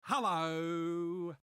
Hello.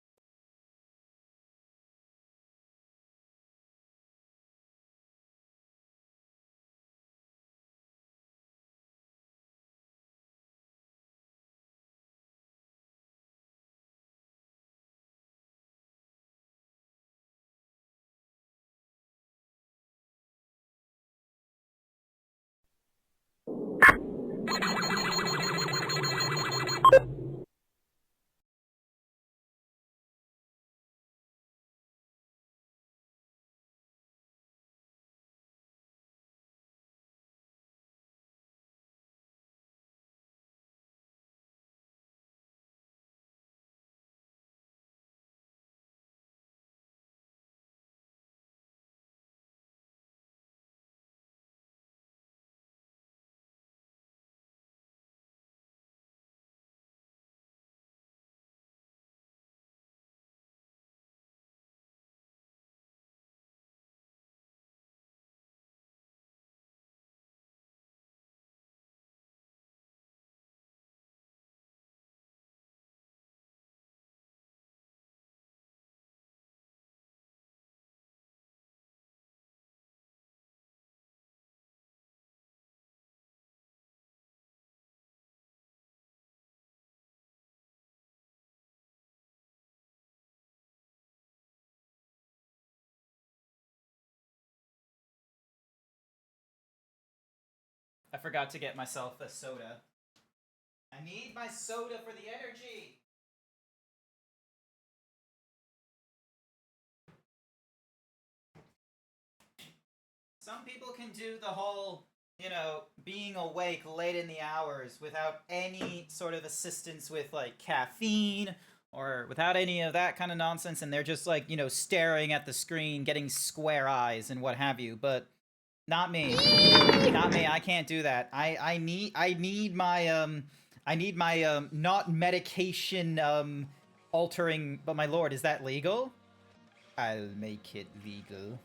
I forgot to get myself a soda. I need my soda for the energy! Some people can do the whole, being awake late in the hours without any sort of assistance with, like, caffeine or without any of that kind of nonsense, and they're just, like, staring at the screen, getting square eyes and what have you, but not me. Not me. I can't do that. I need my not medication altering, but my lord, is that legal? I'll make it legal.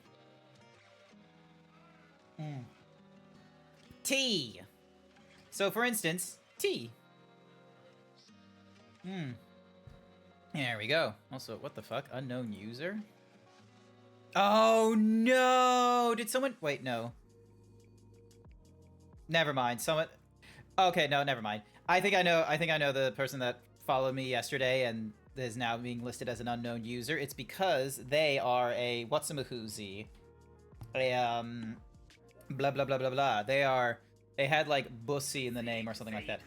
Tea. So for instance, tea. There we go. Also, what the fuck? Unknown user? Oh no! Did someone wait, no. Never mind. Someone okay, no, never mind. I think I know the person that followed me yesterday and is now being listed as an unknown user. It's because they are a whatsamahoozy. A blah blah blah blah blah. They had like Bussy in the name or something like that.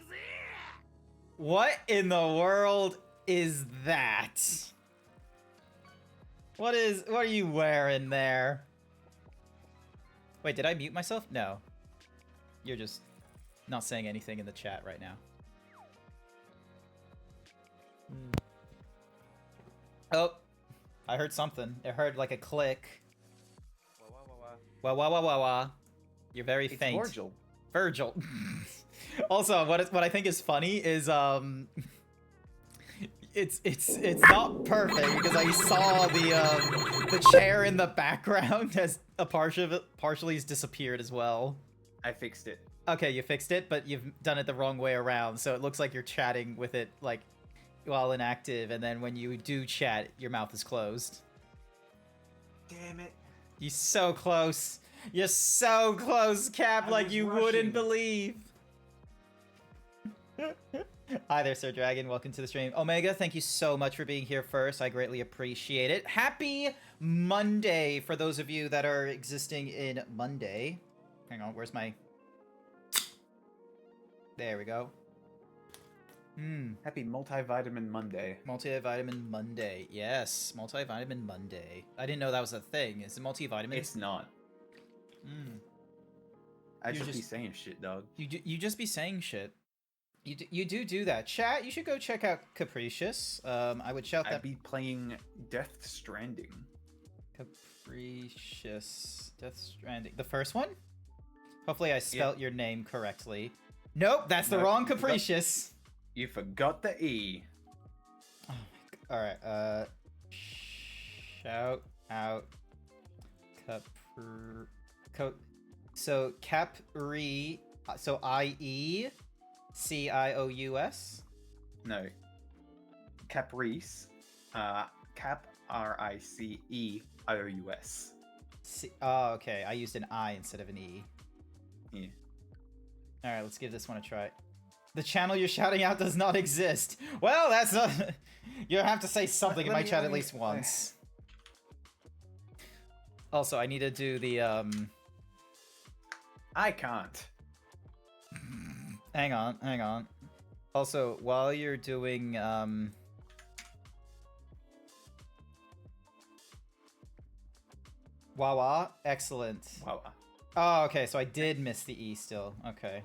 What in the world is that? What are you wearing there? Wait, did I mute myself? No. You're just not saying anything in the chat right now. Oh, I heard something. I heard like a click. Wah wah wah wah wah. You're very faint. Virgil. Virgil. Also, what I think is funny is it's not perfect because I saw the chair in the background has partially disappeared as well. I fixed it. Okay, you fixed it, but you've done it the wrong way around, so it looks like you're chatting with it like while inactive, and then when you do chat, your mouth is closed. Damn it. You're so close. You're so close, Cap, like you wouldn't believe. Hi there, Sir Dragon. Welcome to the stream. Omega, thank you so much for being here first. I greatly appreciate it. Happy Monday for those of you that are existing in Monday. Hang on, where's my... There we go. Happy Multivitamin Monday. Multivitamin Monday. Yes, Multivitamin Monday. I didn't know that was a thing. Is it multivitamin? It's not. I You just be just- saying shit, dog. You just be saying shit. You do that. Chat, you should go check out Capricious. I would shout I'd that... be playing Death Stranding. Capricious. Death Stranding. The first one? Hopefully I spelt your name correctly. Nope, that's the No, wrong you forgot- Capricious. You forgot the E. Oh my god. Alright, shout out so Capri, so IECIOUS? No. Caprice. Capriceous. Oh, okay. I used an I instead of an E. Yeah. All right, let's give this one a try. The channel you're shouting out does not exist. Well, that's not... You have to say something in my chat at least once. Also, I need to do the, I can't. Hang on. Also, while you're doing, Wawa, excellent. Wow. Oh, okay, so I did miss the E still. Okay.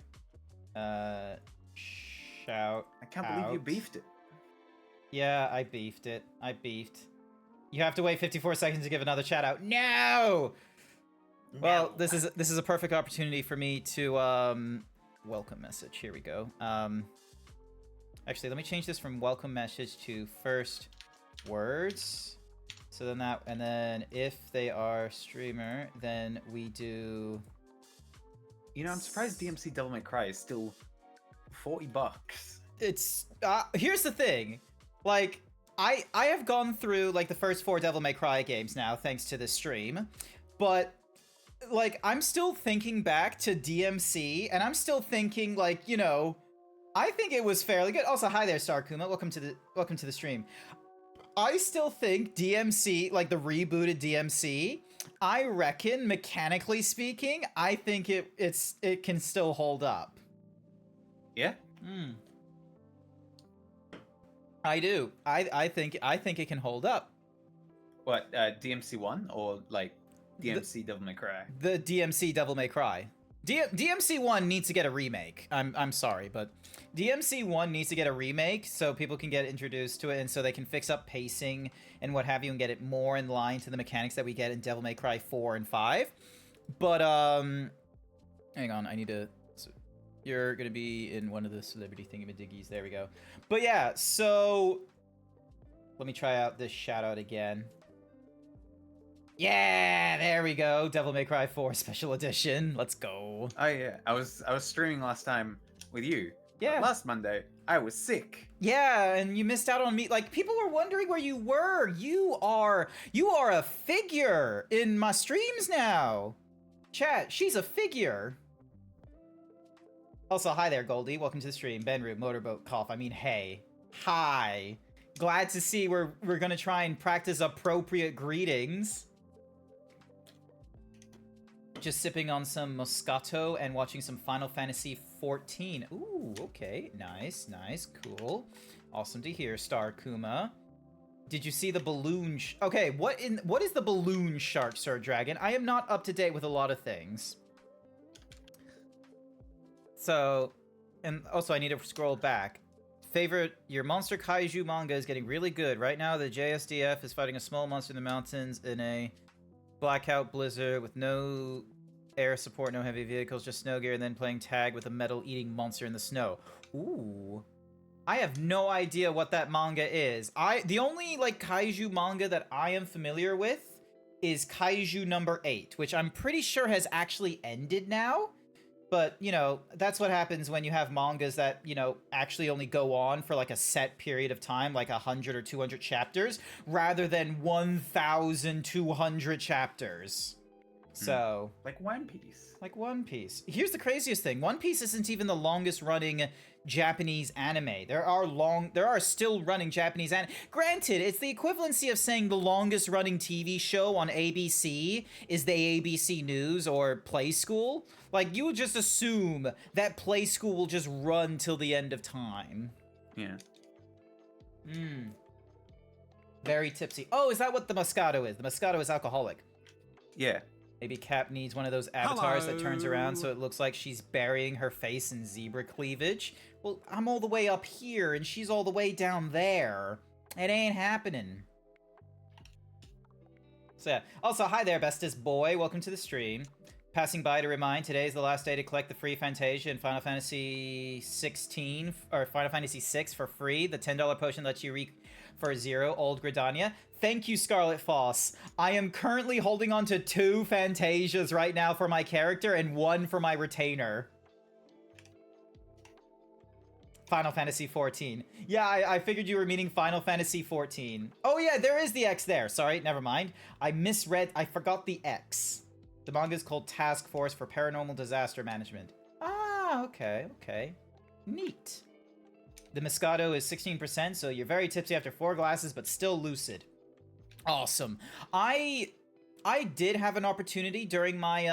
Shout I can't believe you beefed it. Yeah, I beefed it. You have to wait 54 seconds to give another shout out. No! Well, this is a perfect opportunity for me to, welcome message. Here we go. Actually, let me change this from welcome message to first words. So then that, and then if they are streamer, then we do... You know, I'm surprised DMC Devil May Cry is still $40. It's, here's the thing. Like, I have gone through, like, the first 4 Devil May Cry games now, thanks to this stream. But, like, I'm still thinking back to DMC, and I'm still thinking, like, you know, I think it was fairly good. Also, hi there, Star Kuma. Welcome to the stream. I still think DMC, like the rebooted DMC, I reckon, mechanically speaking, I think it can still hold up. Yeah? I do. I think it can hold up. What, DMC 1 or like DMC Devil May Cry? The DMC Devil May Cry. DMC 1 needs to get a remake. I'm sorry, but DMC 1 needs to get a remake so people can get introduced to it and so they can fix up pacing and what have you and get it more in line to the mechanics that we get in Devil May Cry 4 and 5. But hang on, I need to... So you're gonna be in one of the celebrity thingamadiggies. There we go. But yeah, so let me try out this shout out again. Yeah, there we go. Devil May Cry 4 Special Edition. Let's go. Oh yeah, I was streaming last time with you. Yeah. Last Monday, I was sick. Yeah, and you missed out on me. Like, people were wondering where you were. You are a figure in my streams now. Chat, she's a figure. Also, hi there, Goldie. Welcome to the stream. Benru, Motorboat, Cough. I mean, hey. Hi. Glad to see we're gonna try and practice appropriate greetings. Just sipping on some Moscato and watching some Final Fantasy 14. Ooh, okay. Nice, cool. Awesome to hear, Star Kuma. Did you see the balloon... Okay, what is the balloon shark, Sir Dragon? I am not up to date with a lot of things. So, and also I need to scroll back. Your Monster Kaiju manga is getting really good. Right now, the JSDF is fighting a small monster in the mountains in a blackout blizzard with no air support, no heavy vehicles, just snow gear, and then playing tag with a metal-eating monster in the snow. Ooh. I have no idea what that manga is. The only, like, kaiju manga that I am familiar with is Kaiju number 8, which I'm pretty sure has actually ended now. But, you know, that's what happens when you have mangas that, you know, actually only go on for, like, a set period of time, like 100 or 200 chapters, rather than 1,200 chapters. So... Like One Piece. Like One Piece. Here's the craziest thing. One Piece isn't even the longest-running Japanese anime. There are still running Japanese anime. Granted, it's the equivalency of saying the longest-running TV show on ABC is the ABC News or Play School. Like, you would just assume that Play School will just run till the end of time. Yeah. Very tipsy. Oh, is that what the Moscato is? The Moscato is alcoholic. Yeah. Maybe Cap needs one of those avatars that turns around so it looks like she's burying her face in zebra cleavage. Well, I'm all the way up here and she's all the way down there. It ain't happening. So yeah. Also, hi there, bestest boy. Welcome to the stream. Passing by to remind, today is the last day to collect the free Fantasia in Final Fantasy 16 or Final Fantasy 6 for free. The $10 potion lets you for 0, Old Gridania. Thank you, Scarlet Foss. I am currently holding on to 2 Fantasias right now for my character and 1 for my retainer. Final Fantasy 14. Yeah, I figured you were meaning Final Fantasy 14. Oh yeah, there is the X there. Sorry, never mind. I misread. I forgot the X. The manga is called Task Force for Paranormal Disaster Management. Ah, okay, okay. Neat. The Moscato is 16%, so you're very tipsy after 4 glasses, but still lucid. Awesome. I did have an opportunity during my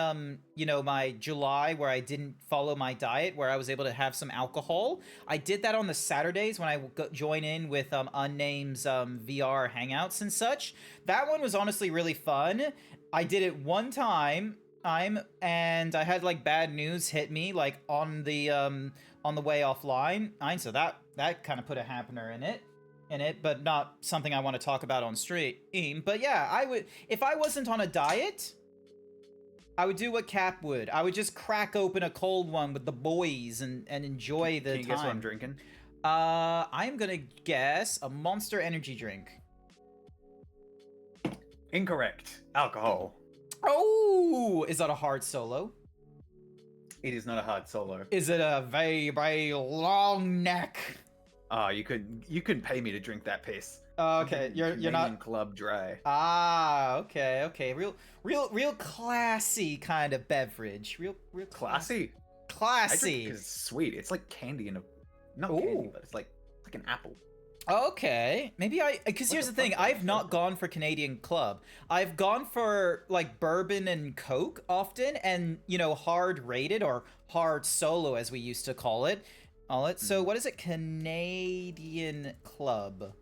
my July where I didn't follow my diet, where I was able to have some alcohol. I did that on the Saturdays when I join in with Unname's VR hangouts and such. That one was honestly really fun. I did it one time, and I had like bad news hit me like on the way offline. So that kind of put a happener in it, but not something I want to talk about on stream. But yeah, I would, if I wasn't on a diet, I would do what Cap would. I would just crack open a cold one with the boys and enjoy the time. Can you guess what I'm drinking? I'm gonna guess a Monster energy drink. Incorrect. Alcohol. Oh, is that a hard solo? It is not a hard solo. Is it a very, very long neck? Oh, you could pay me to drink that piss. Okay, you're not Canadian Club Dry. Ah, okay. Real classy kind of beverage. Real Classy. Classy. I drink it 'cause it's sweet. It's like candy in a not Ooh. candy, but it's like an apple. Okay, maybe because here's the thing, I've not gone for Canadian Club. I've gone for like bourbon and Coke often, and hard rated or hard solo as we used to call it. So what is it? Canadian Club.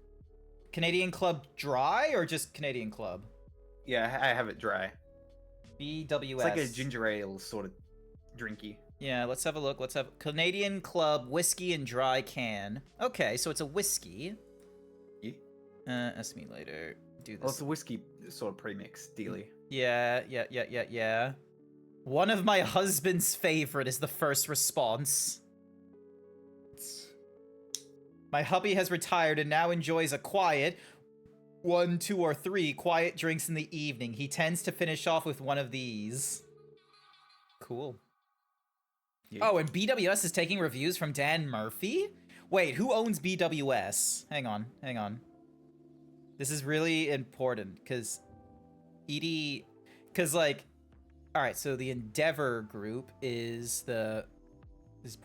Canadian Club Dry or just Canadian Club? Yeah, I have it dry. BWS. It's like a ginger ale sort of drinky. Yeah, let's have a look. Let's have Canadian Club Whiskey and Dry Can. Okay, so it's a whiskey. Yeah. Ask me later. Do this. Well, it's a whiskey sort of premix dealy. Yeah. One of my husband's favorite is the first response. My hubby has retired and now enjoys a quiet 1, 2, or 3 quiet drinks in the evening. He tends to finish off with one of these. Cool. Yeah. Oh, and BWS is taking reviews from Dan Murphy? Wait, who owns BWS? Hang on. This is really important, because alright, so the Endeavor Group is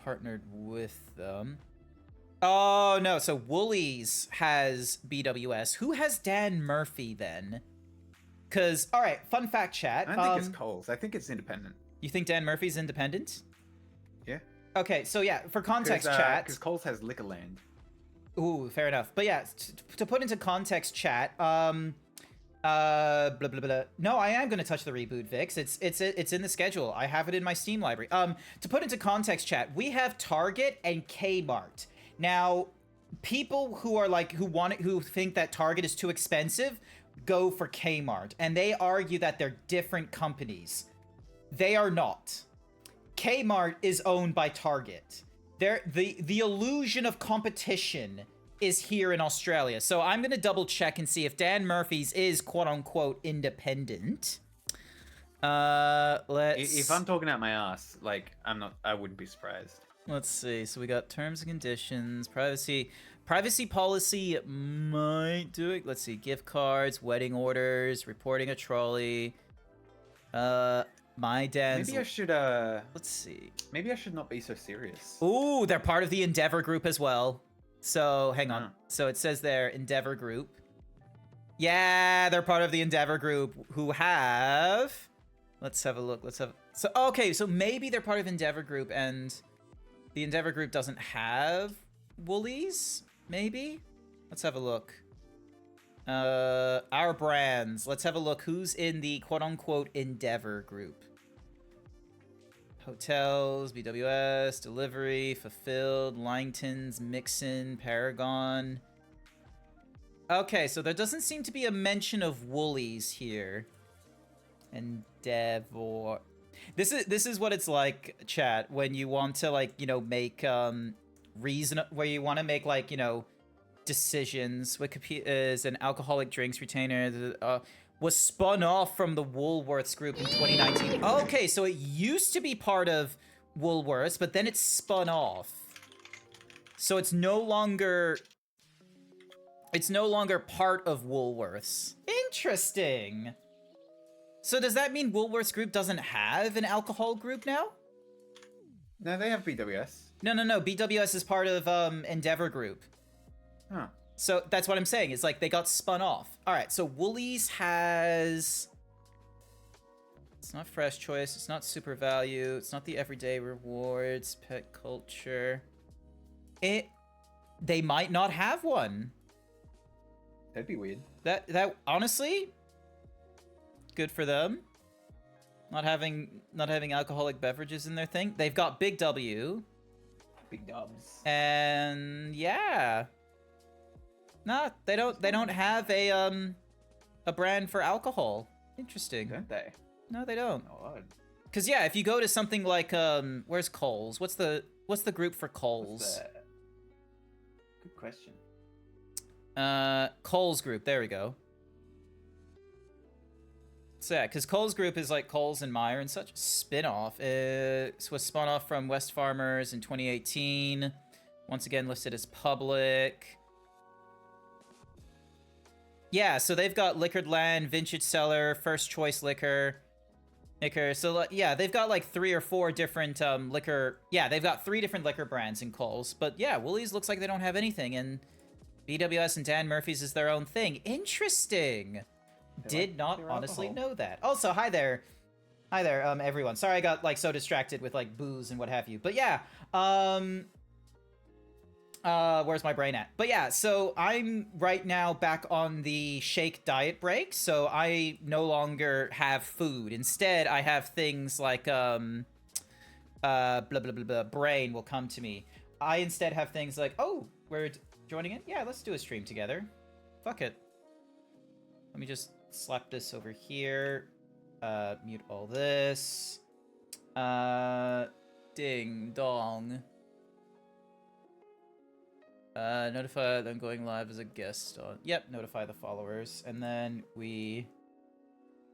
partnered with them. Oh, no, so Woolies has BWS. Who has Dan Murphy, then? Because, alright, fun fact chat. I don't think it's Coles. I think it's independent. You think Dan Murphy's independent? Yeah. Okay, so yeah, for context chat... Because Coles has Liquorland. Ooh, fair enough. But yeah, to put into context chat, blah, blah, blah. No, I am going to touch the reboot, Vix. It's in the schedule. I have it in my Steam library. To put into context chat, we have Target and Kmart. Now, people who think that Target is too expensive go for Kmart, and they argue that they're different companies. They are not. Kmart is owned by Target. The illusion of competition is here in Australia. So I'm going to double check and see if Dan Murphy's is quote unquote independent. If I'm talking out my ass, I wouldn't be surprised. Let's see. So we got terms and conditions, privacy policy might do it. Let's see. Gift cards, wedding orders, reporting a trolley. My dad's... Maybe I should, Let's see. Maybe I should not be so serious. Ooh, they're part of the Endeavor Group as well. So, hang on. So it says there, Endeavor Group. Yeah, they're part of the Endeavor Group who have... Let's have a look. So, okay, so maybe they're part of Endeavor Group and the Endeavor Group doesn't have Woolies? Maybe? Let's have a look. Our brands. Let's have a look. Who's in the quote-unquote Endeavor Group? Hotels, BWS, Delivery, Fulfilled, Langton's, Mixon, Paragon. Okay, so there doesn't seem to be a mention of Woolies here. Endeavor. This is what it's like, chat, when you want to make where you want to make decisions. Wikipedia is an alcoholic drinks retainer was spun off from the Woolworths Group in 2019. Okay, so it used to be part of Woolworths, but then it spun off. So it's no longer part of Woolworths. Interesting. So does that mean Woolworths Group doesn't have an alcohol group now? No, they have BWS. No. BWS is part of Endeavor Group. Huh. So that's what I'm saying. It's like they got spun off. All right. So Woolies has. It's not Fresh Choice. It's not Super Value. It's not the Everyday Rewards. Pet Culture. They might not have one. That'd be weird. That honestly, good for them. Not having alcoholic beverages in their thing. They've got Big W. Big dubs. And yeah. Nah, they don't have a brand for alcohol. Interesting. Don't they? No, they don't. Odd. Cause yeah, if you go to something like where's Coles? What's the group for Coles? Good question. Coles Group. There we go. So yeah, because Coles Group is like Coles and Meyer and such. Spin-off. It was spun off from West Farmers in 2018. Once again listed as public. Yeah, so they've got Liquored Land, Vintage Cellar, First Choice Liquor. So yeah, they've got like 3 or 4 different liquor. Yeah, they've got 3 different liquor brands in Coles. But yeah, Woolies looks like they don't have anything, and BWS and Dan Murphy's is their own thing. Interesting. Did not honestly know that. Also, hi there, everyone. Sorry I got like so distracted with like booze and what have you. But yeah, where's my brain at? But yeah, so I'm right now back on the shake diet break. So I no longer have food. Instead, I have things like blah blah blah blah. Brain will come to me. I instead have things like, oh, we're joining in. Yeah, let's do a stream together. Fuck it. Let me just slap this over here. Mute all this. Ding dong. Notify them going live as a guest on. Yep, notify the followers. And then we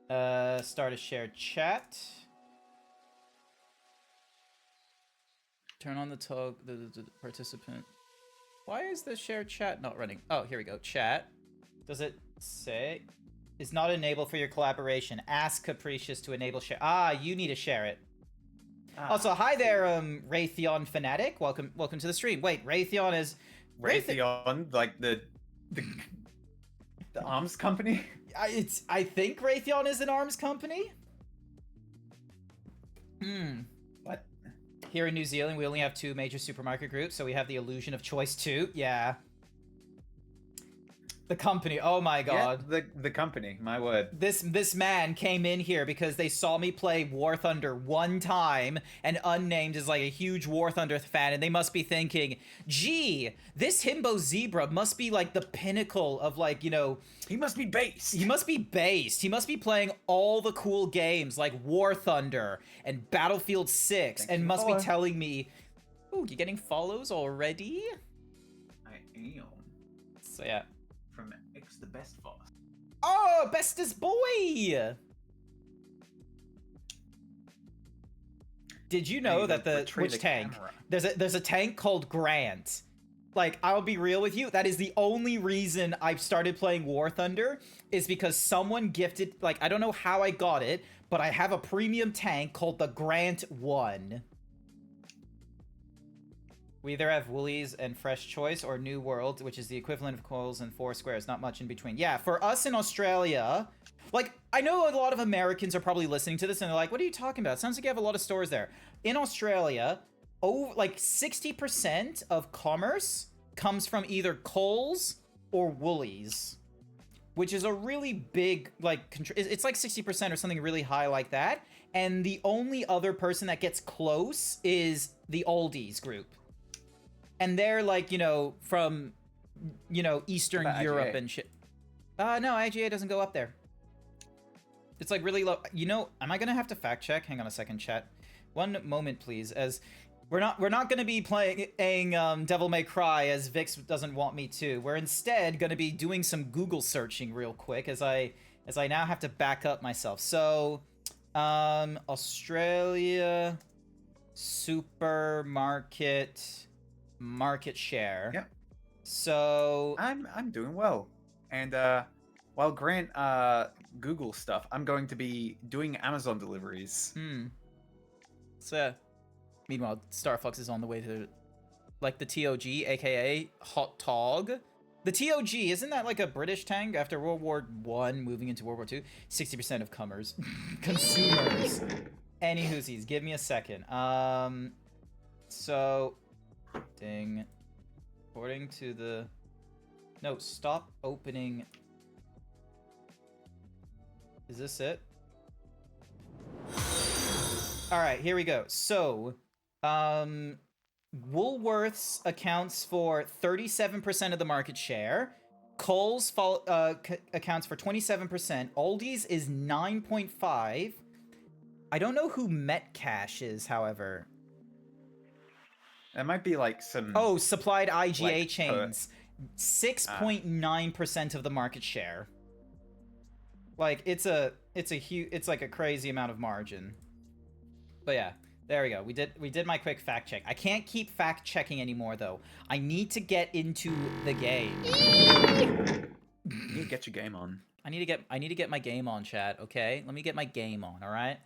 start a shared chat. Turn on the the participant. Why is the shared chat not running? Oh, here we go. Chat. Does it say? Is not enabled for your collaboration. Ask Capricious to enable share. Ah, you need to share it. Also, hi there, Raytheon Fanatic. Welcome to the stream. Wait, Raytheon is... Raytheon, like the arms company? I think Raytheon is an arms company. What? Here in New Zealand, we only have 2 major supermarket groups, so we have the illusion of choice 2. Yeah. The company. Oh my god. Yeah, the company. My word. This man came in here because they saw me play War Thunder one time, and Unnamed is like a huge War Thunder fan, and they must be thinking, gee, this himbo zebra must be like the pinnacle of like, you know... He must be based. He must be based. He must be playing all the cool games like War Thunder and Battlefield 6, and must be telling me, ooh, you're getting follows already? I am. So yeah. From X the Best Boss. Oh, bestest boy! Did you know that which tank? Camera. There's a tank called Grant. Like, I'll be real with you, that is the only reason I've started playing War Thunder, is because someone gifted, like, I don't know how I got it, but I have a premium tank called the Grant 1. We either have Woolies and Fresh Choice or New World, which is the equivalent of Coles and Four Squares, not much in between. Yeah, for us in Australia, like, I know a lot of Americans are probably listening to this and they're like, what are you talking about? It sounds like you have a lot of stores there. In Australia, like 60% of commerce comes from either Coles or Woolies, which is a really big, like, it's like 60% or something really high like that. And the only other person that gets close is the Aldi's group. And they're like, you know, from, you know, Eastern Europe and shit. No, IGA doesn't go up there. It's like really low. You know, am I gonna have to fact check? Hang on a second, chat. One moment, please. As we're not gonna be playing Devil May Cry as Vix doesn't want me to. We're instead gonna be doing some Google searching real quick as I now have to back up myself. So, Australia supermarket market share. Yep. So I'm doing well. And while Grant Google stuff, I'm going to be doing Amazon deliveries. So meanwhile, Star Fox is on the way to like the TOG, aka Hot Tog. The TOG, isn't that like a British tank after World War One, moving into World War Two? 60% of consumers. Any whoosies, give me a second. So, ding. According to the... No, stop opening... Is this it? Alright, here we go. So, Woolworths accounts for 37% of the market share. Kohl's accounts for 27%. Aldi's is 9.5%. I don't know who Metcash is, however. That might be like some... Oh, supplied IGA like, chains. 6.9% of the market share. Like, it's like a crazy amount of margin. But yeah, there we go. We did my quick fact check. I can't keep fact checking anymore though. I need to get into the game. You need to get your game on. I need to get my game on, chat, okay? Let me get my game on, alright?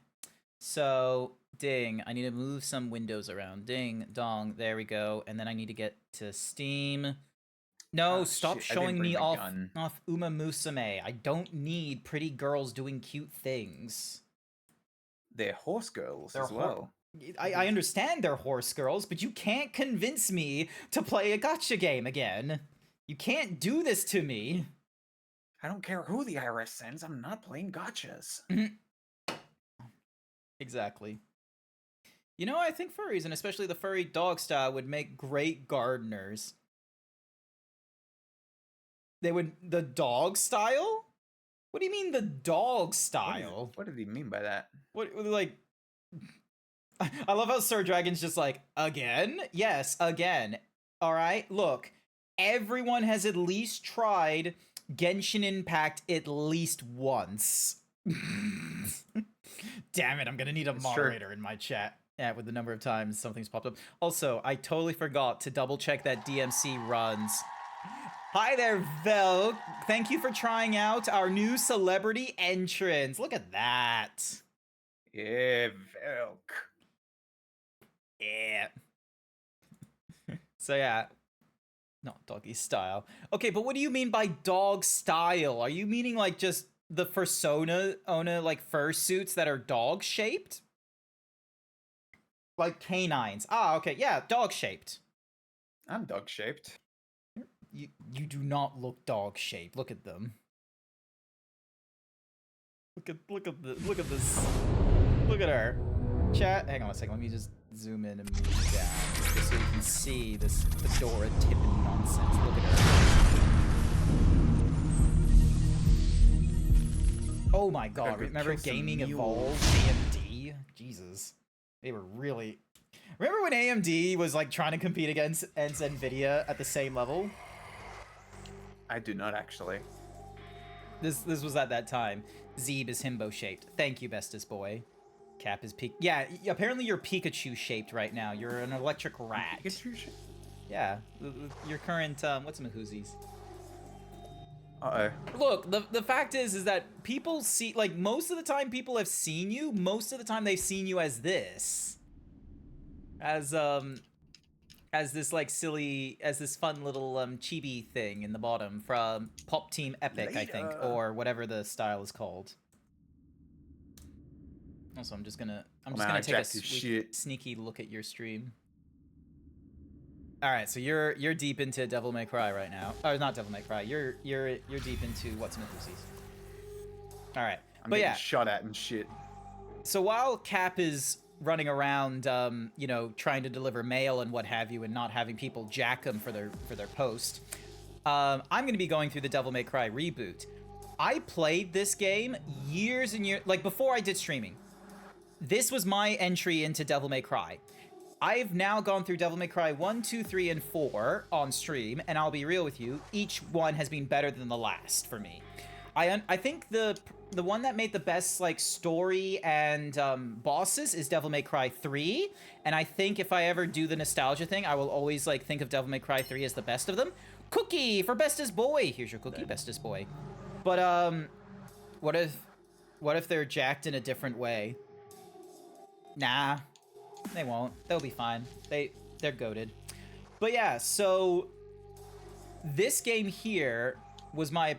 So, ding, I need to move some windows around. Ding, dong, there we go. And then I need to get to Steam. No, stop shit, showing me off gun. Uma Musume. I don't need pretty girls doing cute things. They're horse girls They're as well. I understand they're horse girls, but you can't convince me to play a gacha game again. You can't do this to me. I don't care who the IRS sends, I'm not playing gotchas. Exactly. You know, I think furries, and especially the furry dog style, would make great gardeners. They would... The dog style? What do you mean the dog style? What did he mean by that? What, like... I love how Sir Dragon's just like, again? Yes, again. Alright, look. Everyone has at least tried Genshin Impact at least once. Damn it, I'm gonna need a moderator in my chat. Yeah, with the number of times something's popped up. Also, I totally forgot to double check that DMC runs. Hi there, Vel. Thank you for trying out our new celebrity entrance. Look at that. Yeah, Velk. Yeah. So yeah. Not doggy style. Okay, but what do you mean by dog style? Are you meaning like just the Fursona like fursuits that are dog shaped? Like canines. Ah, okay, yeah, dog shaped. I'm dog shaped. You do not look dog shaped. Look at them. Look at this. Look at her. Chat, hang on a second. Let me just zoom in and move down just so you can see this fedora tipping nonsense. Look at her. Oh my god, remember Gaming Evolved AMD? Jesus. They were really... Remember when AMD was like trying to compete against Nvidia at the same level? I do not actually. This was at that time. Zeeb is himbo shaped. Thank you, bestest boy. Cap is peak. Yeah, apparently you're Pikachu shaped right now. You're an electric rat. Pikachu shaped? Yeah, your current what's some whoosies? Uh-oh. Look, the fact is that people see, like, most of the time people have seen you. Most of the time they've seen you as this, as this like silly, as this fun little chibi thing in the bottom from Pop Team Epic, I think, or whatever the style is called. Also, I'm just gonna take a sneaky look at your stream. All right, so you're deep into Devil May Cry right now. Oh, not Devil May Cry. You're deep into what's in the Whoosies. All right, I'm getting shot at and shit. So while Cap is running around, you know, trying to deliver mail and what have you, and not having people jack them for their post, I'm gonna be going through the Devil May Cry reboot. I played this game years and years, like before I did streaming. This was my entry into Devil May Cry. I've now gone through Devil May Cry 1, 2, 3, and 4 on stream, and I'll be real with you, each one has been better than the last for me. I think the the one that made the best like story and bosses is Devil May Cry 3, and I think if I ever do the nostalgia thing, I will always like think of Devil May Cry 3 as the best of them. Cookie for bestest boy. Here's your cookie, bestest boy. But what if they're jacked in a different way? Nah, they won't. They'll be fine. They're goated. But yeah, so this game here was my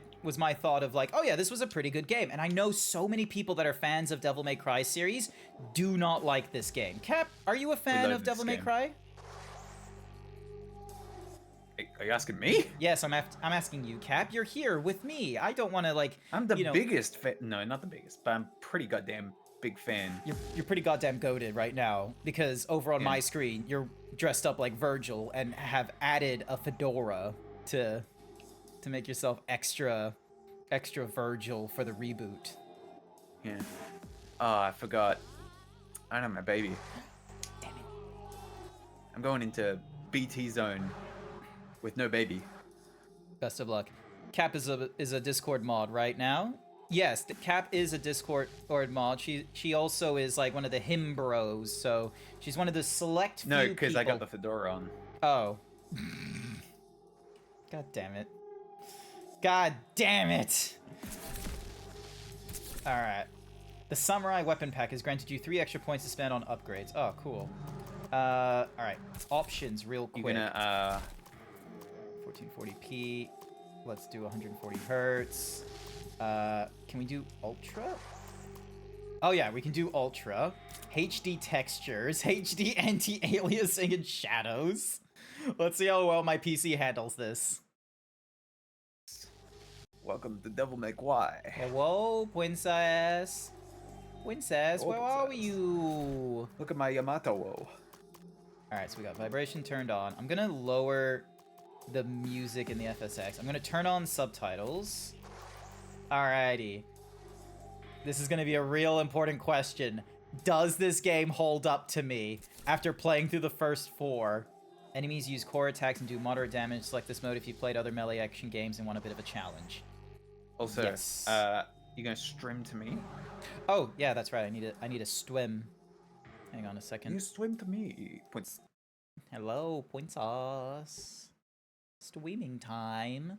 thought of like, oh yeah, this was a pretty good game. And I know so many people that are fans of Devil May Cry series do not like this game. Cap, are you a fan of Devil May Cry? Are you asking me? Yes, I'm asking you, Cap. You're here with me. I don't want to like. I'm the biggest fan. No, not the biggest, but I'm pretty goddamn big fan. You're pretty goddamn goated right now because over on my screen you're dressed up like Virgil and have added a fedora to make yourself extra Virgil for the reboot. Yeah. Oh, I forgot. I don't have my baby. Damn it. I'm going into BT zone with no baby. Best of luck. Cap is a Discord mod right now. Yes, Cap is a Discord mod. She also is like one of the him bros, so she's one of the select few No, because I people. got the fedora on. Oh. God damn it. God damn it! Alright. The Samurai Weapon Pack has granted you 3 extra points to spend on upgrades. Oh, cool. Alright. Options real quick. You're gonna, 1440p. Let's do 140 hertz. Can we do Ultra? Oh yeah, we can do Ultra. HD textures, HD anti-aliasing and shadows. Let's see how well my PC handles this. Welcome to Devil May Cry. Hello, Princess. Princess, where are you? Look at my Yamato. Alright, so we got vibration turned on. I'm gonna lower the music in the FSX. I'm gonna turn on subtitles. Alrighty. This is gonna be a real important question. Does this game hold up to me after playing through the first 4? Enemies use core attacks and do moderate damage. Select this mode if you've played other melee action games and want a bit of a challenge. Also, yes. You gonna stream to me? Oh, yeah, that's right. I need a swim. Hang on a second. You swim to me. Points. Hello, Princess. Streaming time.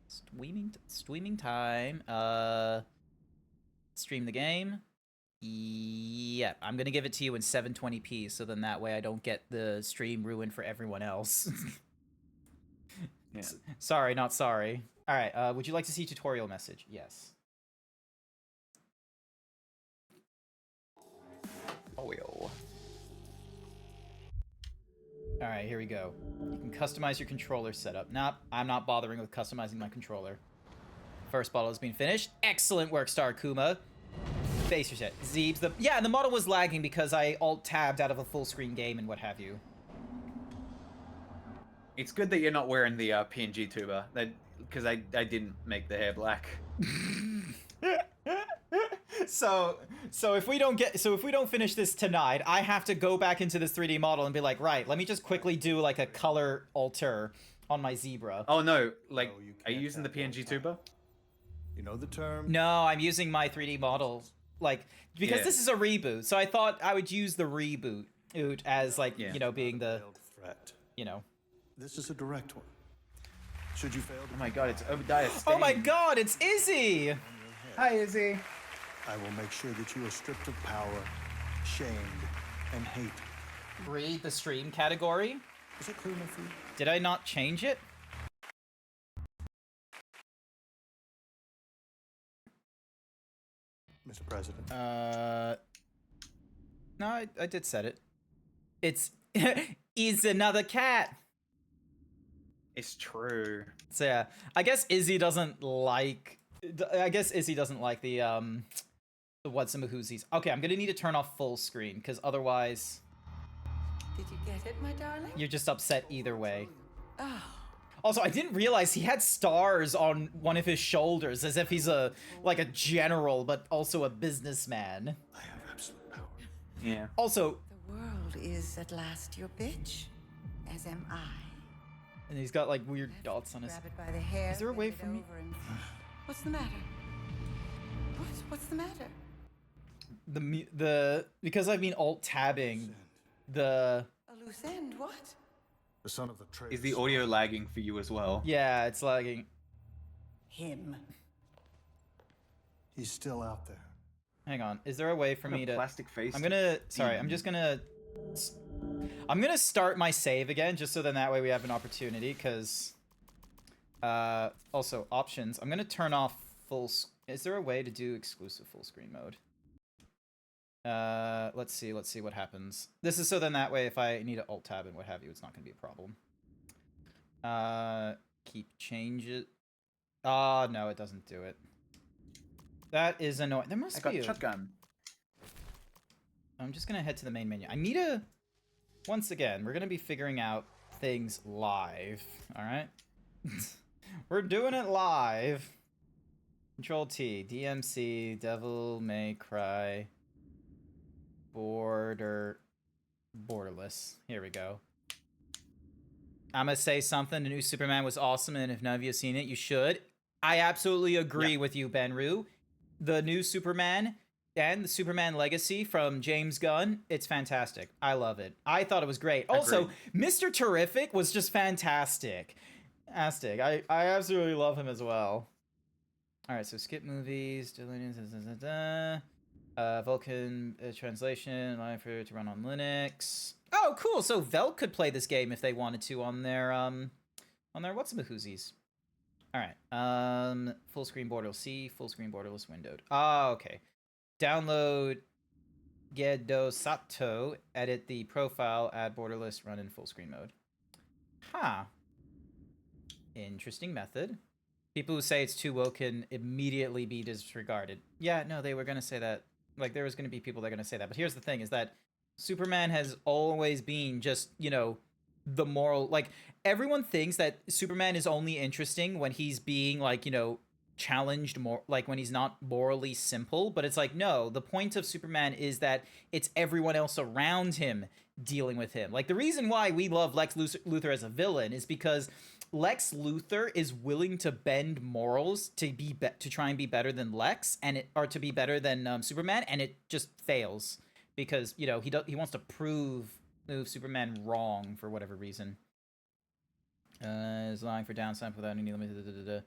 Streaming time. Stream the game. Yeah, I'm gonna give it to you in 720p, so then that way I don't get the stream ruined for everyone else. Yeah. Sorry, not sorry. All right. Would you like to see tutorial message? Yes. Oh, yo. All right, here we go. You can customize your controller setup. Nope, I'm not bothering with customizing my controller. First bottle has been finished. Excellent work, Star Kuma. Face reset. Zeebs. Yeah, and the model was lagging because I alt-tabbed out of a full-screen game and what have you. It's good that you're not wearing the PNG tuber, because I didn't make the hair black. So if we don't finish this tonight, I have to go back into this 3D model and be like, right, let me just quickly do like a color alter on my zebra. Oh no, like, are you using the PNG tuber? You know the term? No, I'm using my 3D model, like, because this is a reboot, so I thought I would use the reboot as like, you know, being the threat. You know. This is a direct one. Should you fail to Oh my god, it's Obadiah Stane. Oh my god, it's Izzy! Hi, Izzy. I will make sure that you are stripped of power, shamed, and hate. Read the stream category. Is it clear enough for you? Did I not change it? Mr. President. No, I did set it. It's is another cat. It's true. So yeah, I guess Izzy doesn't like the what's and whoosies. Okay, I'm gonna need to turn off full screen because otherwise Did you get it, my darling? you're just upset either way. Oh, Also, I didn't realize he had stars on one of his shoulders, as if he's a general, but also a businessman. I have absolute power. Yeah. Also, the world is at last your bitch, as am I. And he's got like weird dots on his. Grab it by the hair. Is there a way bend it for me- over and- What's the matter? What's the matter? The because I've been alt tabbing the. A loose end. What? The son of the traitor. Is the audio lagging for you as well? Yeah, it's lagging. Him. He's still out there. Hang on. Is there a way for What a me to? plastic face. I'm gonna. Sorry, I'm just gonna. I'm gonna start my save again, just so then that way we have an opportunity. Cause. Also options. I'm gonna turn off full. Is there a way to do exclusive full screen mode? Let's see what happens. This is so then that way if I need to alt tab and what have you, it's not gonna be a problem. Keep change it. Oh no, it doesn't do it. That is annoying. There must I got be a a... shotgun. I'm just gonna head to the main menu. I need to... Once again, we're gonna be figuring out things live. Alright? We're doing it live. Control T. DMC. Devil May Cry. Borderless. Here we go. I'm gonna say something. The new Superman was awesome, and if none of you have seen it, you should. I absolutely agree with you, Benru. The new Superman and the Superman Legacy from James Gunn, it's fantastic. I love it. I thought it was great. Also, Mr. Terrific was just fantastic. Fantastic. I absolutely love him as well. All right, so skip movies. Vulcan translation, allowing for it to run on Linux. Oh, cool. So Velk could play this game if they wanted to on their what's-a-mahoozies. All right. Full screen borderless C, full screen borderless windowed. Oh, okay. Download Gedo Sato, edit the profile, add borderless, run in full screen mode. Huh. Interesting method. People who say it's too woke can immediately be disregarded. Yeah, no, they were going to say that. Like, there was going to be people that are going to say that. But here's the thing, is that Superman has always been just, you know, the moral... Like, everyone thinks that Superman is only interesting when he's being, like, you know, challenged more... Like, when he's not morally simple. But it's like, no, the point of Superman is that it's everyone else around him dealing with him. Like, the reason why we love Lex Luthor as a villain is because... Lex Luthor is willing to bend morals to to try and be better than Lex or to be better than Superman, and it just fails because you know he wants to prove Superman wrong for whatever reason. Is allowing for downtime without any limit.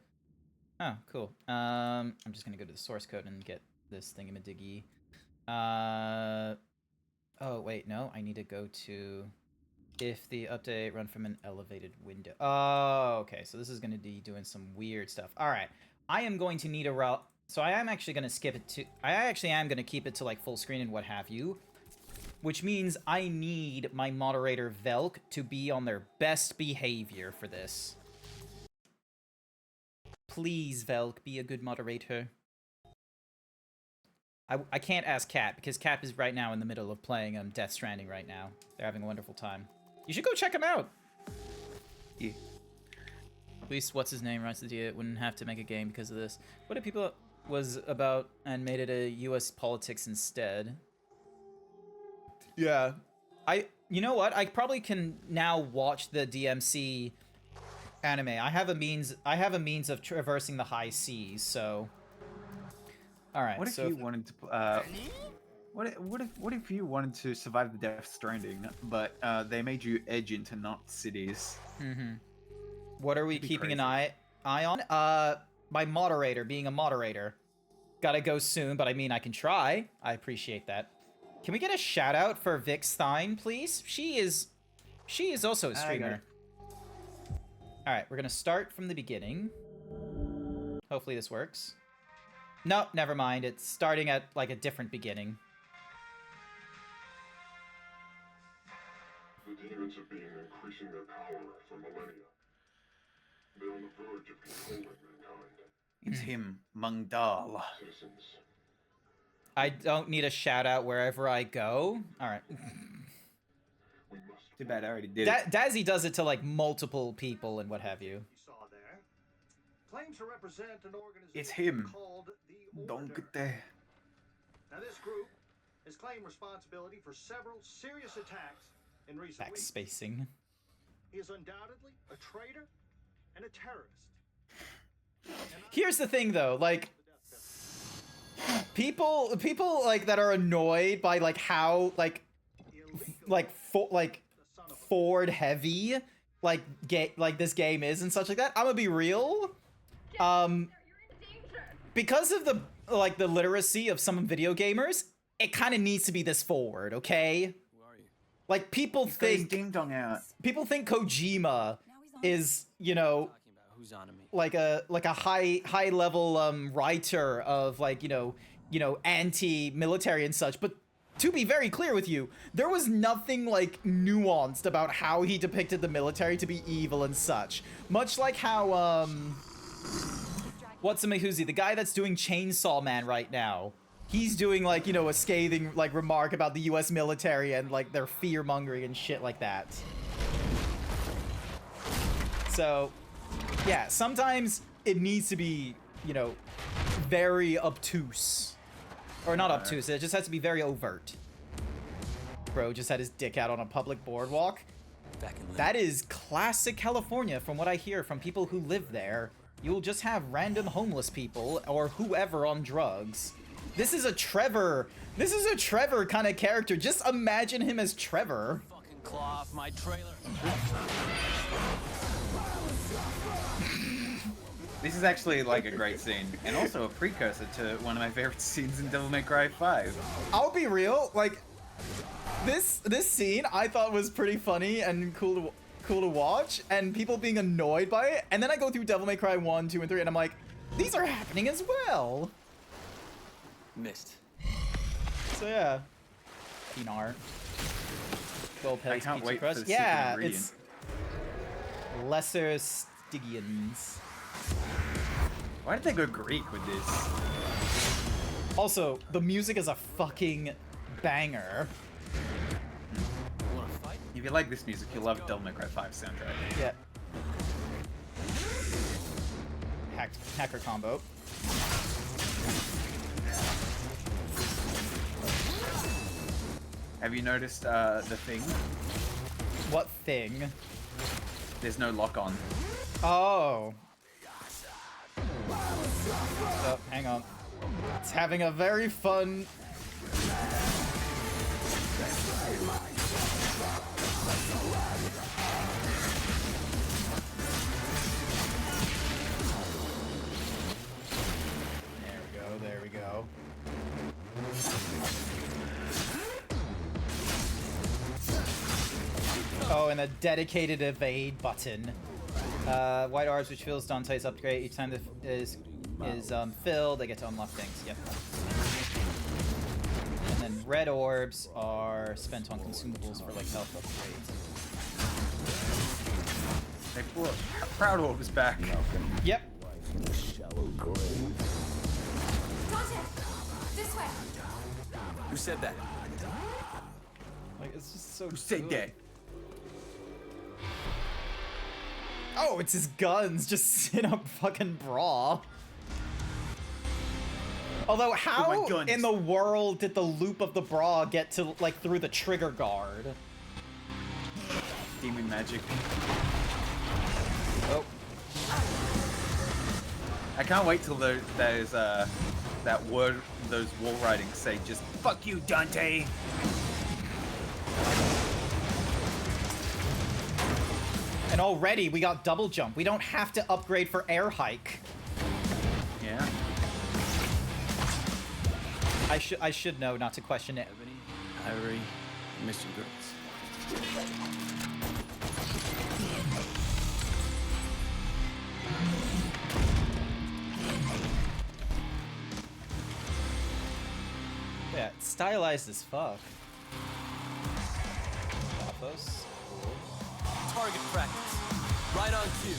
Oh, cool. I'm just gonna go to the source code and get this thingamadiggy. Oh wait, no, I need to go to. If the update run from an elevated window. Oh, okay. So this is going to be doing some weird stuff. All right. I am going to need a route. So I am actually going to skip it to... I actually am going to keep it to, like, full screen and what have you. Which means I need my moderator, Velk, to be on their best behavior for this. Please, Velk, be a good moderator. I can't ask Kat, because Kat is right now in the middle of playing Death Stranding right now. They're having a wonderful time. You should go check him out. Yeah. At least what's his name writes the idea wouldn't have to make a game because of this. What if people was about and made it a U.S. politics instead? Yeah, you know what? I probably can now watch the DMC anime. I have a means of traversing the high seas. So, all right. What if you wanted to? What if you wanted to survive the Death Stranding, but they made you edge into not cities? Mm-hmm. What are we That'd be keeping crazy. an eye on? My moderator, being a moderator. Gotta go soon, but I mean, I can try. I appreciate that. Can we get a shout out for Vic Stein, please? She is also a streamer. All right, we're gonna start from the beginning. Hopefully this works. No, never mind. It's starting at like a different beginning. The demons have been increasing their power for millennia. They're on the verge of controlling mankind. It's him, Mungdal. Citizens, I don't need a shout out wherever I go. All right. we must Too bad I already did it. Dazzy does it to like multiple people and what have you. Saw there claims to represent an organization It's him. called the Don't Order. get there. Now this group has claimed responsibility for several serious attacks in recent weeks. Backspacing. He is undoubtedly a traitor and a terrorist. Here's the thing, though, like, people like that are annoyed by like how like Ford heavy like this game is and such like that. I'm gonna be real. Because of the like the literacy of some video gamers, it kind of needs to be this forward, okay? Like people think Ding dong out. people think Kojima is, you know, like a high level writer of like, you know, anti-military and such, but to be very clear with you, there was nothing like nuanced about how he depicted the military to be evil and such. Much like how what's-a-mahuzi, the guy that's doing Chainsaw Man right now, he's doing like, you know, a scathing like remark about the US military and like their fear-mongering and shit like that. So yeah, sometimes it needs to be, you know, very obtuse. Or not obtuse, it just has to be very overt. Bro just had his dick out on a public boardwalk. That is classic California from what I hear from people who live there. You'll just have random homeless people or whoever on drugs. This is a Trevor kind of character. Just imagine him as Trevor. Fucking claw off my trailer. This is actually like a great scene, and also a precursor to one of my favorite scenes in Devil May Cry 5. I'll be real, like this scene I thought was pretty funny and cool to watch, and people being annoyed by it, and then I go through Devil May Cry 1, 2, and 3, and I'm like, these are happening as well. Missed. So yeah, Pinar. Gold I Pelly's can't Pizza wait for Crust. the secret Yeah, ingredient. it's lesser Stygians. Why did they go Greek with this? Also, the music is a fucking banger. Wanna fight? If you like this music, you'll love Devil May Cry 5 soundtrack. Yeah. Hacker combo. Have you noticed the thing? What thing? There's no lock on. Oh. Oh, hang on. It's having a very fun... There we go. Oh, and a dedicated evade button. White orbs, which fills Dante's upgrade each time is filled, they get to unlock things. Yep. And then red orbs are spent on consumables for like health upgrades. They brought Proud Orbs back. Yep. Dante! This way! Who said that? Like it's just so. Who said good. that? Oh, it's his guns just in a fucking bra. Although, how guns. in the world did the loop of the bra get to like through the trigger guard? Demon magic. Oh. I can't wait till there's that word, those wall writings say just "fuck you, Dante." And already we got double jump. We don't have to upgrade for air hike. Yeah. I should know not to question it. Ebony, Ivory, Mission Girls. Yeah, it's stylized as fuck. Pathos. Target practice. Right on cue.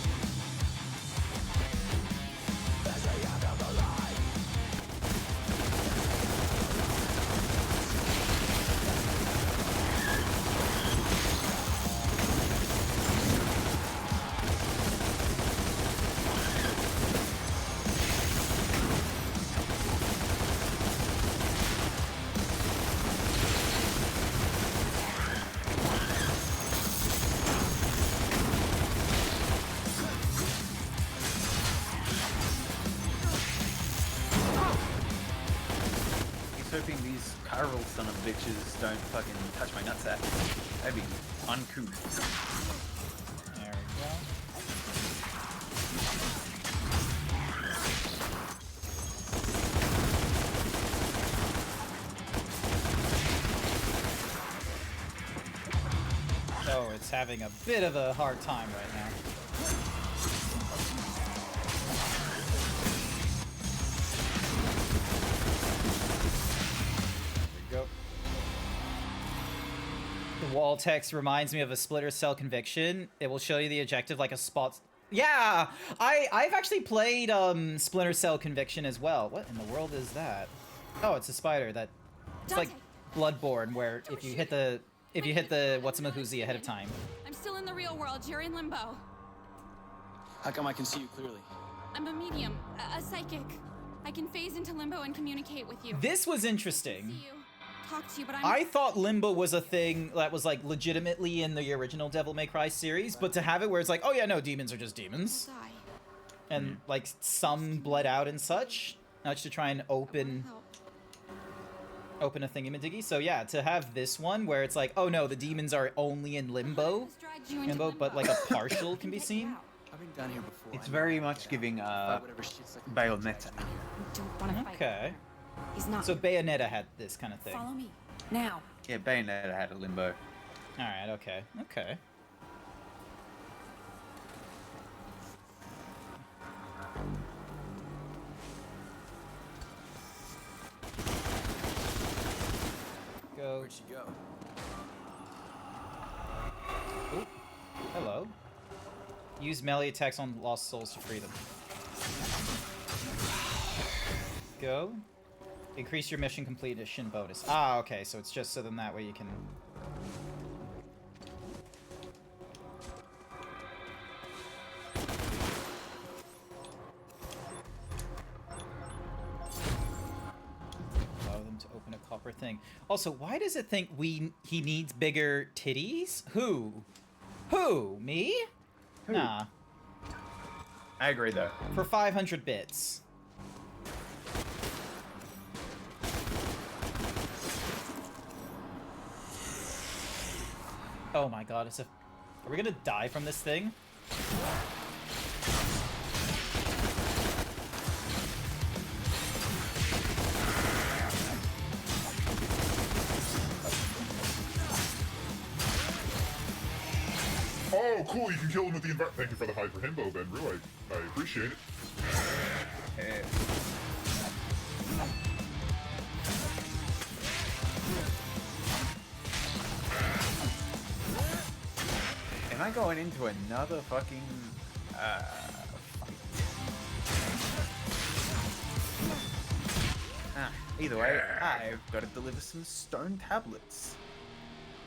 just hoping these chiral son of bitches don't fucking touch my nutsack. That'd be uncouth. There we go. Oh, it's having a bit of a hard time right now. There we go. The wall text reminds me of a splitter cell conviction. It will show you the objective like a spot. Yeah, I've actually played Splinter Cell Conviction as well. What in the world is that? Oh, it's a spider that it's like Bloodborne, where if you hit the what's-a-mahoozy ahead of time. I'm still in the real world. You're in limbo. How come I can see you clearly? I'm a medium, a psychic. I can phase into limbo and communicate with you. This was interesting. See you, talk to you, but I thought limbo was a thing that was like legitimately in the original Devil May Cry series, but to have it where it's like, oh yeah, no, demons are just demons, die. and like some bled out and such, now just to try and open Help. a thingamadiggy. So yeah, to have this one where it's like, oh no, the demons are only in limbo, Just dragged you into but like a partial can be Get you seen. out. I've been down here before. It's I know very how to much get giving out. Fight whatever shit's like Bayonetta. I don't want to fight. Okay. He's not. So Bayonetta had this kind of thing. Follow me now. Yeah, Bayonetta had a limbo. All right. Okay. Okay. Go. Where'd she go? Oop. Hello. Use melee attacks on lost souls to free them. Go. Increase your mission completion bonus. Ah, okay, so it's just so then that way you can... allow them to open a copper thing. Also, why does it think he needs bigger titties? Who? Who? Me? Who? Nah. I agree though. For 500 bits. Oh my god, are we gonna die from this thing? Oh, cool, you can kill him with the invert. Thank you for the hyper himbo, Benru. I appreciate it. Eh. Am I going into another fucking fight? Either way, I've got to deliver some stone tablets.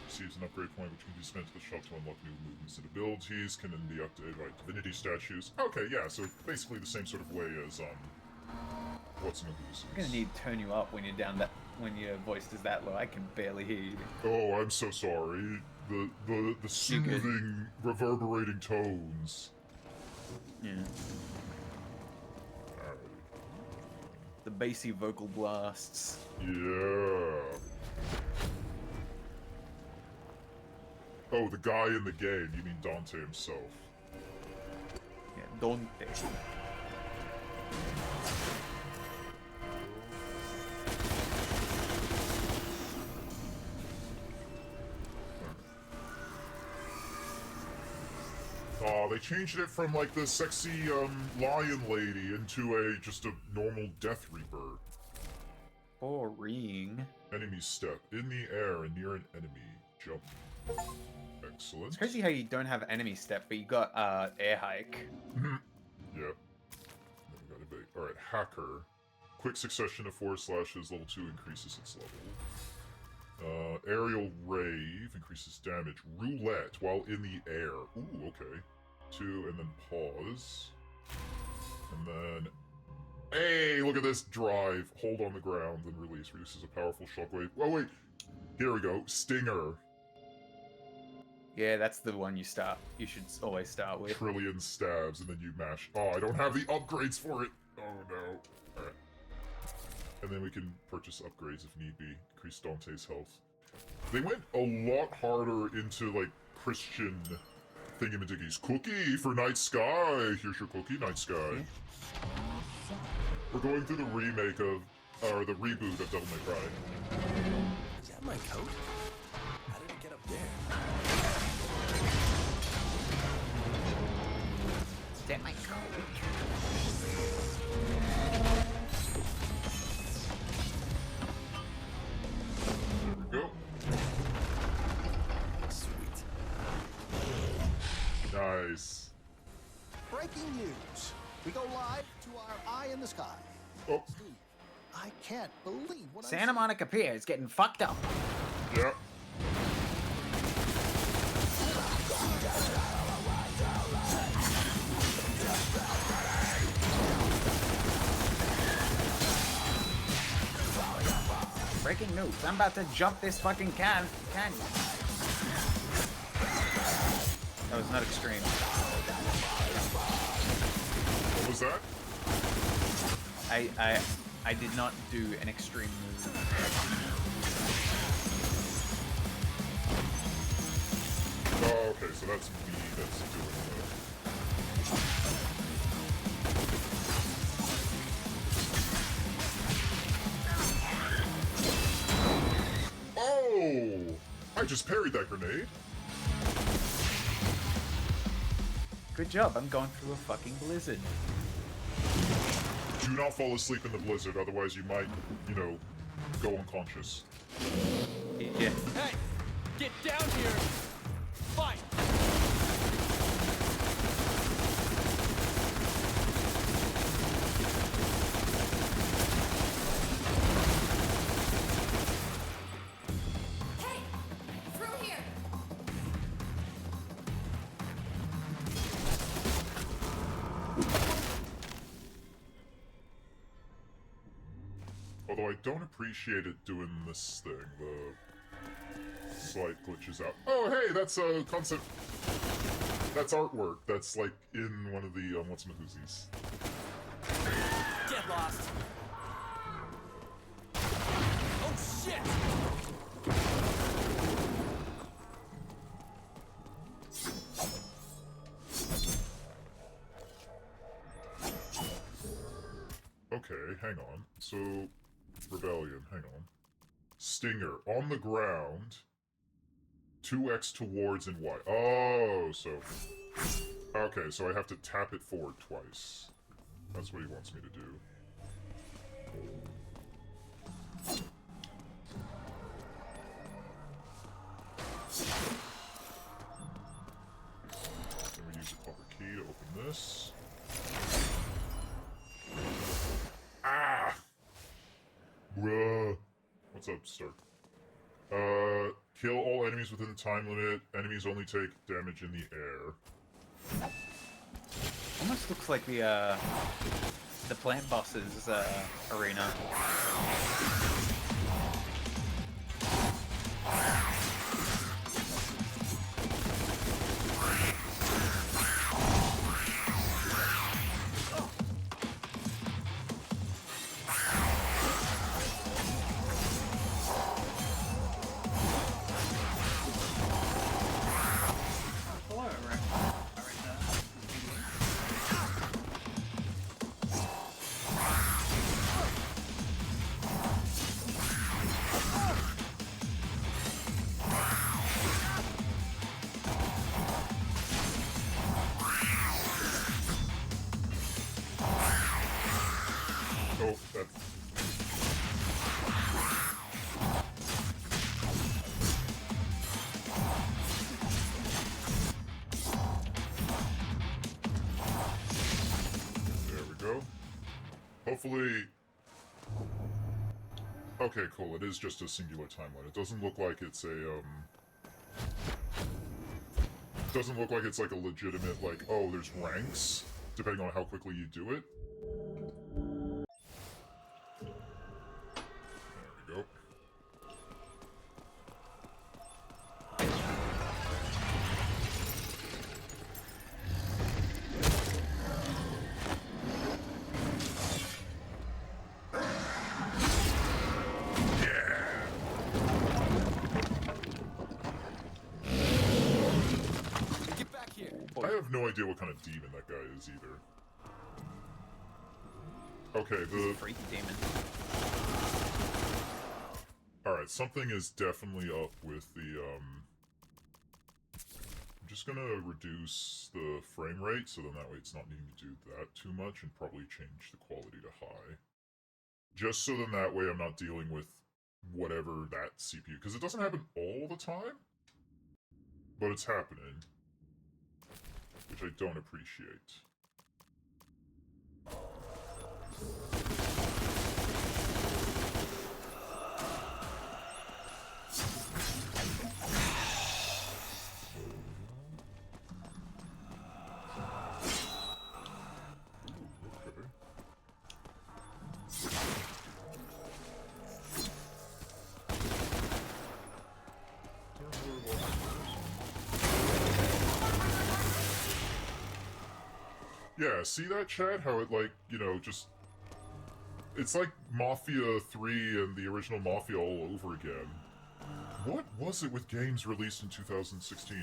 Receives an upgrade point which can be spent to the shop to unlock new movements and abilities. Can then be updated by divinity statues. Okay, yeah, so basically the same sort of way as what's in the I'm gonna need to turn you up when you're down that when your voice is that low. I can barely hear you. Oh, I'm so sorry. The soothing, reverberating tones. Yeah. Alright. The bassy vocal blasts. Yeah. Oh, the guy in the game. You mean Dante himself. Yeah, Dante. Oh, they changed it from like the sexy lion lady into just a normal Death Reaper. Boring. Enemy step. In the air and near an enemy. Jump. Excellent. It's crazy how you don't have enemy step, but you got air hike. Yeah. Then we got a bait. Alright, hacker. Quick succession of 4 slashes, level 2 increases its level. Aerial rave increases damage. Roulette while in the air. Ooh, okay. 2 and then pause. And then... Hey, look at this drive. Hold on the ground and release. Reduces a powerful shockwave. Oh wait, here we go. Stinger. Yeah, that's the one you should always start with. Trillion stabs and then you mash. Oh, I don't have the upgrades for it. Oh no. Alright. And then we can purchase upgrades if need be. Increase Dante's health. They went a lot harder into, like, Christian thingamajiggies. Cookie for Night Sky! Here's your cookie, Night Sky. We're going through the remake of, or the reboot of Devil May Cry. Is that my coat? How did it get up there? Is that my coat? There we go. Sweet. Nice. Breaking news. We go live to our eye in the sky. Oh, Steve, I can't believe what Santa Monica Pier is getting fucked up. yeah. Breaking news. I'm about to jump this fucking canyon. That was not extreme. What was that? I did not do an extreme move. Oh, okay, so that's me that's doing that. Oh! I just parried that grenade. Good job. I'm going through a fucking blizzard. Do not fall asleep in the blizzard, otherwise you might, you know, go unconscious. Yeah. Hey! Get down here! Fight! Hey! Through here! Although I don't appreciate it doing this thing, the slight glitches out. Oh, hey, that's a concept. That's artwork. That's like in one of the what's-my-whoosies. Get lost! Oh shit! Okay, hang on. So, Rebellion, hang on. Stinger, on the ground. 2x towards and Y. Oh, so... Okay, so I have to tap it forward twice. That's what he wants me to do. Then we use the copper key to open this. Ah! Bruh. What's up, Stark? Kill all enemies within the time limit. Enemies only take damage in the air. Almost looks like the plant boss's arena. Hello, Oh, that... There we go. Hopefully... Okay, cool. It is just a singular timeline. It doesn't look like it's a, doesn't look like it's like a legitimate, like, oh, there's ranks, depending on how quickly you do it. There we go. have no idea what kind of demon that guy is either. Okay, He's a freaky demon. Alright, something is definitely up with the, I'm just gonna reduce the frame rate, so then that way it's not needing to do that too much, and probably change the quality to high. Just so then that way I'm not dealing with whatever that CPU, because it doesn't happen all the time, but it's happening, which I don't appreciate. Yeah, see that, chat? How it, like, you know, just... It's like Mafia 3 and the original Mafia all over again. What was it with games released in 2016?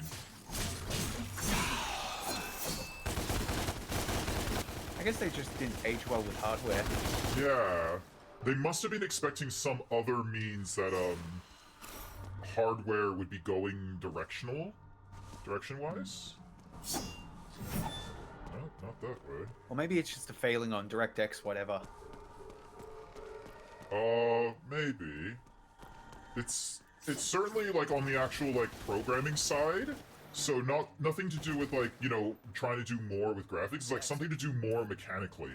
I guess they just didn't age well with hardware. Yeah. They must have been expecting some other means that, hardware would be going direction-wise? No, not that way. Or maybe it's just a failing on DirectX, whatever. Maybe. It's certainly, like, on the actual, like, programming side, so nothing to do with, like, you know, trying to do more with graphics. It's, like, something to do more mechanically.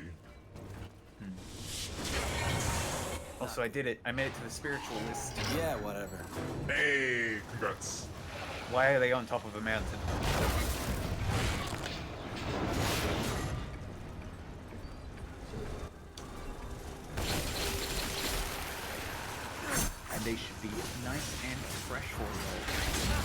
Also, I did it. I made it to the spiritual list. Yeah, whatever. Hey, congrats. Why are they on top of a mountain? And they should be nice and fresh for you.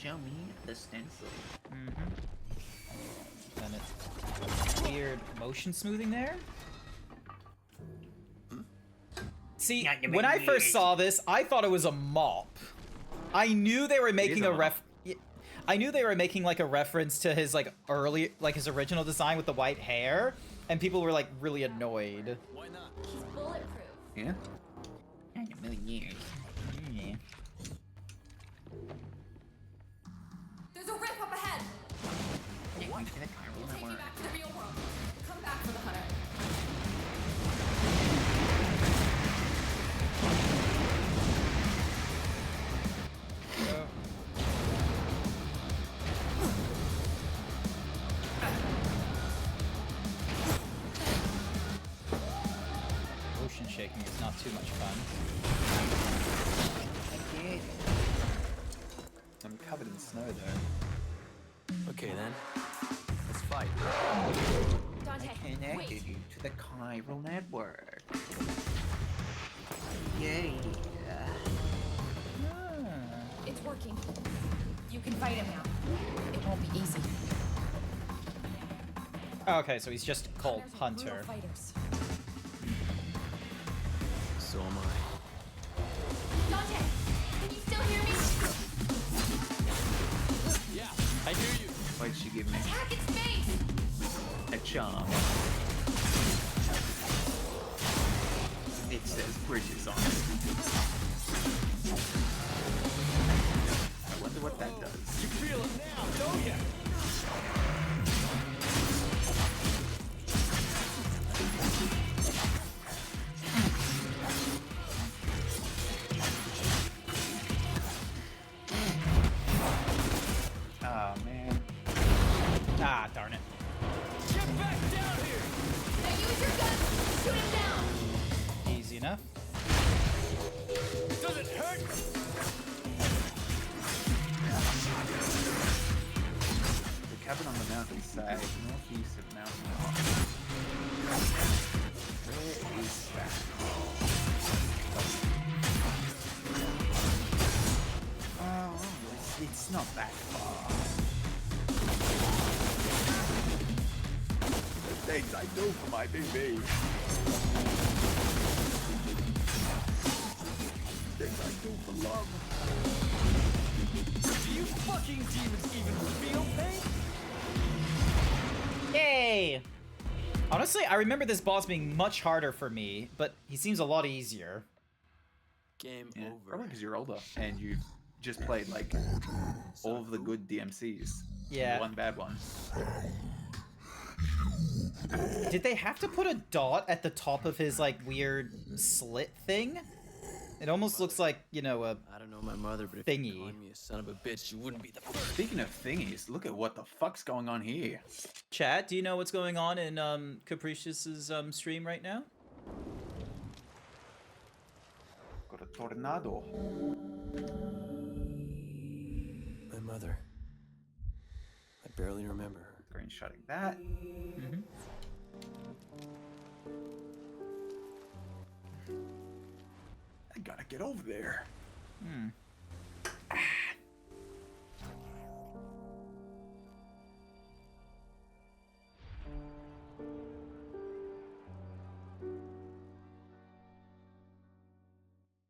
Show me the stencil. Then it's weird motion smoothing there. See, when I first saw this, I thought it was a mop. I knew they were making I knew they were making like a reference to his like his original design with the white hair, and people were like really annoyed. Why not? He's bulletproof. Yeah? In a million years. Yeah. There's a rip up ahead. What? Take me back to the real world. Come back for the hunter. Motion shaking is not too much fun. I'm covered in snow though. Okay then. Let's fight. Dante, Connected wait. you to the chiral network. Yay. It's working. You can fight him now. It won't be easy. Okay, so he's just called Hunters are Hunter. brutal fighters. So am I. Dante, can you still hear me? Yeah, I hear you. Why'd she give me Attack its face! a charm? It says bridges on it. I wonder what that does. You feel it now, don't ya? The cabin on the mountainside, northeast of Mountain Rock. Where is that? Oh, it's not that far. The things I do for my baby. Things I do for love. Do you fucking demons even feel pain? Yay! Honestly, I remember this boss being much harder for me, but he seems a lot easier. Game Yeah, over. probably because you're older and you've just played like all of the good DMCs. Yeah. One bad one. Did they have to put a dot at the top of his like weird slit thing? It almost looks like, you know, a I don't know my mother, but if thingy. you called me a son of a bitch, you wouldn't be the first. Speaking of thingies, look at what the fuck's going on here. Chat. Do you know what's going on in Capricious' stream right now? Got a tornado. My mother. I barely remember her. Screenshotting that. Mm-hmm. I gotta get over there. Hmm.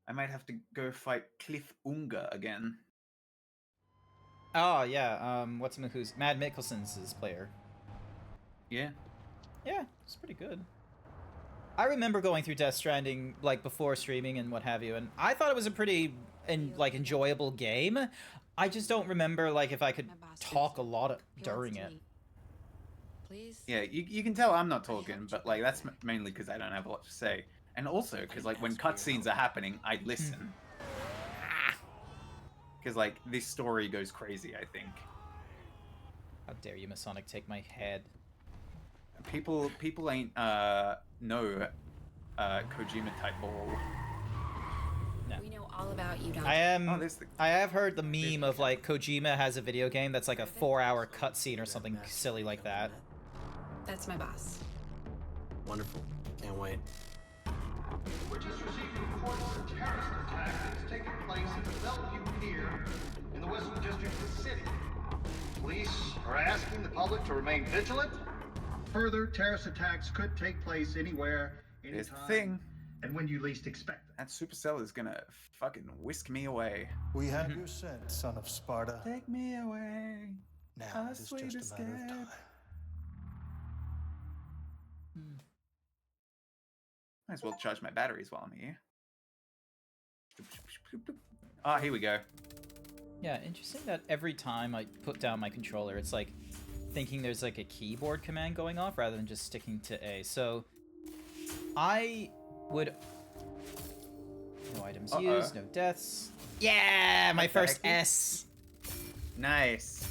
I might have to go fight Cliff Unga again. Oh yeah. What's who's Mad Mikkelsen's his player? Yeah. Yeah, it's pretty good. I remember going through Death Stranding like before streaming and what have you, and I thought it was a pretty enjoyable game. I just don't remember like if I could talk a lot during it. Please. Yeah, you can tell I'm not talking, but like that's mainly because I don't have a lot to say. And also because like when cutscenes are happening, I listen. Because like this story goes crazy, I think. How dare you, Masonic, take my head? People ain't no Kojima type ball. We know all about you, Doctor. I have heard the meme of like Kojima has a video game that's like a 4-hour cutscene or something silly like that. That's my boss. Wonderful. Can't wait. We're just receiving reports of a terrorist attack that's taken place at the Bellevue Pier in the Western District of the city. Police are asking the public to remain vigilant. Further terrorist attacks could take place anywhere, Here's the anytime, thing. and when you least expect them. That Supercell is gonna fucking whisk me away. We have your scent, son of Sparta. Take me away. Now a it is sweet just a matter of escape. time. Might as well charge my batteries while I'm here. Ah, here we go. Yeah, interesting that every time I put down my controller, it's like thinking there's like a keyboard command going off rather than just sticking to A. So I would... No items used, no deaths. Yeah, my first S. Nice.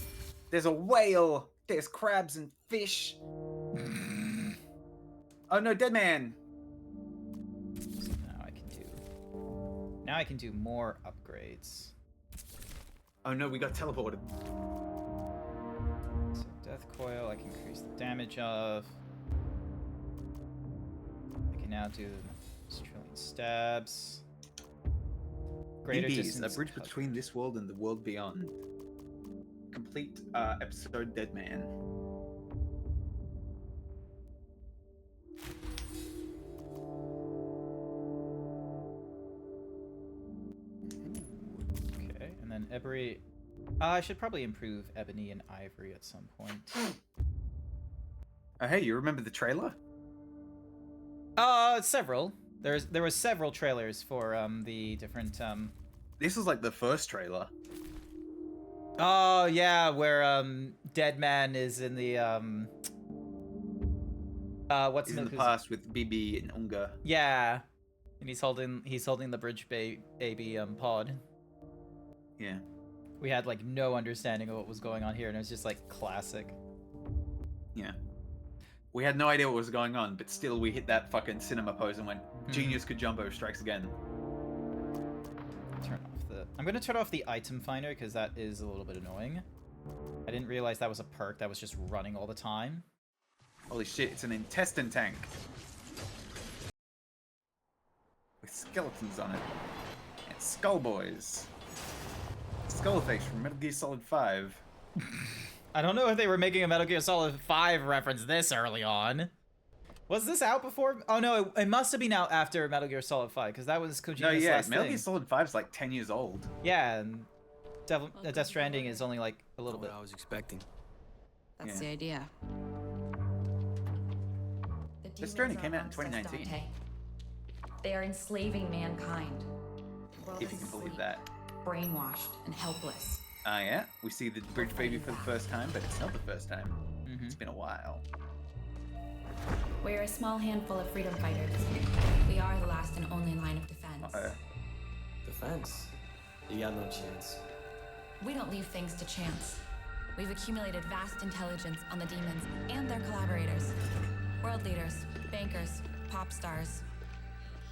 There's a whale. There's crabs and fish. Oh no, dead man. So now I can do more upgrades. Oh no, we got teleported. So death coil, I can increase the damage of. I can now do trillion stabs. Greater DBs, distance a bridge coverage. between this world and the world beyond. Complete episode Dead Man. Okay, and then Ebony. I should probably improve Ebony and Ivory at some point. Oh hey, you remember the trailer? Several. There was several trailers for the different This was like the first trailer. Oh yeah, where Dead Man is in the what's He's in the who's- past with BB and Unga. Yeah, and he's holding the bridge baby pod. Yeah. We had like no understanding of what was going on here, and it was just like classic. Yeah. We had no idea what was going on, but still we hit that fucking cinema pose and went, Genius Kajumbo strikes again. Turn off I'm gonna turn off the item finder because that is a little bit annoying. I didn't realize that was a perk that was just running all the time. Holy shit, it's an intestine tank. With skeletons on it. And skull boys. Skullface from Metal Gear Solid 5. I don't know if they were making a Metal Gear Solid 5 reference this early on. Was this out before? Oh no, it must have been out after Metal Gear Solid 5, because that was Kojima's No, yeah, last Metal thing. Gear Solid 5 is like 10 years old. Yeah, and Death Stranding is only like a little bit. What I was expecting. That's Yeah. the idea. The Death Stranding demons came are out in amongst us, 2019. Dante. They are enslaving mankind. The world If you is can believe asleep, that. brainwashed and helpless. Ah, yeah. We see the bridge baby for the first time, but it's not the first time. It's been a while. We're a small handful of freedom fighters. We are the last and only line of defense. Uh-oh. Defense? You got no chance. We don't leave things to chance. We've accumulated vast intelligence on the demons and their collaborators. World leaders, bankers, pop stars.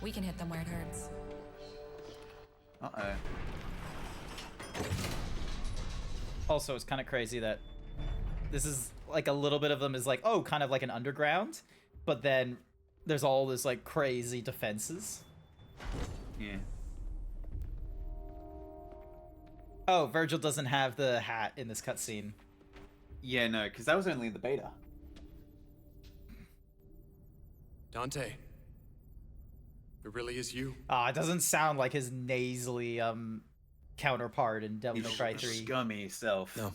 We can hit them where it hurts. Uh-oh. Also, it's kind of crazy that this is like a little bit of them is like, oh, kind of like an underground, but then there's all this like crazy defenses. Yeah. Oh, Virgil doesn't have the hat in this cutscene. Yeah, no, because that was only in the beta. Dante. It really is you. It doesn't sound like his nasally counterpart in Devil May Cry 3. Scummy self. No.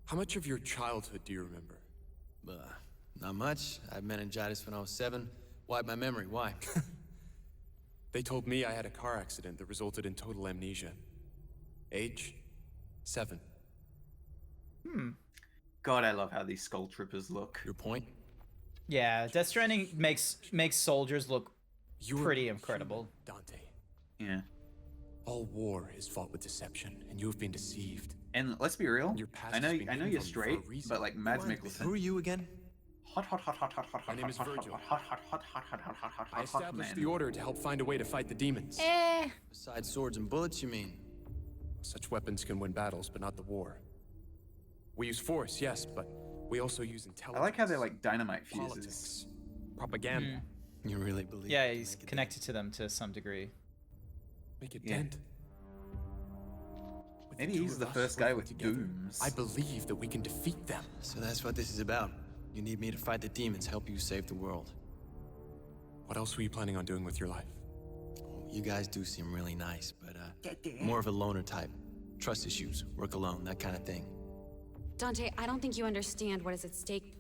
How much of your childhood do you remember? Not much. I had meningitis when I was 7. Wiped my memory. Why? They told me I had a car accident that resulted in total amnesia. Age? 7. God, I love how these skull troopers look. Your point? Yeah, Death Stranding makes soldiers look You were pretty incredible. human, Dante. Yeah. All war is fought with deception, and you have been deceived. And let's be real. Your past I know has been hidden you're from you for a straight, reason. but like Mads Who are Mikkelsen. you again? Hot, hot, hot, hot, hot, hot, My hot, name is hot, hot, Virgil. hot, hot, hot, hot, hot, hot, hot, hot, I hot, hot, established man. the order to help find a way to fight the demons. Besides swords and bullets, you mean? Such weapons can win battles, but not the war. We use force, yes, but we also use intelligence. I like how they're like dynamite fuses. politics, propaganda. You really believe? Yeah, you can he's make a connected to them to some degree. Make a Yeah. dent. With Maybe two he's of the us first guy working with together, dooms. I believe that we can defeat them. So that's what this is about. You need me to fight the demons, help you save the world. What else were you planning on doing with your life? You guys do seem really nice, but more of a loner type. Trust issues, work alone, that kind of thing. Dante, I don't think you understand what is at stake.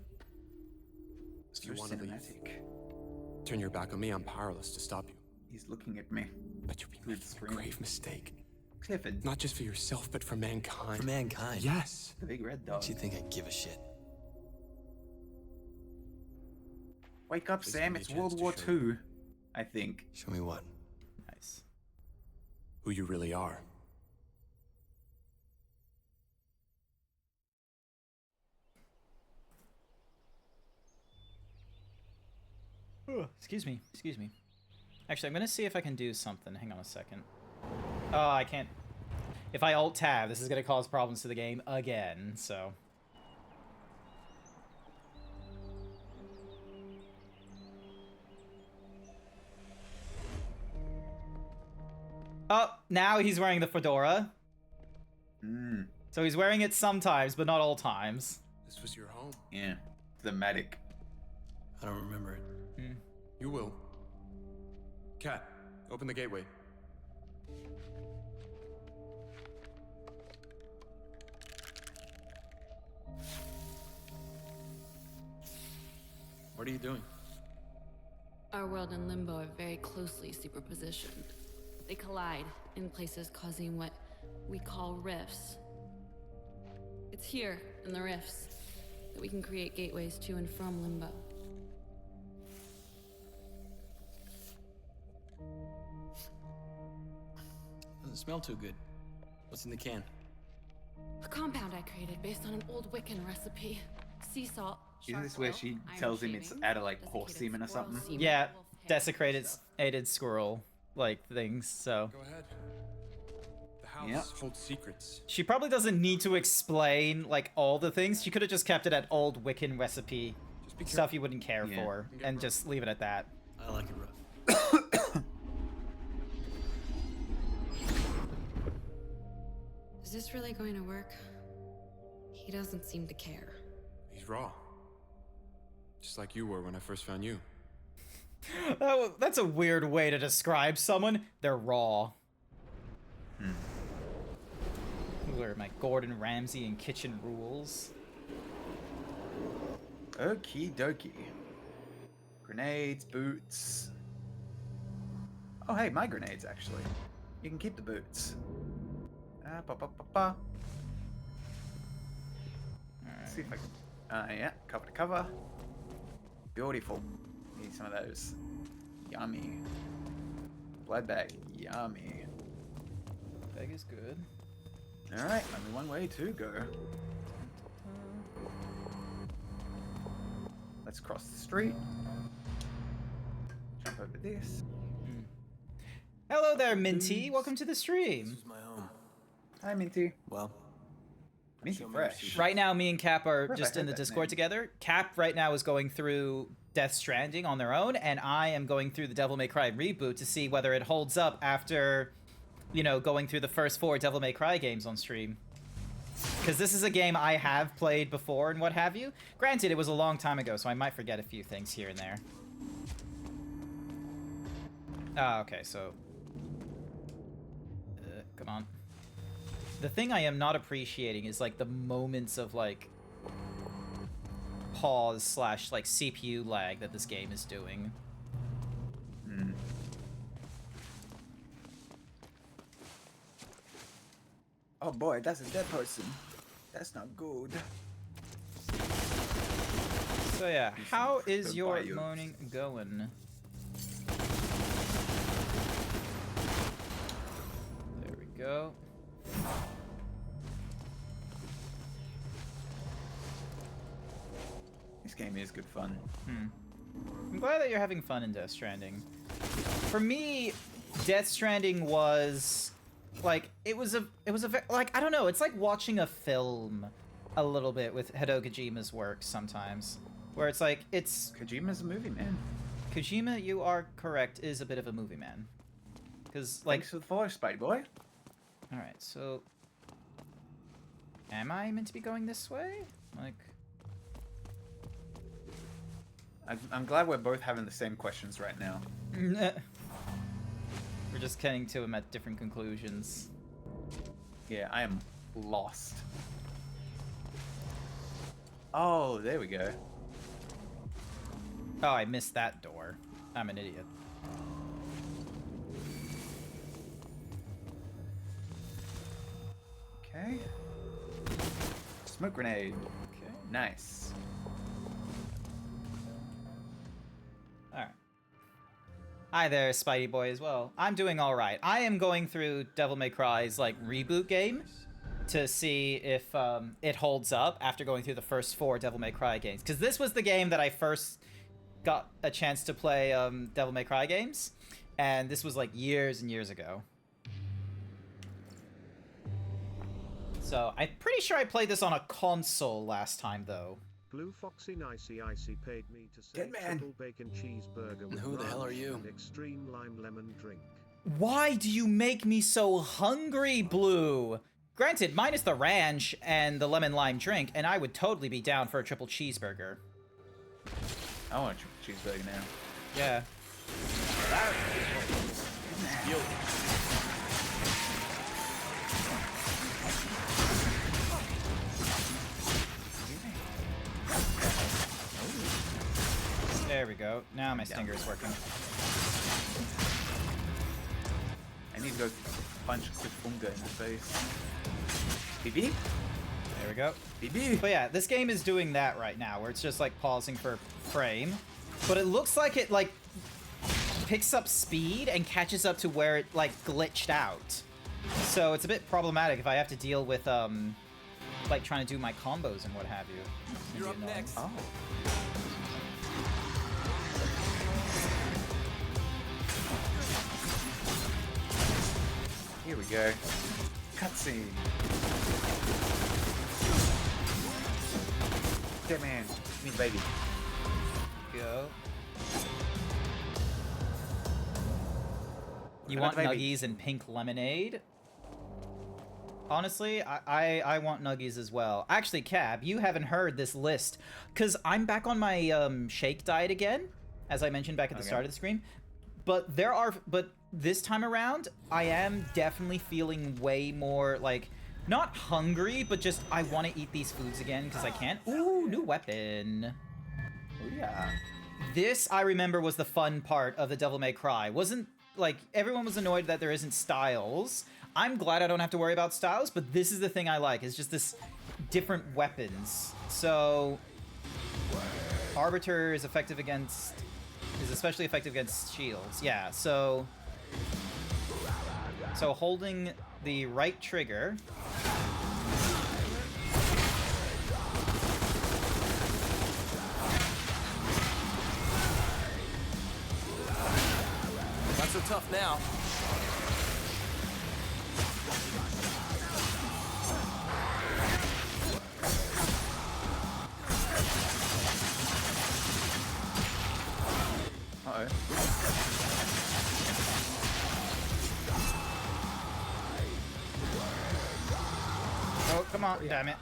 It's you so wanna leave? cinematic. Turn your back on me, I'm powerless to stop you. He's looking at me. But you'll be Good making a screen. grave mistake. Clifford, Not just for yourself, but for mankind. For mankind. Yes. the big red dog. Don't you think I give a shit? Wake up, Please Sam. give me a It's chance World to War show you. II. I think. Show me what? Nice. Who you really are. Excuse me. Excuse me. Actually, I'm gonna see if I can do something. Hang on a second. Oh, I can't. If I Alt-Tab, this is gonna cause problems to the game again, so. Oh, now he's wearing the fedora. Mm, So he's wearing it sometimes, but not all times. This was your home. yeah. Thematic. I don't remember it. You will. Cat, open the gateway. What are you doing? Our world and Limbo are very closely superpositioned. They collide in places causing what we call rifts. It's here, in the rifts, that we can create gateways to and from Limbo. Doesn't smell too good. What's in the can? A compound I created based on an old Wiccan recipe. Sea salt. Isn't shark this where oil, she iron tells him it's shavings, out of like horse desiccated semen or squirrel something? semen, Yeah, wolf desecrated squirrel like things. So Go ahead. The house Yep. holds secrets. she probably doesn't need to explain like all the things. She could have just kept it at old Wiccan recipe Just be stuff you wouldn't care Yeah. for, and just leave it at that. I like it rough. Is this really going to work? He doesn't seem to care. He's raw. Just like you were when I first found you. That's a weird way to describe someone. They're raw. Who are my Gordon Ramsay and kitchen rules? Okie dokie. Grenades, boots. Oh, hey, my grenades, actually. You can keep the boots. Let's see if I can... yeah, cover to cover. Beautiful. Need some of those. Yummy. Blood bag. Yummy. Bag is good. Alright, only one way to go. Let's cross the street. Jump over this. Hello there, Minty. Welcome to the stream. This is my home. Hi, Minty. Well, Minty show me fresh. your Right now, me and Cap are Where have I just in heard the that Discord name? together. Cap right now is going through Death Stranding on their own, and I am going through the Devil May Cry reboot to see whether it holds up after, you know, going through the first 4 Devil May Cry games on stream. Because this is a game I have played before and what have you. Granted, it was a long time ago, so I might forget a few things here and there. Ah, okay, so... come on. The thing I am not appreciating is, like, the moments of, like, pause slash, like, CPU lag that this game is doing. Oh boy, that's a dead person. That's not good. So yeah, how is Go your buy you. morning going? There we go. This game is good fun. I'm glad that you're having fun in Death Stranding. For me, Death Stranding was like like, I don't know, it's like watching a film a little bit with Hideo Kojima's work sometimes, where it's like Kojima's a movie, man. Kojima, you are correct, is a bit of a movie man. Because like, Thanks for the follow, Spidey boy. all right, so am I meant to be going this way? Like, I'm glad we're both having the same questions right now. we're just getting to them at different conclusions. Yeah, I am lost. Oh, there we go. Oh, I missed that door. I'm an idiot. Okay. Smoke grenade. Okay. Nice. Alright. Hi there, Spidey boy as well. I'm doing alright. I am going through Devil May Cry's, like, reboot game to see if it holds up after going through the first 4 Devil May Cry games. Because this was the game that I first got a chance to play Devil May Cry games. And this was, like, years and years ago. So, I'm pretty sure I played this on a console last time, though. Blue Foxy Nicey Icy paid me to say Good man. triple bacon cheeseburger with Who the hell are ranch you? and extreme lime lemon drink. Why do you make me so hungry, Blue? Granted, minus the ranch and the lemon lime drink, and I would totally be down for a triple cheeseburger. I want a triple cheeseburger now. Yeah. There we go. Now my stinger's working. I need to go punch Quick Funga in the face. BB? There we go. BB! But yeah, this game is doing that right now, where it's just like pausing for frame. But it looks like it like picks up speed and catches up to where it like glitched out. So it's a bit problematic if I have to deal with like trying to do my combos and what have you. You're up next. Oh. Here we go. Cutscene. Yeah, man. Me, baby. Go. You What want about the baby? nuggies and pink lemonade? Honestly, I want nuggies as well. Actually, Cab, you haven't heard this list. Because I'm back on my shake diet again, as I mentioned back at the start of the stream. But this time around, I am definitely feeling way more, like, not hungry, but just I want to eat these foods again because I can. Ooh, new weapon. Oh, yeah. This, I remember, was the fun part of the Devil May Cry. Wasn't, like, everyone was annoyed that there isn't styles. I'm glad I don't have to worry about styles, but this is the thing I like. It's just this different weapons. So, Arbiter is especially effective against shields. Yeah, so holding the right trigger. Not so tough now. Uh-oh. Oh, come on, damn it.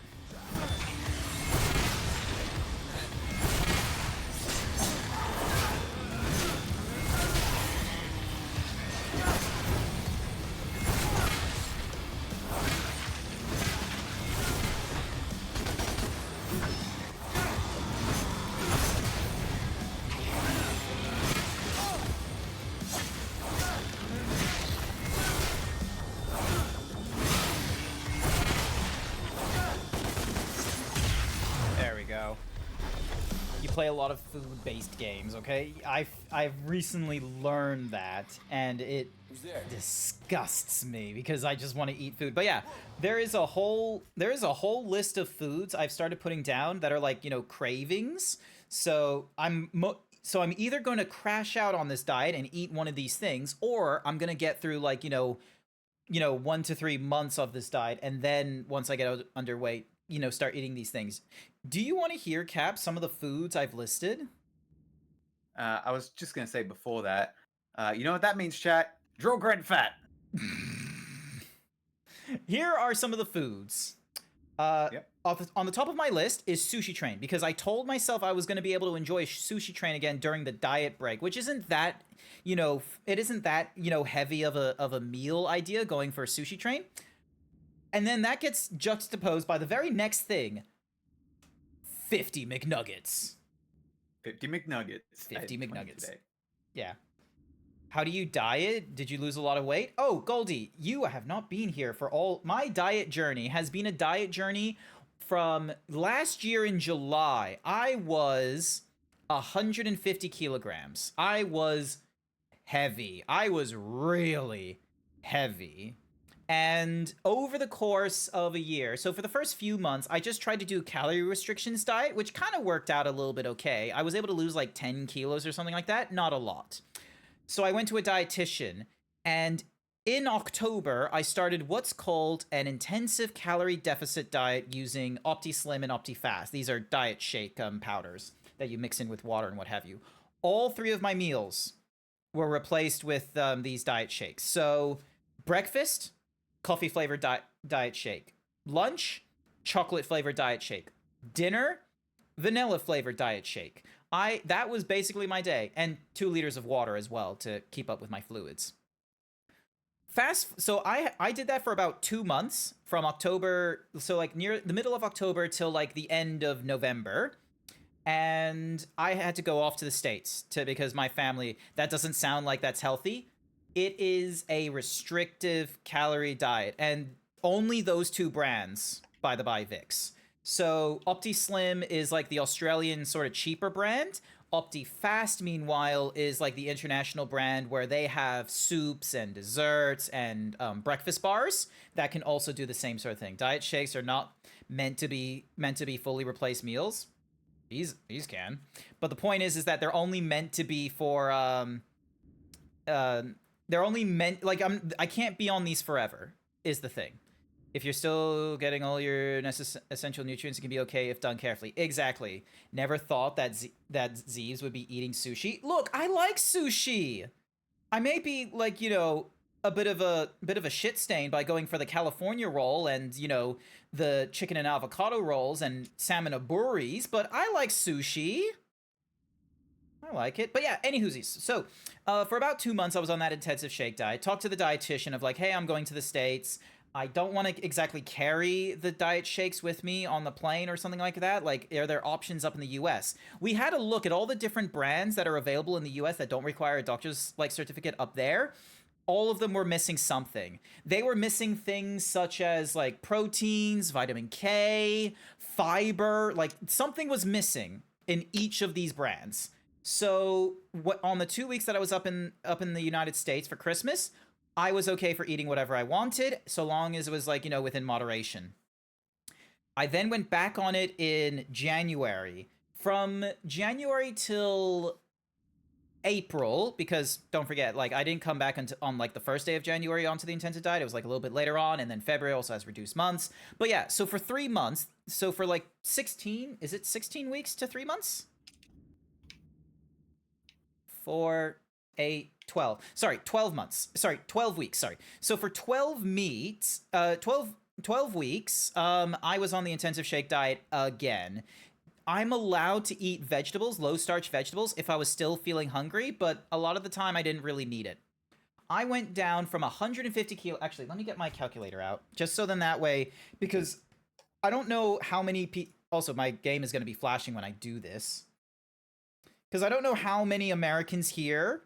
Play a lot of food-based games, okay? I've recently learned that, and it disgusts me because I just want to eat food. But yeah, there is a whole list of foods I've started putting down that are like, you know, cravings. So I'm either going to crash out on this diet and eat one of these things, or I'm going to get through like, you know, 1 to 3 months of this diet, and then once I get underweight, you know, start eating these things. Do you want to hear, Cap, some of the foods I've listed? I was just going to say before that, you know what that means, chat? Draw Grant fat. Here are some of the foods. Yep. On the top of my list is Sushi Train, because I told myself I was going to be able to enjoy Sushi Train again during the diet break, which isn't that, you know, it isn't that, you know, heavy of a meal idea going for a Sushi Train. And then that gets juxtaposed by the very next thing, 50 McNuggets. 50 McNuggets. 50 McNuggets. Yeah. How do you diet? Did you lose a lot of weight? Oh, Goldie, you have not been here for all... My diet journey has been a diet journey from last year in July. I was 150 kilograms. I was heavy. I was really heavy. And over the course of a year, so for the first few months, I just tried to do calorie restrictions diet, which kind of worked out a little bit okay. I was able to lose like 10 kilos or something like that. Not a lot. So I went to a dietitian, and in October, I started what's called an intensive calorie deficit diet using OptiSlim and OptiFast. These are diet shake powders that you mix in with water and what have you. All 3 of my meals were replaced with these diet shakes. So breakfast, coffee flavored diet shake. Lunch, chocolate flavored diet shake. Dinner, vanilla flavored diet shake. That was basically my day, and 2 liters of water as well to keep up with my fluids. So I did that for about 2 months, from October, so like near the middle of October till like the end of November. And I had to go off to the States because my family, that doesn't sound like that's healthy. It is a restrictive calorie diet, and only those 2 brands, by the by, Vicks. So OptiSlim is like the Australian sort of cheaper brand. OptiFast, meanwhile, is like the international brand where they have soups and desserts and breakfast bars that can also do the same sort of thing. Diet shakes are not meant to be fully replaced meals. These can, but the point is that they're only meant to be for they're only meant, like, I can't be on these forever, is the thing. If you're still getting all your essential nutrients, it can be okay if done carefully. Exactly. Never thought that Zeebs would be eating sushi. Look, I like sushi. I may be, like, you know, a bit of a shit stain by going for the California roll and, you know, the chicken and avocado rolls and salmon aburis, but I like sushi. I like it. But yeah, anywhoosies. So, for about 2 months, I was on that intensive shake diet. Talked to the dietitian of like, hey, I'm going to the States. I don't want to exactly carry the diet shakes with me on the plane or something like that. Like, are there options up in the US? We had a look at all the different brands that are available in the US that don't require a doctor's, like, certificate up there. All of them were missing something. They were missing things such as, like, proteins, vitamin K, fiber. Like, something was missing in each of these brands. So on the 2 weeks that I was up in the United States for Christmas, I was okay for eating whatever I wanted, so long as it was, like, you know, within moderation. I then went back on it in January. From January till April, because don't forget, like, I didn't come back on like the first day of January onto the intensive diet. It was like a little bit later on, and then February also has reduced months. But yeah, so for 3 months, so for like 16, is it 16 weeks to 3 months? 4, 8, 12. Sorry, 12 months. Sorry, 12 weeks. Sorry. So for 12 weeks, I was on the intensive shake diet again. I'm allowed to eat vegetables, low-starch vegetables, if I was still feeling hungry, but a lot of the time I didn't really need it. I went down from 150 kilo... Actually, let me get my calculator out, just so then that way, because I don't know how many... Also, my game is going to be flashing when I do this. Because I don't know how many Americans here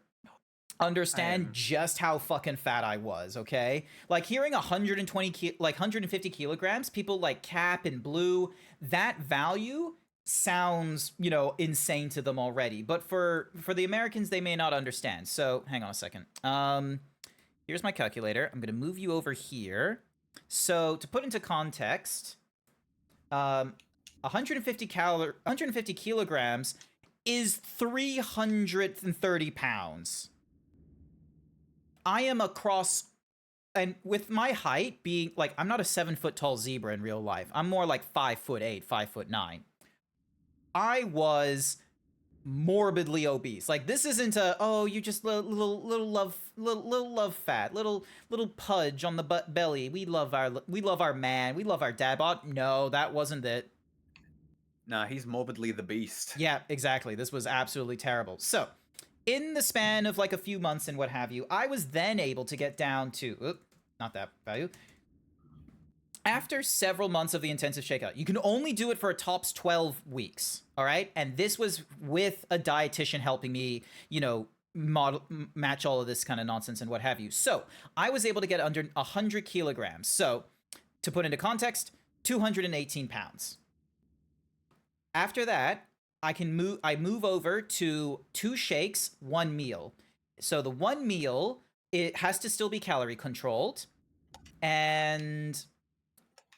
understand just how fucking fat I was, okay? Like, hearing 150 kilograms, people like Cap and Blue, that value sounds, you know, insane to them already. But for the Americans, they may not understand. So, hang on a second. Here's my calculator. I'm going to move you over here. So, to put into context, 150 kilograms is 330 pounds. I am across, and with my height being, like, I'm not a 7 foot tall zebra in real life. I'm more like 5'8", 5'9". I was morbidly obese. Like, this isn't a, oh, you just little love fat, little pudge on the belly. We love our man. We love our dad bod. No, that wasn't it. Nah, he's morbidly the beast. Yeah, exactly. This was absolutely terrible. So, in the span of like a few months and what have you, I was then able to get down to, not that value. After several months of the intensive shakeout, you can only do it for a tops 12 weeks, all right? And this was with a dietitian helping me, you know, match all of this kind of nonsense and what have you. So, I was able to get under 100 kilograms. So, to put into context, 218 pounds. After that, I move over to 2 shakes, 1 meal. So the 1 meal, it has to still be calorie controlled. And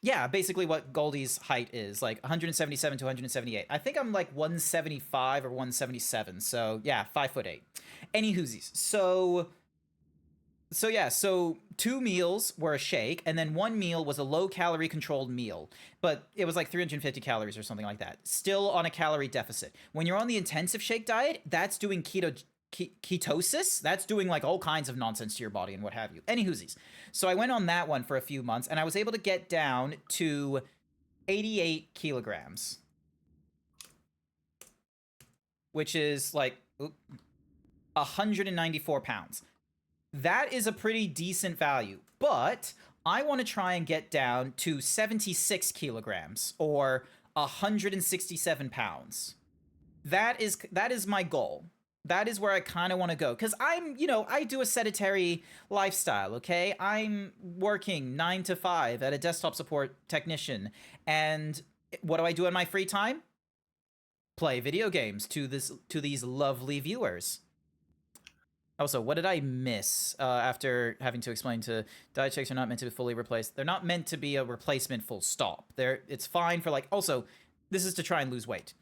yeah, basically what Goldie's height is, like 177 to 178. I think I'm like 175 or 177. So yeah, 5'8". Anywhoosies. So yeah, so 2 meals were a shake, and then 1 meal was a low-calorie controlled meal. But it was like 350 calories or something like that. Still on a calorie deficit. When you're on the intensive shake diet, that's doing ketosis. That's doing like all kinds of nonsense to your body and what have you. Anywhoosies. So I went on that one for a few months, and I was able to get down to 88 kilograms. Which is like 194 pounds. That is a pretty decent value, but I want to try and get down to 76 kilograms or 167 pounds. That is my goal. That is where I kind of want to go, because I'm, you know, I do a sedentary lifestyle, okay? I'm working 9 to 5 at a desktop support technician, and what do I do in my free time? Play video games to these lovely viewers. Also, what did I miss after having to explain to diet shakes are not meant to be fully replaced? They're not meant to be a replacement full stop. It's fine for like, also, this is to try and lose weight.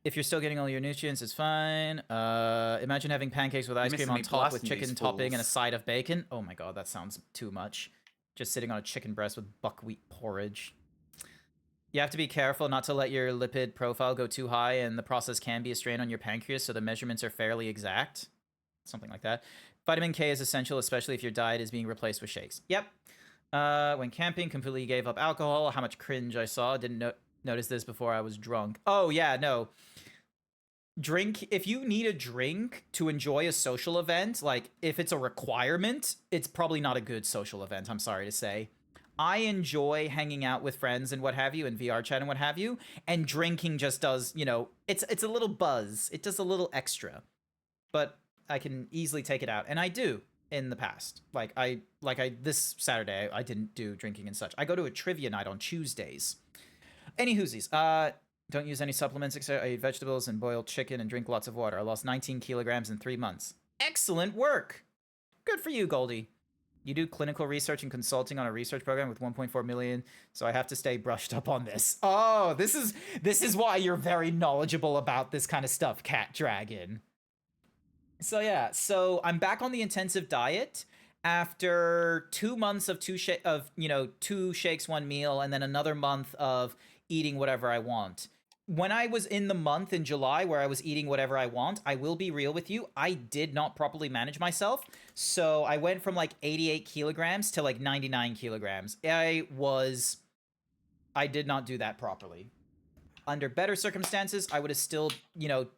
If you're still getting all your nutrients, it's fine. Imagine having pancakes with ice cream missing on me top with blasting these chicken topping and a fools. side of bacon. Oh my god, that sounds too much. Just sitting on a chicken breast with buckwheat porridge. You have to be careful not to let your lipid profile go too high, and the process can be a strain on your pancreas, so the measurements are fairly exact. Something like that. Vitamin K is essential, especially if your diet is being replaced with shakes. Yep. When camping, completely gave up alcohol. How much cringe I saw. Didn't notice this before I was drunk. Oh, yeah, no. Drink, if you need a drink to enjoy a social event, like, if it's a requirement, it's probably not a good social event, I'm sorry to say. I enjoy hanging out with friends and what have you, and VR chat and what have you, and drinking just does, you know, it's a little buzz. It does a little extra. But I can easily take it out, and I do in the past. This Saturday, I didn't do drinking and such. I go to a trivia night on Tuesdays. Any hoosies. Don't use any supplements except I eat vegetables and boiled chicken and drink lots of water. I lost 19 kilograms in 3 months. Excellent work. Good for you, Goldie. You do clinical research and consulting on a research program with 1.4 million, so I have to stay brushed up on this. Oh, this is why you're very knowledgeable about this kind of stuff, Cat Dragon. So yeah, so I'm back on the intensive diet after 2 months of two shakes, one meal, and then another month of eating whatever I want. When I was in the month in July where I was eating whatever I want, I will be real with you, I did not properly manage myself. So I went from like 88 kilograms to like 99 kilograms. I did not do that properly. Under better circumstances, I would have still,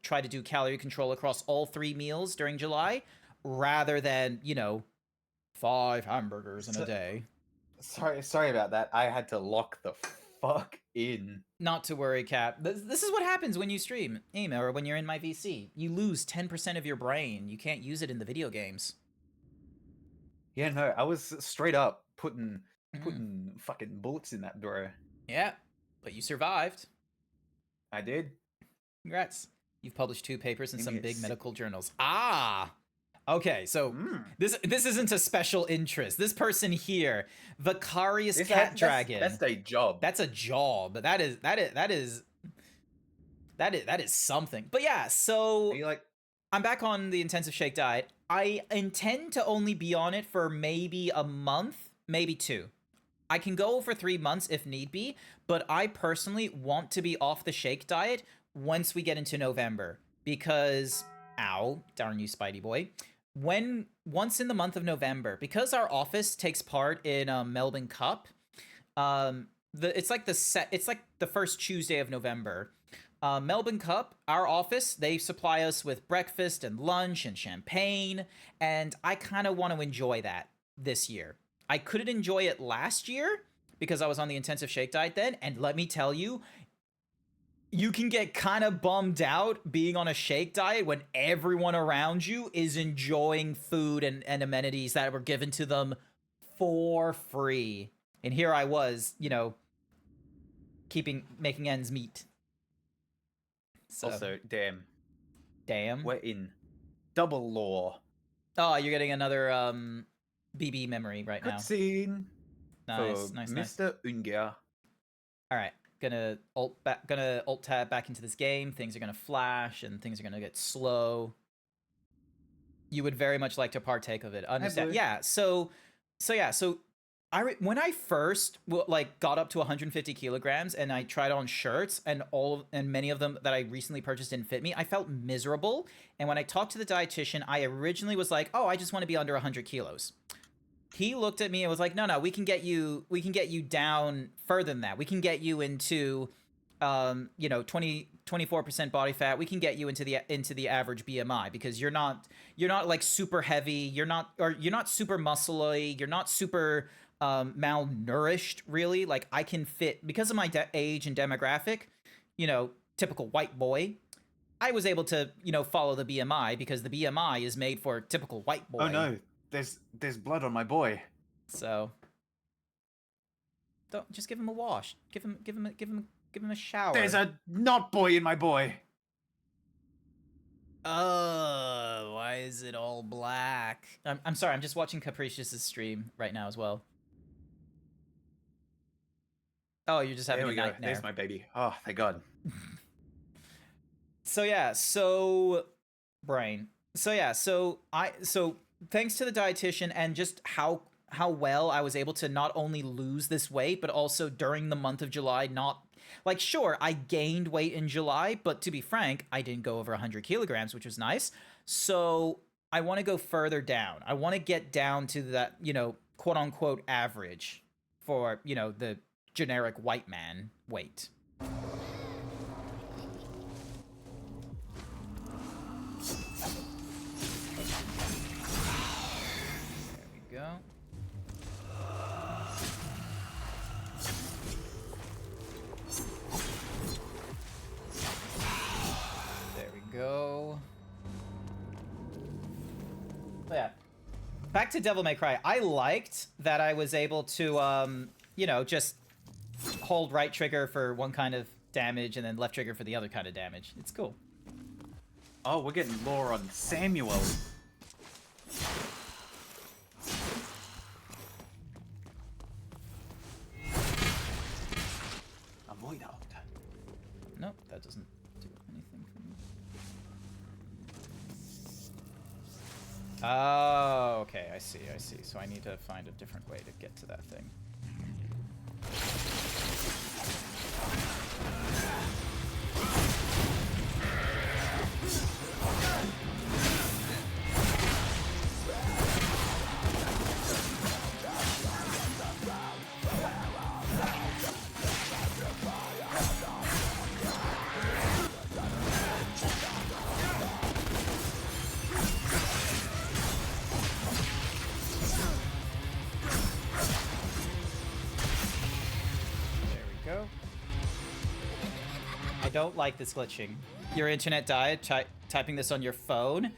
tried to do calorie control across all 3 meals during July, rather than, 5 hamburgers in a day. Sorry about that. I had to lock the fuck in. Not to worry, Cap. This is what happens when you stream, or when you're in my VC. You lose 10% of your brain. You can't use it in the video games. Yeah, no, I was straight up putting fucking bullets in that, bro. Yeah, but you survived. I did. Congrats. You've published 2 papers in some big medical journals. Ah! Okay, so this isn't a special interest. This person here, Vicarious Cat Dragon. That's a job. That's a job. That is something. But yeah, so I'm back on the intensive shake diet. I intend to only be on it for maybe a month, maybe 2. I can go for 3 months if need be, but I personally want to be off the shake diet once we get into November, because, ow, darn you, Spidey boy. Once in the month of November, because our office takes part in Melbourne Cup, it's like the first Tuesday of November. Melbourne Cup, our office, they supply us with breakfast and lunch and champagne, and I kind of want to enjoy that this year. I couldn't enjoy it last year because I was on the intensive shake diet then, and let me tell you, you can get kind of bummed out being on a shake diet when everyone around you is enjoying food and amenities that were given to them for free. And here I was, making ends meet. So, also, damn. Damn? We're in double law. Oh, you're getting another BB memory right now. Cutscene. Nice, for nice. Mr. Unger. All right, gonna alt tab back into this game. Things are gonna flash and things are gonna get slow. You would very much like to partake of it. Understand? Yeah. So when I first got up to 150 kilograms and I tried on shirts and many of them that I recently purchased didn't fit me, I felt miserable. And when I talked to the dietitian, I originally was like, "Oh, I just want to be under 100 kilos." He looked at me and was like, "No, we can get you down further than that. We can get you into 24% body fat. We can get you into the average BMI, because you're not like super heavy, you're not super muscly, you're not super malnourished, really. Like, I can fit, because of my age and demographic, typical white boy, I was able to, follow the BMI, because the BMI is made for typical white boy." Oh no, there's blood on my boy. So don't just give him a wash. Give him a shower. There's a not boy in my boy. Why is it all black? I'm sorry, I'm just watching Capricious's stream right now as well. Oh, you're just having a nightmare. There's my baby. Oh, thank God. So yeah, so brain. So yeah, so thanks to the dietitian and just how well I was able to not only lose this weight, but also during the month of July, not like, sure, I gained weight in July, but to be frank, I didn't go over 100 kilograms, which was nice. So I want to go further down. I want to get down to that, you know, quote unquote average for, you know, the generic white man weight. There we go. There we go. But yeah. Back to Devil May Cry. I liked that I was able to, you know, just hold right trigger for one kind of damage and then left trigger for the other kind of damage. It's cool. Oh, we're getting lore on Samuel. Avoid out. Nope, that doesn't do anything for me. Oh, okay, I see. So I need to find a different way to get to that thing. I don't like this glitching. Your internet died typing this on your phone.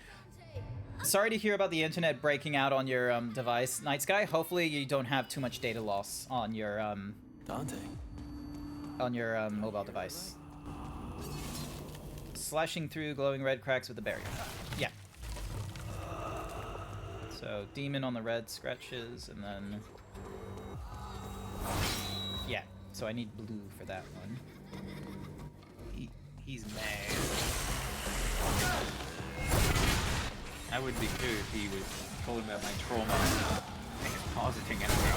Sorry to hear about the internet breaking out on your device, Night Sky. Hopefully you don't have too much data loss on your Dante. on your mobile device. Slashing through glowing red cracks with a barrier. Yeah. So demon on the red scratches, and then yeah. So I need blue for that one. He's mad. That would be good if he was talking about my trauma and positing anything.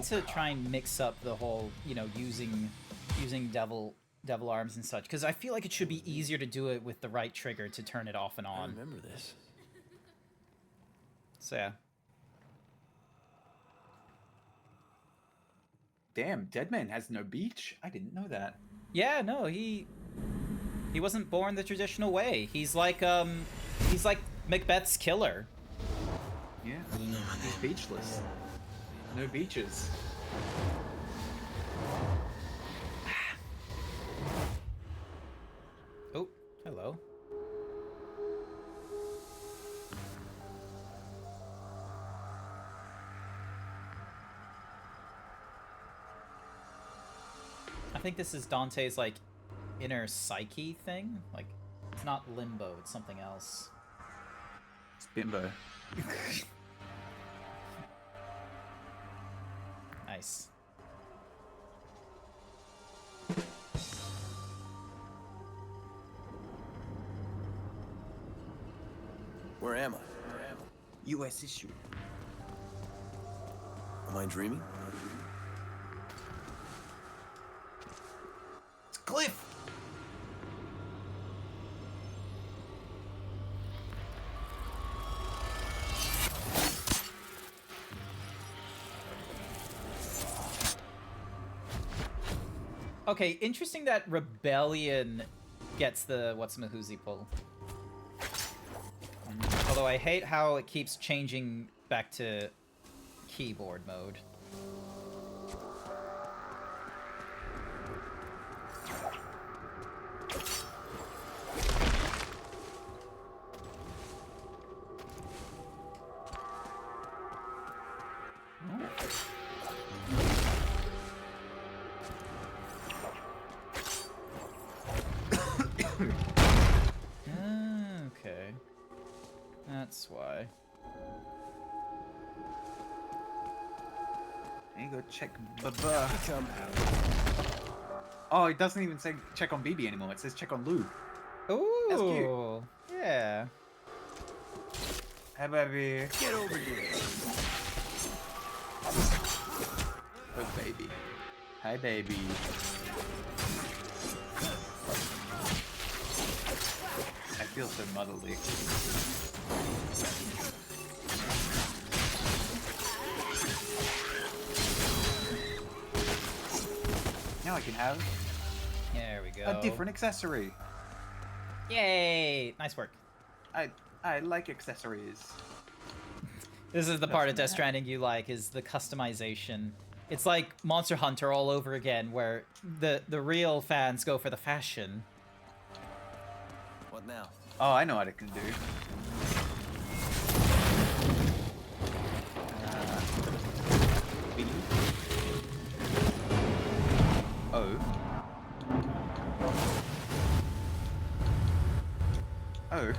To try and mix up the whole, you know, using devil arms and such, because I feel like it should be easier to do it with the right trigger to turn it off and on. I remember this. So yeah. Damn, Deadman has no beach? I didn't know that. Yeah, no, he wasn't born the traditional way. He's like Macbeth's killer. Yeah, he's beachless. No beaches. Oh, hello. I think this is Dante's, like, inner psyche thing. Like, it's not limbo, it's something else. It's bimbo. Nice. Where am I? US issue. Am I dreaming? It's Cliff! Okay, interesting that Rebellion gets the what's-mahoozy pull. Although I hate how it keeps changing back to keyboard mode. Okay. That's why. There you go, check Baba. Oh, it doesn't even say check on BB anymore. It says check on Lou. Ooh. That's cute. Yeah. Hey, baby. Get over here. Oh, baby. Hi, baby. I feel so motherly. Now I can have There we go. a different accessory. Yay! Nice work. I like accessories. This is the part of Death Stranding you like, is the customization. It's like Monster Hunter all over again, where the real fans go for the fashion. What now? Oh, I know what it can do. B. O. O.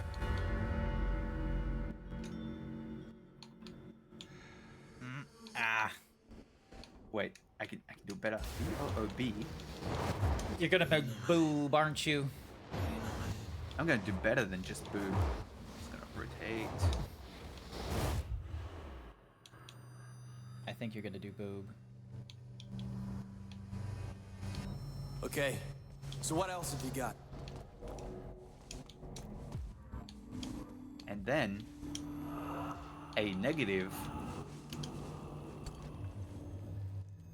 Ah. Wait, I can do better. B-O-O-B. You're gonna make boob, aren't you? I'm gonna do better than just boo. Just gonna rotate. I think you're gonna do boob. Okay, so what else have you got? And then a negative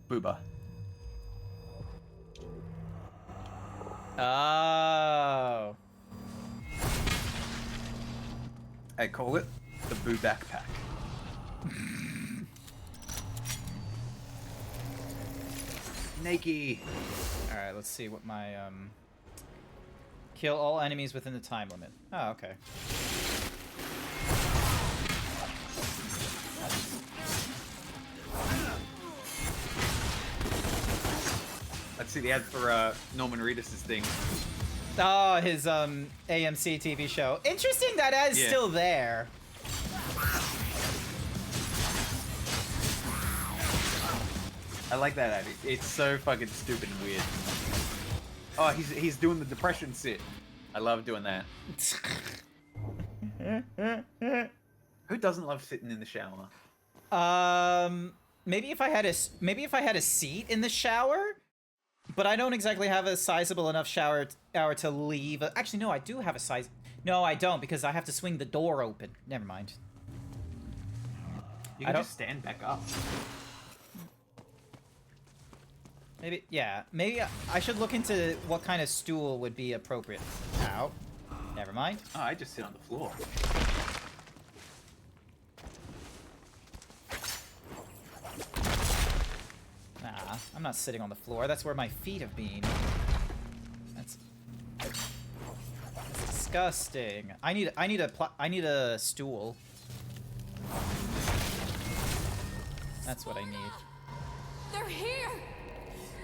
booba. Oh. I call it the boo backpack. Nakey. Alright, let's see what my, kill all enemies within the time limit. Oh, okay. Let's see the ad for Norman Reedus' thing. Oh, his, AMC TV show. Interesting that ad's Yeah. still there. I like that ad. It's so fucking stupid and weird. Oh, he's doing the depression sit. I love doing that. Who doesn't love sitting in the shower? Maybe if I had a seat in the shower, but I don't exactly have a sizable enough shower to leave. Actually, no, I do have a size. No, I don't, because I have to swing the door open. Never mind. You can just stand back up. Maybe, yeah. Maybe I should look into what kind of stool would be appropriate. Ow. Never mind. Oh, I just sit on the floor. Nah, I'm not sitting on the floor. That's where my feet have been. That's disgusting. I need a stool. That's what I need. They're here!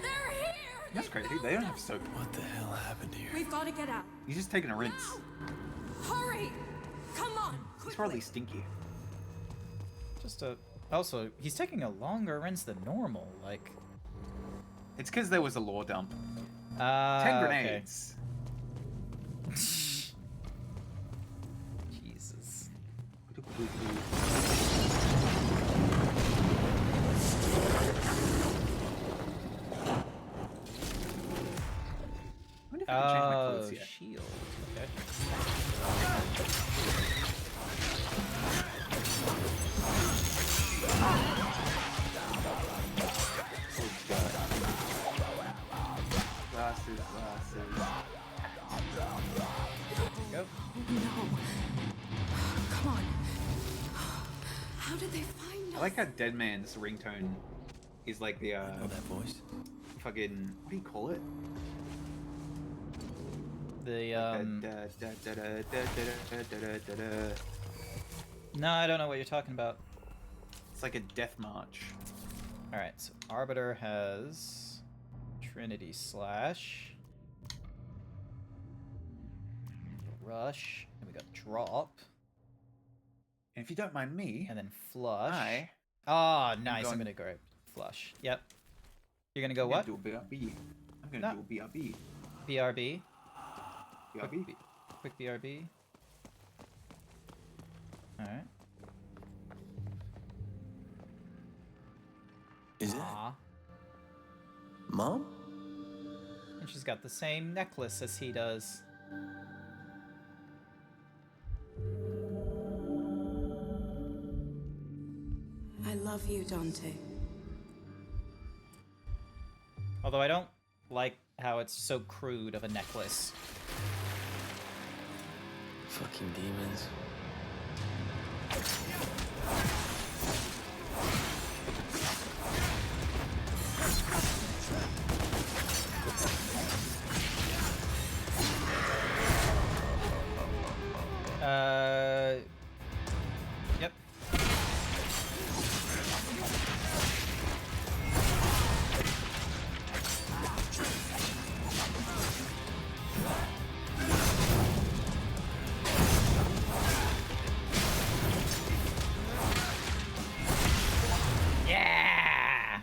They're here! That's crazy. They don't have soap. What the hell happened here? We've got to get out. He's just taking a rinse. Hurry! Come on! He's probably stinky. Just a. Also, he's taking a longer rinse than normal. Like. It's because there was a lore dump. 10 Okay. grenades. Jesus. I wonder if I can change my Oh, clothes yet. shield. Okay. Glasses. Go. No. Come on. I like how Dead Man's ringtone is like the I know that voice. fucking, what do you call it? No, I don't know what you're talking about. It's like a death march. Alright, so Arbiter has Trinity Slash, Rush, and we got Drop, And if you don't mind me, and then Flush. I Ah, nice. I'm going- gonna go Flush. Yep. You're gonna go I'm what? gonna do a BRB. I'm gonna do a BRB. BRB. BRB. Quick BRB. Alright. Is it? Aw. Mom? And she's got the same necklace as he does. I love you, Dante. Although I don't like how it's so crude of a necklace. Fucking demons. Yep. Yeah!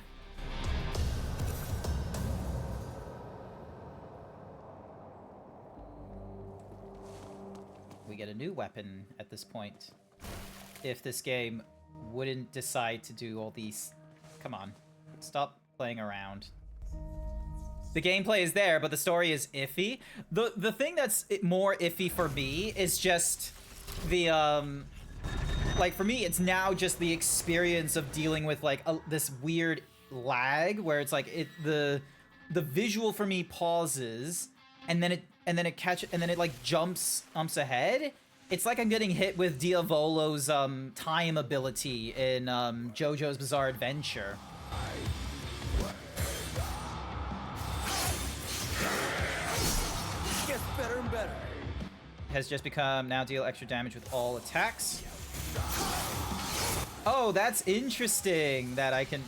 We get a new weapon at this point. If this game wouldn't decide to do all these... Come on. Stop playing around. The gameplay is there, but the story is iffy. The thing that's more iffy for me is just the, like, for me, it's now just the experience of dealing with, like, this weird lag where it's like, the visual for me pauses, and then it like jumps ahead. It's like I'm getting hit with Diavolo's time ability in JoJo's Bizarre Adventure. Gets better and better. Has just become now deal extra damage with all attacks. Oh, that's interesting that I can...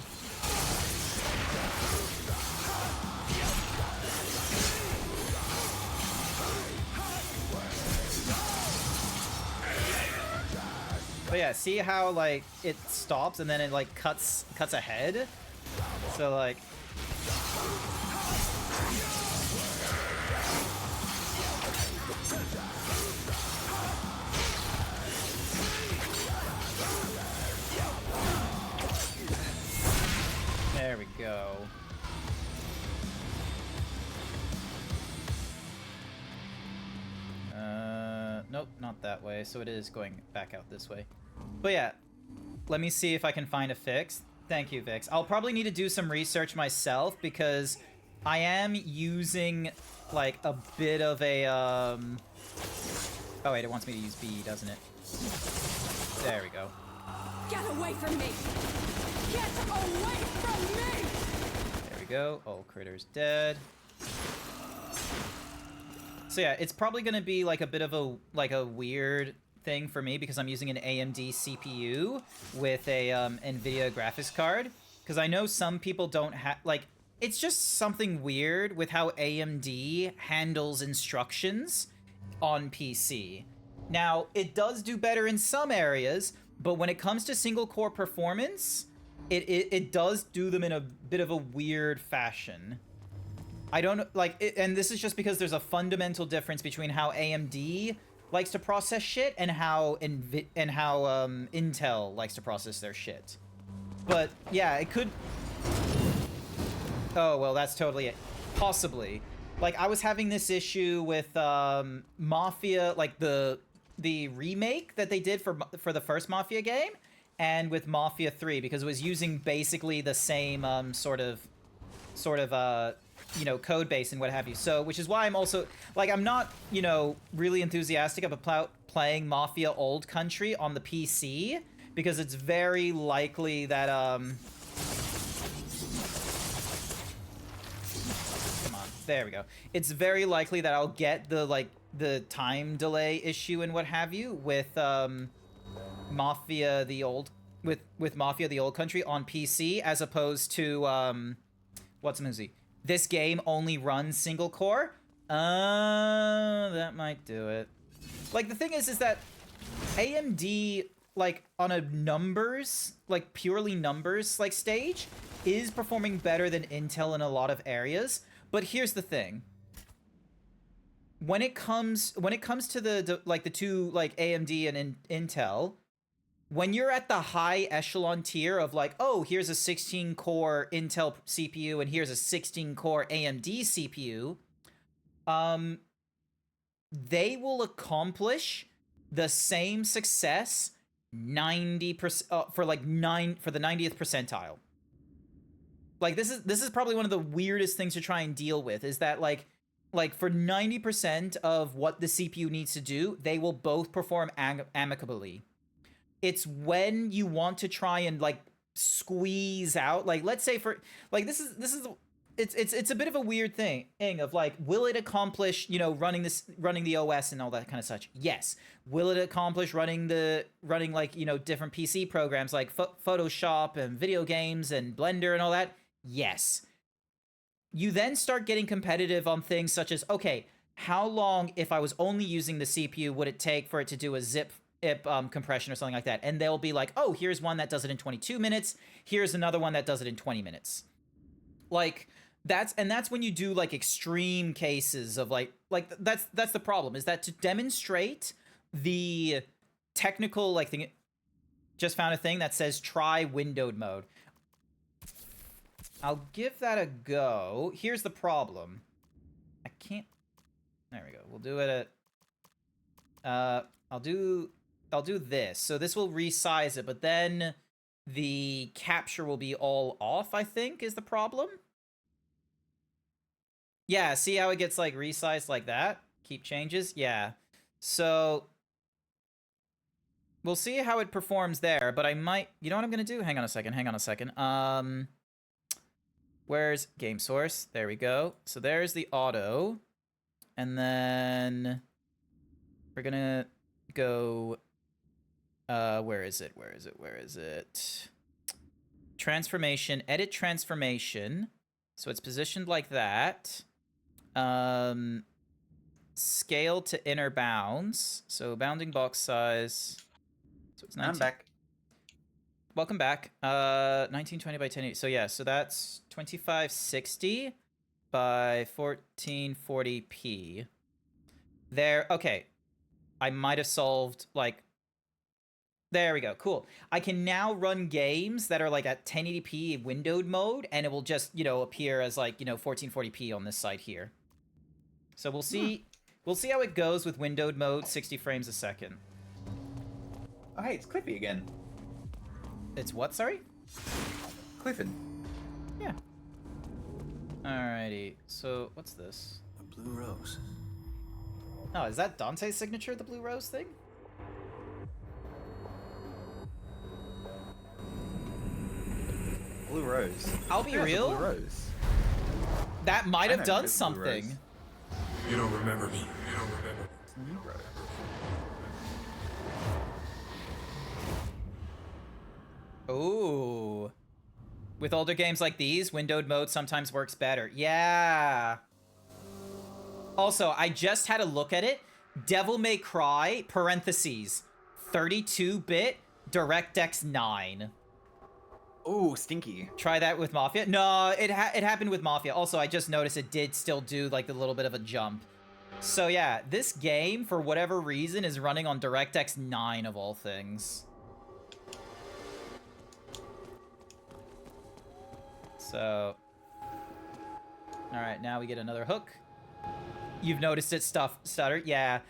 But yeah, see how like it stops and then it like cuts ahead? So like there we go. Nope, not that way. So it is going back out this way. But yeah, let me see if I can find a fix. Thank you, Vix. I'll probably need to do some research myself because I am using like a bit of a Oh wait, it wants me to use B, doesn't it? There we go. Get away from me! Get away from me! There we go. All critters dead. So yeah, it's probably gonna be like a bit of a weird thing for me because I'm using an AMD CPU with a NVIDIA graphics card. Because I know some people don't have like it's just something weird with how AMD handles instructions on PC. Now it does do better in some areas, but when it comes to single core performance, it does do them in a bit of a weird fashion. I don't like it, and this is just because there's a fundamental difference between how AMD likes to process shit and how Intel likes to process their shit. But yeah, it could. Oh well, that's totally it. Possibly. Like I was having this issue with Mafia, like the remake that they did for the first Mafia game, and with Mafia 3 because it was using basically the same sort of you know, code base and what have you. So, which is why I'm also, like, I'm not, you know, really enthusiastic about playing Mafia Old Country on the PC because it's very likely that come on, there we go. It's very likely that I'll get the time delay issue and what have you with Mafia the Old Mafia the Old Country on PC, as opposed to what's Muzi? This game only runs single core. That might do it. Like, the thing is that AMD, like, on a numbers, like, purely numbers, like, stage, is performing better than Intel in a lot of areas. But here's the thing. When it comes to the two, like, AMD and Intel, when you're at the high echelon tier of, like, oh, here's a 16-core Intel CPU and here's a 16-core AMD CPU, they will accomplish the same success 90% for the 90th percentile. Like, this is probably one of the weirdest things to try and deal with, is that like for 90% of what the CPU needs to do, they will both perform amicably. It's when you want to try and, like, squeeze out, like, let's say for, like, it's a bit of a weird thing of, like, will it accomplish, you know, running the OS and all that kind of such? Yes. Will it accomplish running like, you know, different PC programs like Photoshop and video games and Blender and all that? Yes. You then start getting competitive on things such as, okay, how long, if I was only using the CPU, would it take for it to do a zip compression or something like that? And they'll be like, oh, here's one that does it in 22 minutes. Here's another one that does it in 20 minutes. Like, that's when you do, like, extreme cases of, like that's the problem, is that to demonstrate the technical, like, thing, just found a thing that says try windowed mode. I'll give that a go. Here's the problem. I can't, there we go. We'll do it at, I'll do this. So this will resize it, but then the capture will be all off, I think, is the problem. Yeah, see how it gets, like, resized like that? Keep changes? Yeah. So we'll see how it performs there, but I might, you know what I'm gonna do? Hang on a second. Where's game source? There we go. So there's the auto. And then we're gonna go, where is it? Transformation, edit transformation. So it's positioned like that. Scale to inner bounds. So bounding box size. So it's 19. I'm back. Welcome back. 1920 by 1080. So yeah, so that's 2560 by 1440p. There, okay. I might have solved, like, there we go. Cool. I can now run games that are, like, at 1080p windowed mode, and it will just, you know, appear as, like, you know, 1440p on this side here. So we'll see. We'll see how it goes with windowed mode, 60 frames a second. Oh, hey, it's Cliffy again. It's what, sorry? Clifford. Yeah. Alrighty. So, what's this? A blue rose. Oh, is that Dante's signature, the blue rose thing? Blue rose. I'll be real. Blue rose. That might have done something. You don't remember me. You don't remember me. Blue rose. Ooh. With older games like these, windowed mode sometimes works better. Yeah. Also, I just had a look at it. Devil May Cry, parentheses, 32-bit, DirectX 9. Ooh, stinky. Try that with Mafia. No, it happened with Mafia. Also, I just noticed it did still do, like, the little bit of a jump. So yeah, this game, for whatever reason, is running on DirectX 9 of all things. So, all right, now we get another hook. You've noticed it stutter. Yeah.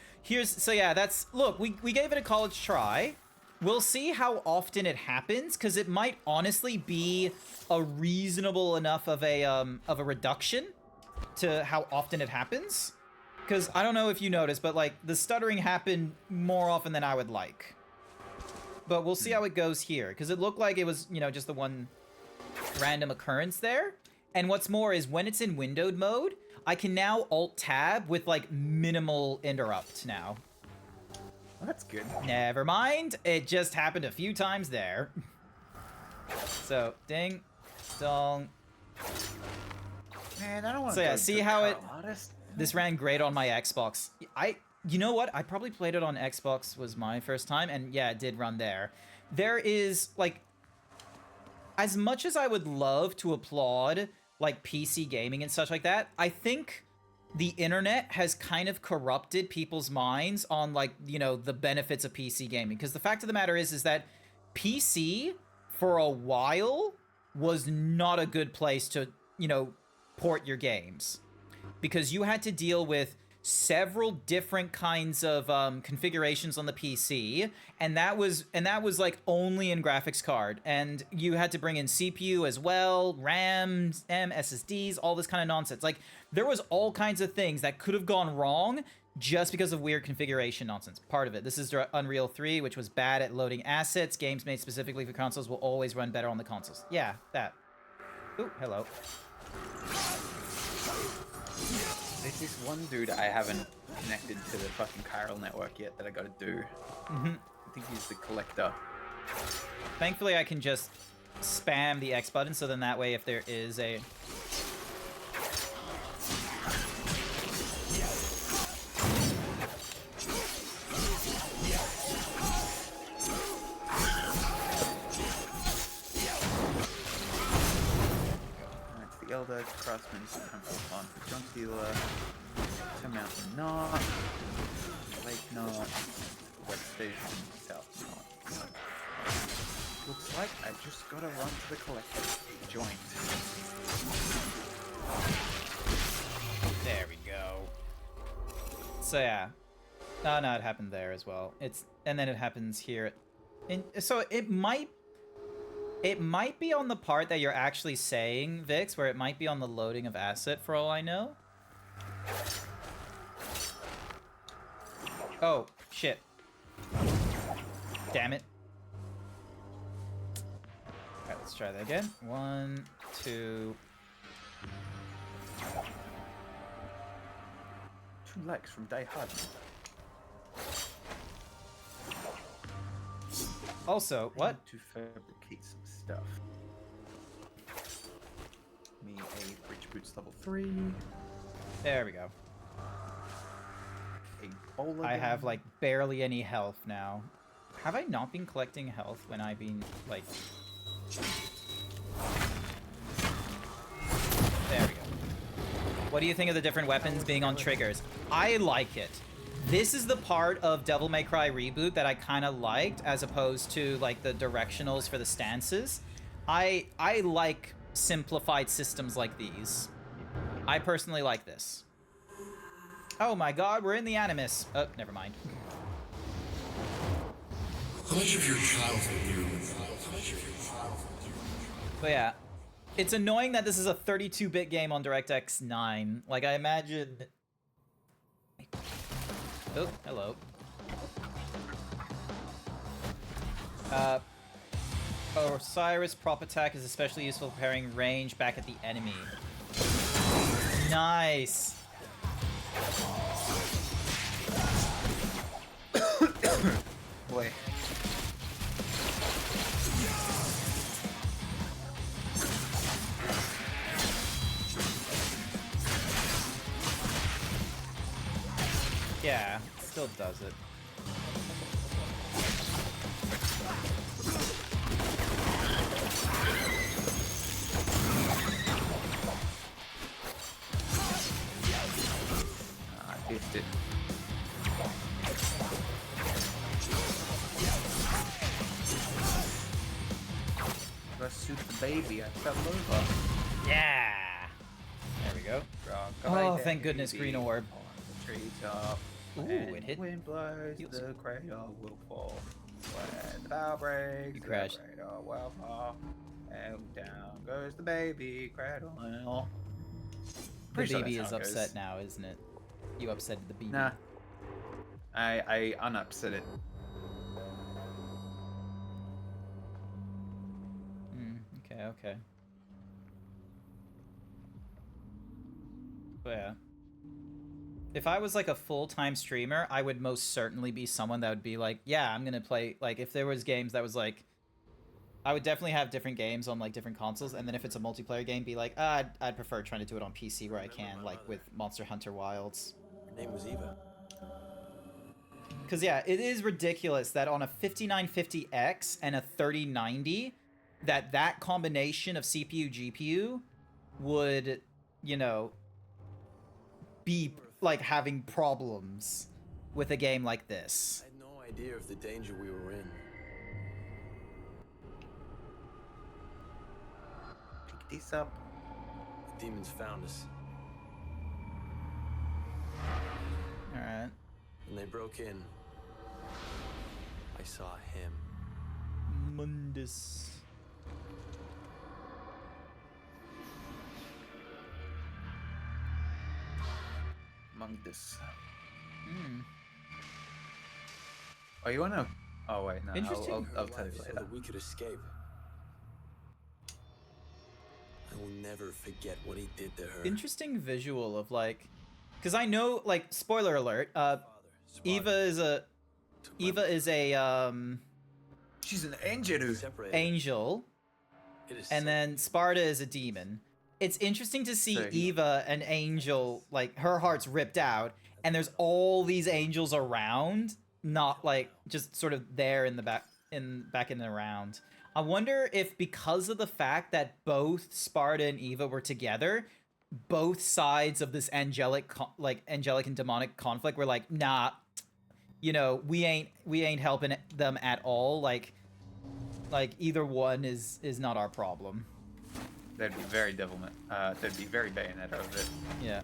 So yeah, that's, look, we gave it a college try. We'll see how often it happens, because it might honestly be a reasonable enough of a reduction to how often it happens. Because I don't know if you noticed, but, like, the stuttering happened more often than I would like. but we'll see how it goes here, because it looked like it was, you know, just the one random occurrence there. And what's more is when it's in windowed mode, I can now Alt-Tab with, like, minimal interrupt now. Well, that's good. Never mind. It just happened a few times there. So, ding, dong. Man, I don't want to. So yeah, see how this ran great on my Xbox. You know what? I probably played it on Xbox was my first time, and yeah, it did run there. There is, like, as much as I would love to applaud, like, PC gaming and such like that, I think the internet has kind of corrupted people's minds on, like, you know, the benefits of PC gaming. Because the fact of the matter is that PC, for a while, was not a good place to, you know, port your games. Because you had to deal with several different kinds of configurations on the PC, and that was like only in graphics card, and you had to bring in CPU as well, RAM, SSDs, all this kind of nonsense. Like, there was all kinds of things that could have gone wrong just because of weird configuration nonsense. Part of it. This is Unreal 3, which was bad at loading assets. Games made specifically for consoles will always run better on the consoles. Yeah, that. Ooh, hello. There's this one dude I haven't connected to the fucking chiral network yet that I gotta do. I think he's the collector. Thankfully, I can just spam the X button, so then that way if there is a... The Elder, Craftsman, on Junk Dealer, Mount Knot, Lake Knot, Wet Station, South Knot. Looks like I just gotta run to the collector joint. There we go. So yeah. Oh no, it happened there as well. And then it happens here. So it might be on the part that you're actually saying, Vix, where it might be on the loading of asset for all I know. Oh, shit. Damn it. Alright, let's try that again. 1, 2... 2 likes from Die Hard. Also, what? To fabricate some stuff. Me a Bridge Boots level 3. There we go. A bowler I have, like, barely any health now. Have I not been collecting health when I've been, like... There we go. What do you think of the different weapons being on triggers? I like it. This is the part of Devil May Cry Reboot that I kind of liked, as opposed to, like, the directionals for the stances. I like simplified systems like these. I personally like this. Oh my god, we're in the Animus. Oh, never mind. How much of your childhood do you But yeah, it's annoying that this is a 32-bit game on DirectX 9. Like, I imagine... Oh, hello. Osiris prop attack is especially useful for parrying range back at the enemy. Nice. Boy. Yeah, still does it. I missed it. I shoot the baby, I fell over. Yeah! There we go. Oh, thank goodness, green orb. Treetop. Ooh, and it hit. Wind blows, the cradle will fall. When the bow breaks, You crashed. the cradle will fall. And down goes the baby cradle. The baby is upset now, isn't it? You upset the baby. Nah. I unupset it. okay. But yeah. If I was like a full-time streamer, I would most certainly be someone that would be like, yeah, I'm gonna play, like, if there was games that was like, I would definitely have different games on like different consoles, and then if it's a multiplayer game, be like, I'd prefer trying to do it on PC where I can, like with Monster Hunter Wilds. Her name was Eva. Because yeah, it is ridiculous that on a 5950X and a 3090, that combination of CPU GPU would, you know, be like having problems with a game like this. I had no idea of the danger we were in. Pick these up. The demons found us. Alright. When they broke in, I saw him. Mundus. Mundus. Hmm. Oh, you wanna? Oh wait, no. Interesting. I'll tell you So later. that we could escape. I will never forget what he did to her. Interesting visual of like, because I know, like, spoiler alert, Eva is a She's an angel. angel, and then Sparta is a demon. It's interesting to see Eva, an angel, like her heart's ripped out, and there's all these angels around, not like just sort of there in the back and around. I wonder if because of the fact that both Sparta and Eva were together, both sides of this angelic and demonic conflict were like, nah, you know, we ain't helping them at all. Like either one is not our problem. That'd be very Devilman. That'd be very Bayonetta of it. Yeah.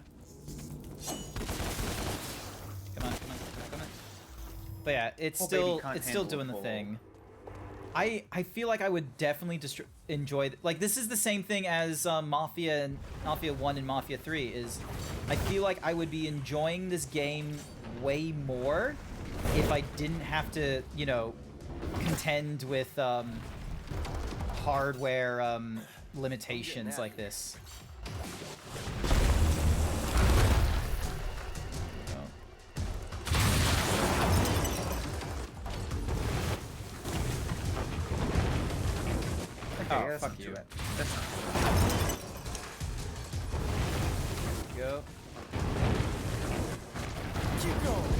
Come on. But yeah, it's still doing the thing. I feel like I would definitely enjoy like this is the same thing as Mafia 1 and Mafia 3 is I feel like I would be enjoying this game way more if I didn't have to, you know, contend with hardware limitations like this. Okay, Oh, fuck you. That's not Go. Keep going.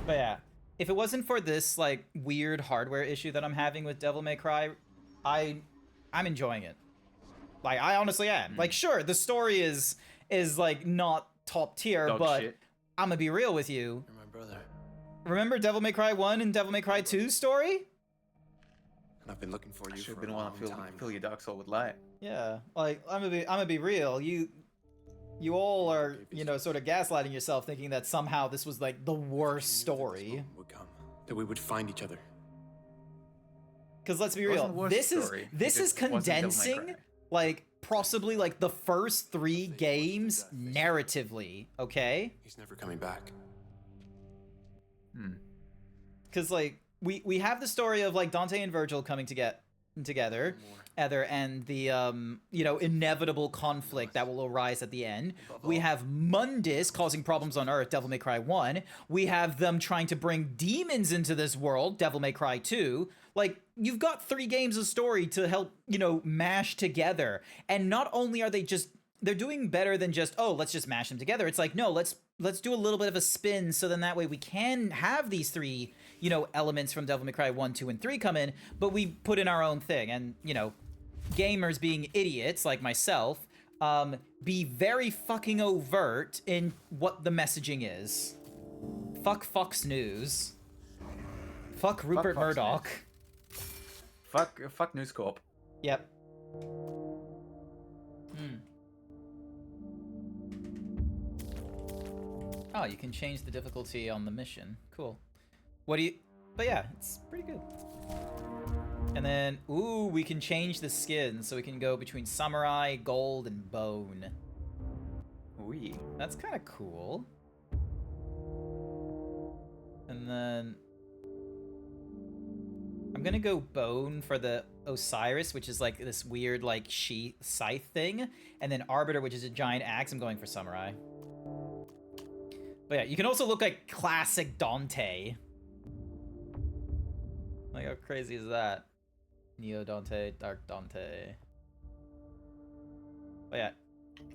But yeah, if it wasn't for this like weird hardware issue that I'm having with Devil May Cry, I'm enjoying it. Like I honestly am. Like sure, the story is like not top tier, Dog but shit. I'm gonna be real with you. You're my brother. Remember Devil May Cry 1 and Devil May Cry 2's story? And I've been looking for you Should for have been a one long to time. fill your dark soul with light. Yeah, like I'm gonna be real. You all are, you know, sort of gaslighting yourself, thinking that somehow this was like the worst story. Would come, that we would find each other. Because let's be It wasn't real, the worst this story. is It just wasn't Devil May condensing Cry. like possibly like the first 3 games narratively. Okay. He's never coming back. Because like we have the story of like Dante and Virgil coming together and the you know, inevitable conflict that will arise at the end. We have Mundus causing problems on Earth, Devil May Cry 1. We have them trying to bring demons into this world, Devil May Cry 2. Like you've got 3 games of story to help, you know, mash together. And not only are they're doing better than just, oh, let's just mash them together. It's like, no, let's do a little bit of a spin so then that way we can have these 3, you know, elements from Devil May Cry 1, 2, and 3 come in, but we put in our own thing. And, you know, gamers being idiots like myself, be very fucking overt in what the messaging is. Fuck Fox News. Fuck Rupert Fox Murdoch. Fuck News Corp. Yep. Oh, you can change the difficulty on the mission. Cool. But yeah, it's pretty good. And then, ooh, we can change the skin, so we can go between Samurai, Gold, and Bone. Wee. That's kind of cool. And then... I'm I'm gonna go Bone for the Osiris, which is like this weird like scythe thing, and then Arbiter, which is a giant axe. I'm going for Samurai. But yeah, you can also look like classic Dante. Like, how crazy is that? Neo Dante, Dark Dante. But yeah,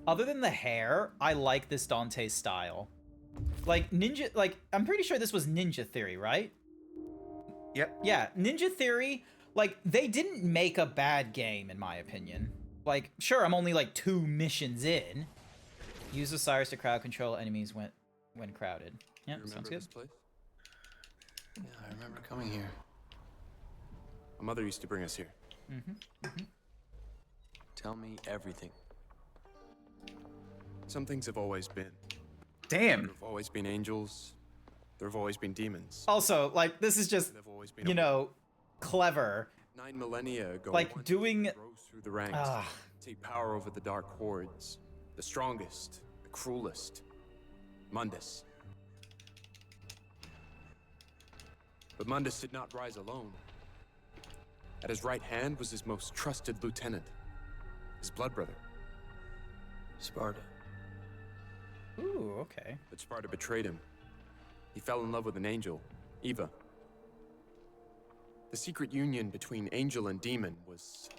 other than the hair, I like this Dante style. Like, Ninja, like, I'm pretty sure this was Ninja Theory, right? Yep. Yeah, Ninja Theory, like, they didn't make a bad game, in my opinion. Like, sure, I'm only, like, 2 missions in. Use Osiris to crowd control enemies when crowded. Yeah, sounds good. This place? Yeah, I remember coming here. My mother used to bring us here. Tell me everything. Some things have always been. Damn. There have always been angels. There have always been demons. Also, like, this is just, There have always been you know, clever. 9 millennia ago, Like, one doing- rose through the ranks, take power over the dark hordes, the strongest, the cruelest, Mundus. But Mundus did not rise alone. At his right hand was his most trusted lieutenant, his blood brother. Sparta. Ooh, okay. But Sparta betrayed him. He fell in love with an angel, Eva. The secret union between angel and demon was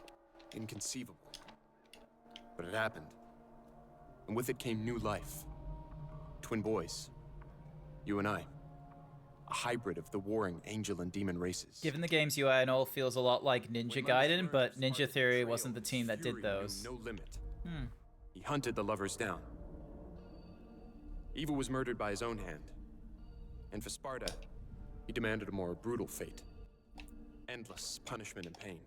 inconceivable. But it happened. And with it came new life. Twin boys. You and I. A hybrid of the warring angel and demon races. Given the game's UI and all, feels a lot like Ninja Gaiden, but Ninja Theory wasn't the team that did those. No limit. He hunted the lovers down. Eva was murdered by his own hand. And for Sparta, he demanded a more brutal fate. Endless punishment and pain.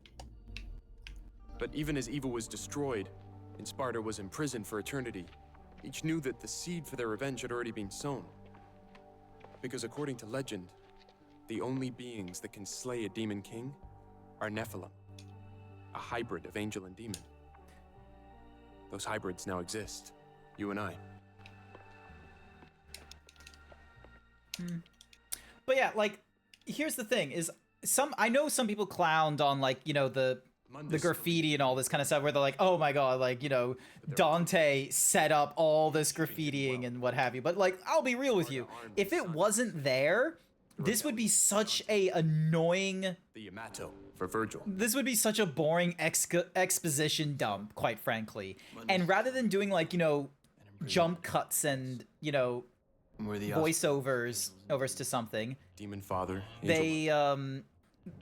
But even as Eva was destroyed, and Sparta was imprisoned for eternity, each knew that the seed for their revenge had already been sown. Because according to legend, the only beings that can slay a demon king are Nephilim, a hybrid of angel and demon. Those hybrids now exist, you and I. But yeah, like, here's the thing, is I know some people clowned on, like, you know, the graffiti and all this kind of stuff, where they're like, oh my god, like, you know, Dante set up all this graffitiing and what have you. But, like, I'll be real with you, if it wasn't there, this would be such a annoying... The Yamato for Virgil. This would be such a boring exposition dump, quite frankly. And rather than doing, like, you know, jump cuts and, you know, voiceovers to something, Demon Father, they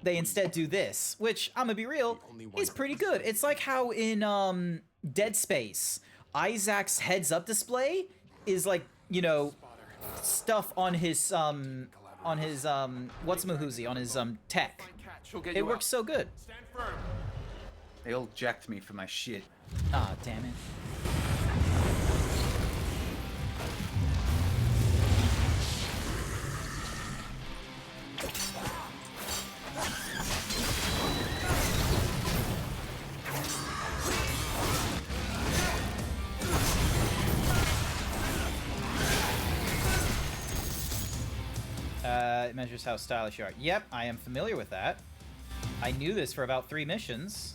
instead do this, which, I'm gonna be real, is pretty good. It's like how in Dead Space, Isaac's heads-up display is like, you know, stuff on his what's-mahoozy, on his tech. It works so good. They all jacked me for my shit. Ah, damn it. It measures how stylish you are. Yep, I am familiar with that. I knew this for about 3 missions.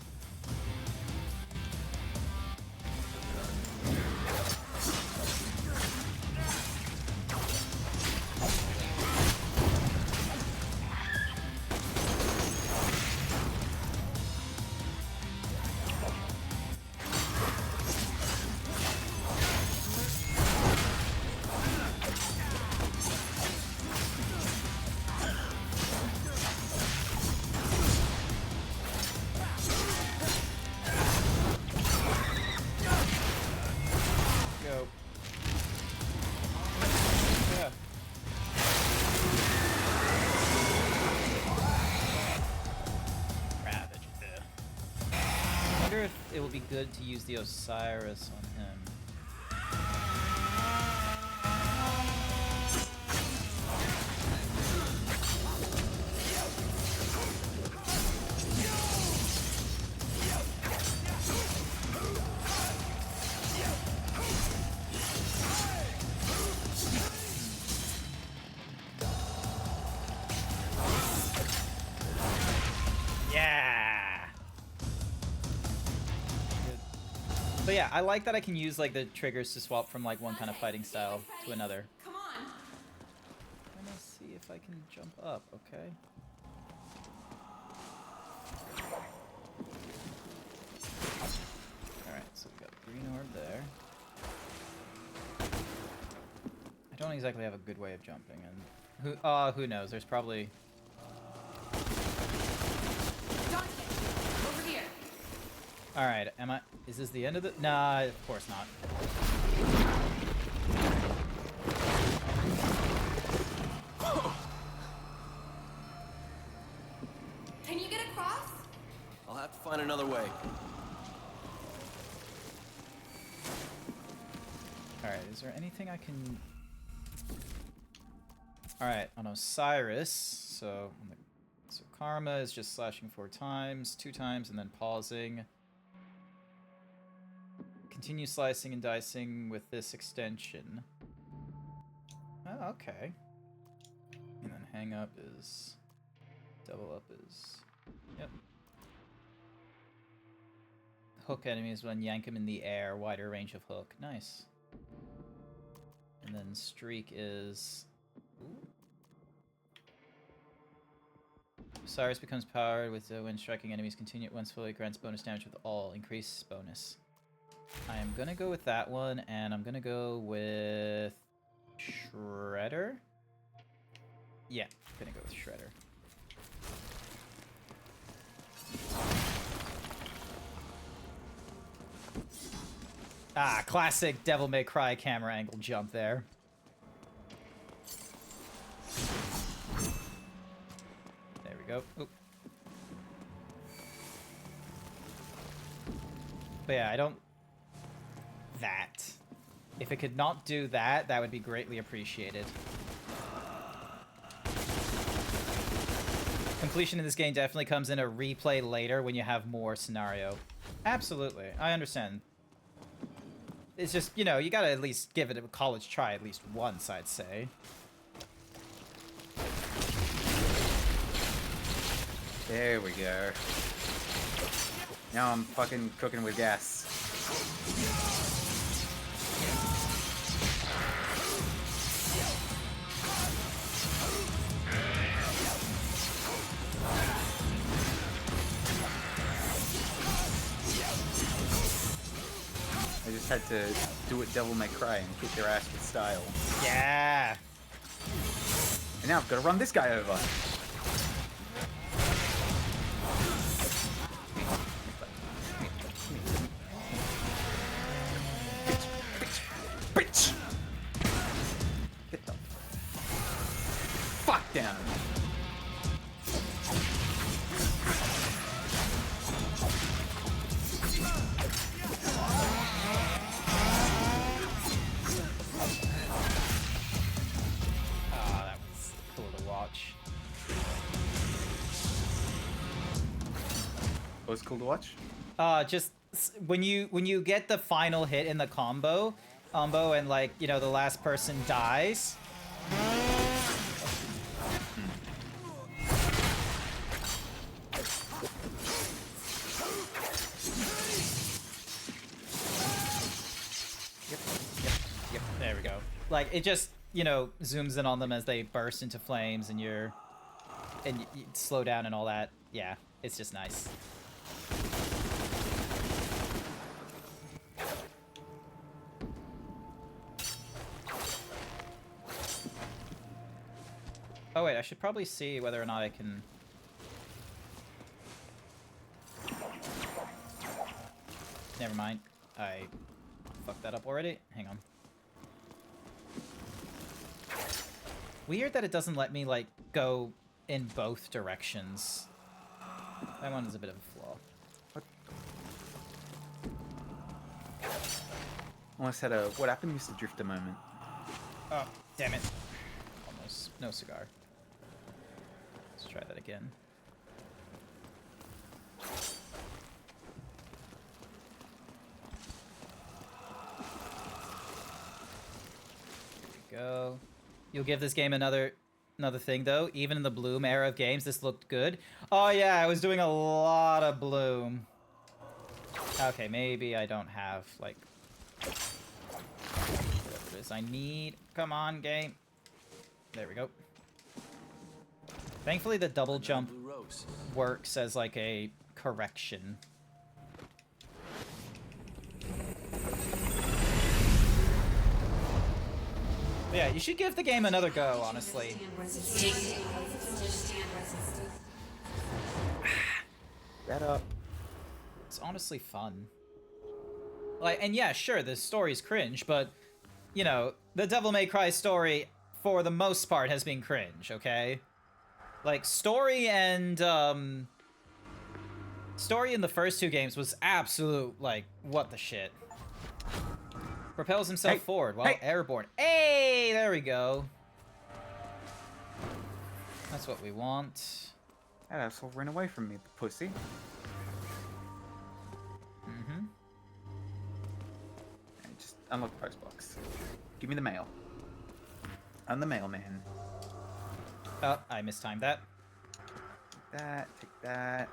It will be good to use the Osiris on him. But yeah, I like that I can use like the triggers to swap from like one kind of fighting style to another. Come on. Let me see if I can jump up, okay? Alright, so we got the green orb there. I don't exactly have a good way of jumping, and who knows? There's probably... Over here. Alright, is this the end of the... Nah, of course not. Can you get across? I'll have to find another way. Alright, is there anything I can... Alright, on Osiris, so Karma is just slashing 4 times, 2 times, and then pausing. Continue slicing and dicing with this extension. Oh, okay. And then hang up is... Double up is... Yep. Hook enemies when yank them in the air, wider range of hook. Nice. And then streak is... Ooh. Osiris becomes powered with when striking enemies. Continue once fully, grants bonus damage with all. Increase bonus. I am gonna go with that one, and I'm gonna go with Shredder. Yeah, I'm gonna go with Shredder. Ah, classic Devil May Cry camera angle jump there. There we go. Oop. But yeah, I don't... That. If it could not do that, that would be greatly appreciated. Completion in this game definitely comes in a replay later when you have more scenario. Absolutely. I understand. It's just, you know, you gotta at least give it a college try at least once, I'd say. There we go. Now I'm fucking cooking with gas. I just had to do it Devil May Cry and kick their ass with style. Yeah! And now I've got to run this guy over. Bitch! Get the fuck down. That was cool to watch. What was cool to watch? Just when you get the final hit in the combo, and like, you know, the last person dies. Yep. There we go. Like, it just, you know, zooms in on them as they burst into flames, and you slow down and all that. Yeah, it's just nice. Oh wait, I should probably see whether or not I can... Never mind. I fucked that up already. Hang on. Weird that it doesn't let me, like, go in both directions. That one is a bit of a flaw. Almost had a what happened Mr. Drifter moment. Oh, damn it. Almost. No cigar. Let's try that again. There we go. You'll give this game another thing though. Even in the Bloom era of games, this looked good. Oh yeah, I was doing a lot of Bloom. Okay, maybe I don't have, like, whatever it is I need. Come on, game. There we go. Thankfully, the double jump works as, like, a correction. But yeah, you should give the game another go, honestly. Get up. It's honestly fun. Like, and yeah, sure, the story's cringe, but, you know, the Devil May Cry story, for the most part, has been cringe, okay? Like, story in the first two games was absolute, like, what the shit. Propels himself forward while airborne. Hey, there we go. That's what we want. That asshole ran away from me, the pussy. Mm-hmm. And just unlock the post box. Give me the mail. I'm the mailman. Oh, I mistimed that. Take that, take that.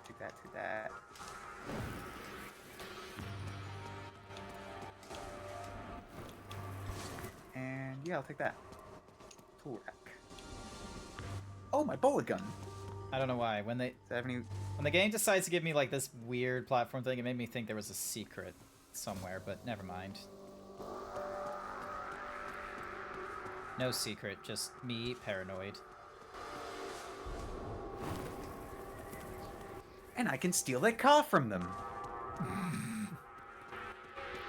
Take that, take that. And yeah, I'll take that. Tool rack. Oh, my bullet gun. I don't know why. When the game decides to give me like this weird platform thing, it made me think there was a secret somewhere, but never mind. No secret, just me paranoid. And I can steal their car from them.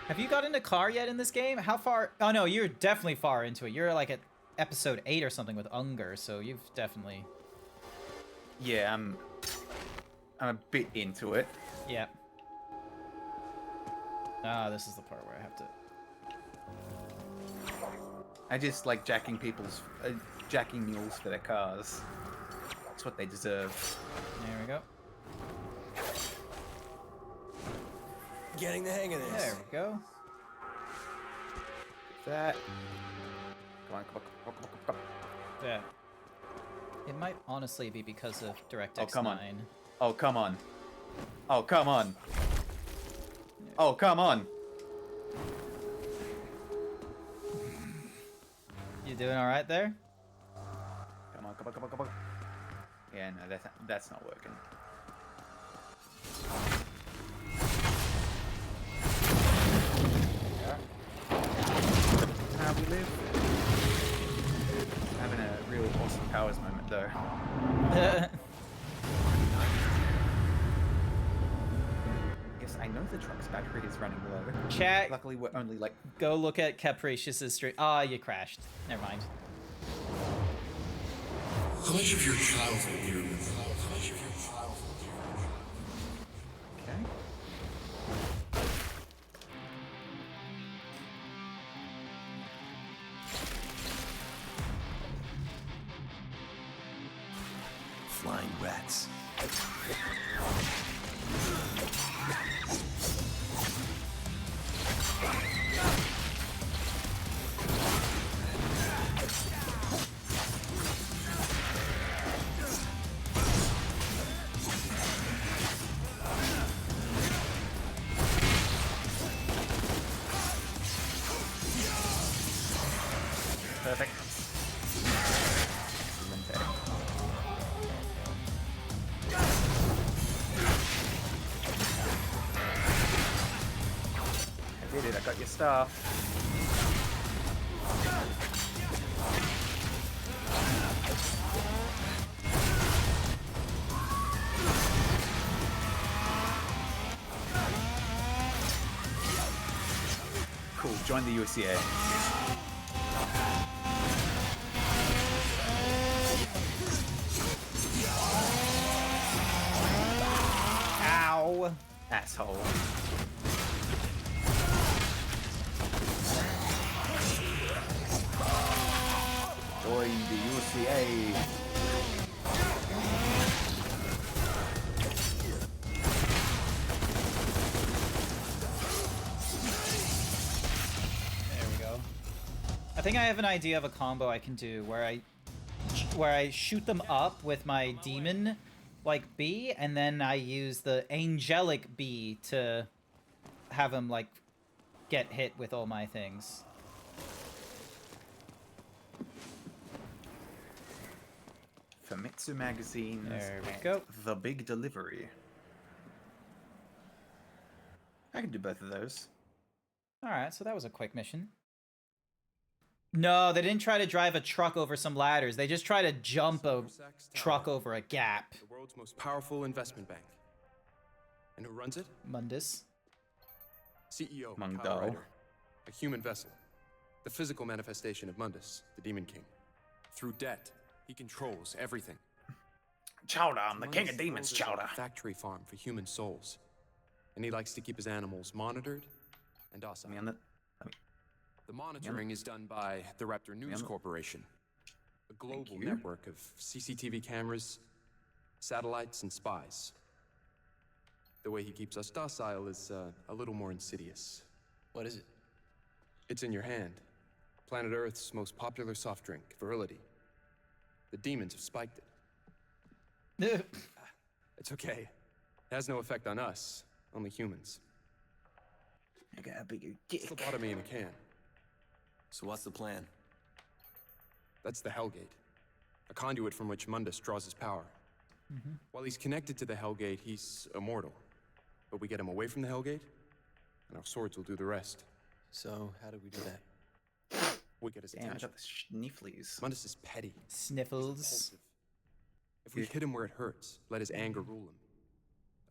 Have you gotten a car yet in this game? How far? Oh no, you're definitely far into it. You're like at episode 8 or something with Unger, so you've definitely... Yeah, I'm a bit into it. Yeah. Ah, this is the part where I have to... I just like jacking mules for their cars. That's what they deserve. There we go. Getting the hang of this. There we go. That. Come on, come on. Yeah. It might honestly be because of DirectX 9. Oh, come on. Oh, come on. Oh, come on. Oh, come on. You doing all right there? Come on, come on, come on, come on. Yeah, no, that's not working. How we live. Having a real Austin Powers moment, though. Yes, I know the truck's battery is running low. Chat. Luckily, we're only like... Go look at Capricious's stream. Ah, you crashed. Never mind. How much of your childhood do you remember? How much of your childhood do you remember? Okay. Flying rats. Perfect. I did it, I got your stuff. Cool, join the UCA. Ow! Asshole. Join the UCA. There we go. I think I have an idea of a combo I can do where I where I shoot them up with my demon like bee, and then I use the angelic bee to have them like get hit with all my things. Famitsu Magazine. There we go. The Big Delivery. I can do both of those. Alright, so that was a quick mission. No, they didn't try to drive a truck over some ladders. They just try to jump a truck over a gap. The world's most powerful investment bank. And who runs it? Mundus. CEO, Mundal. Power Rider, a human vessel. The physical manifestation of Mundus, the Demon King. Through debt, he controls everything. Chowder, I'm the king of Mundus demons, rules a Chowder. factory farm for human souls. And he likes to keep his animals monitored and docile. The monitoring is done by the Raptor News Corporation, a global network of CCTV cameras, satellites, and spies. The way he keeps us docile is a little more insidious. What is it? It's in your hand. Planet Earth's most popular soft drink, Virility. The demons have spiked it. It's okay. It has no effect on us, only humans. I got a bigger dick. Phlebotomy in a can. So what's the plan? That's the Hellgate, a conduit from which Mundus draws his power. While he's connected to the Hellgate, he's immortal. But we get him away from the Hellgate, and our swords will do the rest. So how do we do that? We get his Damn, I attention. got the snifflies. Mundus is petty. Sniffles. Impulsive. If we hit him where it hurts, let his anger rule him,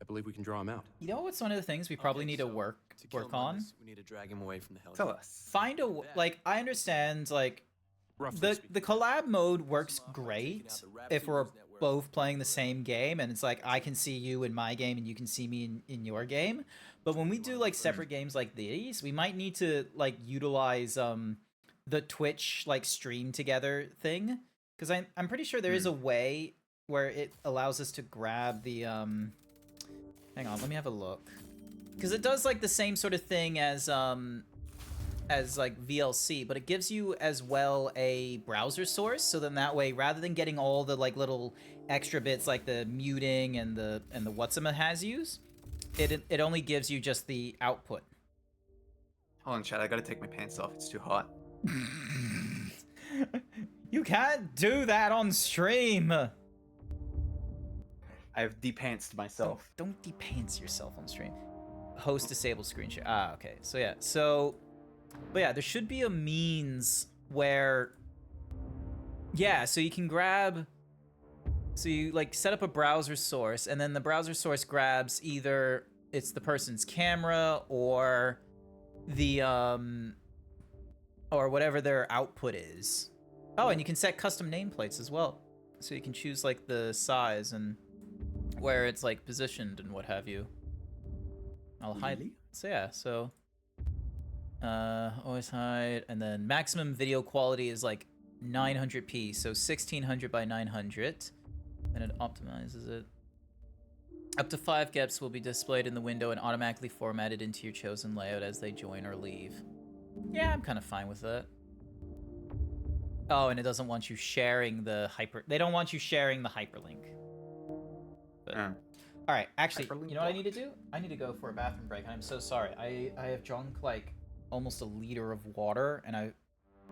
I believe we can draw him out. You know what's one of the things we probably need to work on? We need to drag him away from the hell. Tell us. Find a like. I understand like Roughly the collab mode works great if we're both playing the same game, and it's like I can see you in my game and you can see me in your game. But when we do like separate games like these, we might need to like utilize the Twitch like stream together thing, because I'm pretty sure there is a way where it allows us to grab the hang on, let me have a look, because it does like the same sort of thing as like VLC, but it gives you as well a browser source, so then that way, rather than getting all the like little extra bits like the muting and the whatsama has use, it only gives you just the output. Hold on, Chad. I gotta take my pants off. It's too hot. You can't do that on stream. I've de-pantsed myself. Don't de-pants yourself on stream. Host disabled screen share. Ah, okay. So yeah. So, but yeah, there should be a means where, yeah, so you can grab, so you like set up a browser source, and then the browser source grabs either it's the person's camera or the or whatever their output is. Oh, and you can set custom nameplates as well, so you can choose like the size and where it's like positioned and what have you. I'll hide. So yeah, so always hide, and then maximum video quality is like 900p, so 1600 by 900, and it optimizes it. Up to 5 GEPs will be displayed in the window and automatically formatted into your chosen layout as they join or leave. Yeah, I'm kind of fine with that. Oh, and it doesn't want you sharing the they don't want you sharing the hyperlink. But, all right, actually, you know what I need to do? I need to go for a bathroom break. I'm so sorry. I have drunk like almost a liter of water,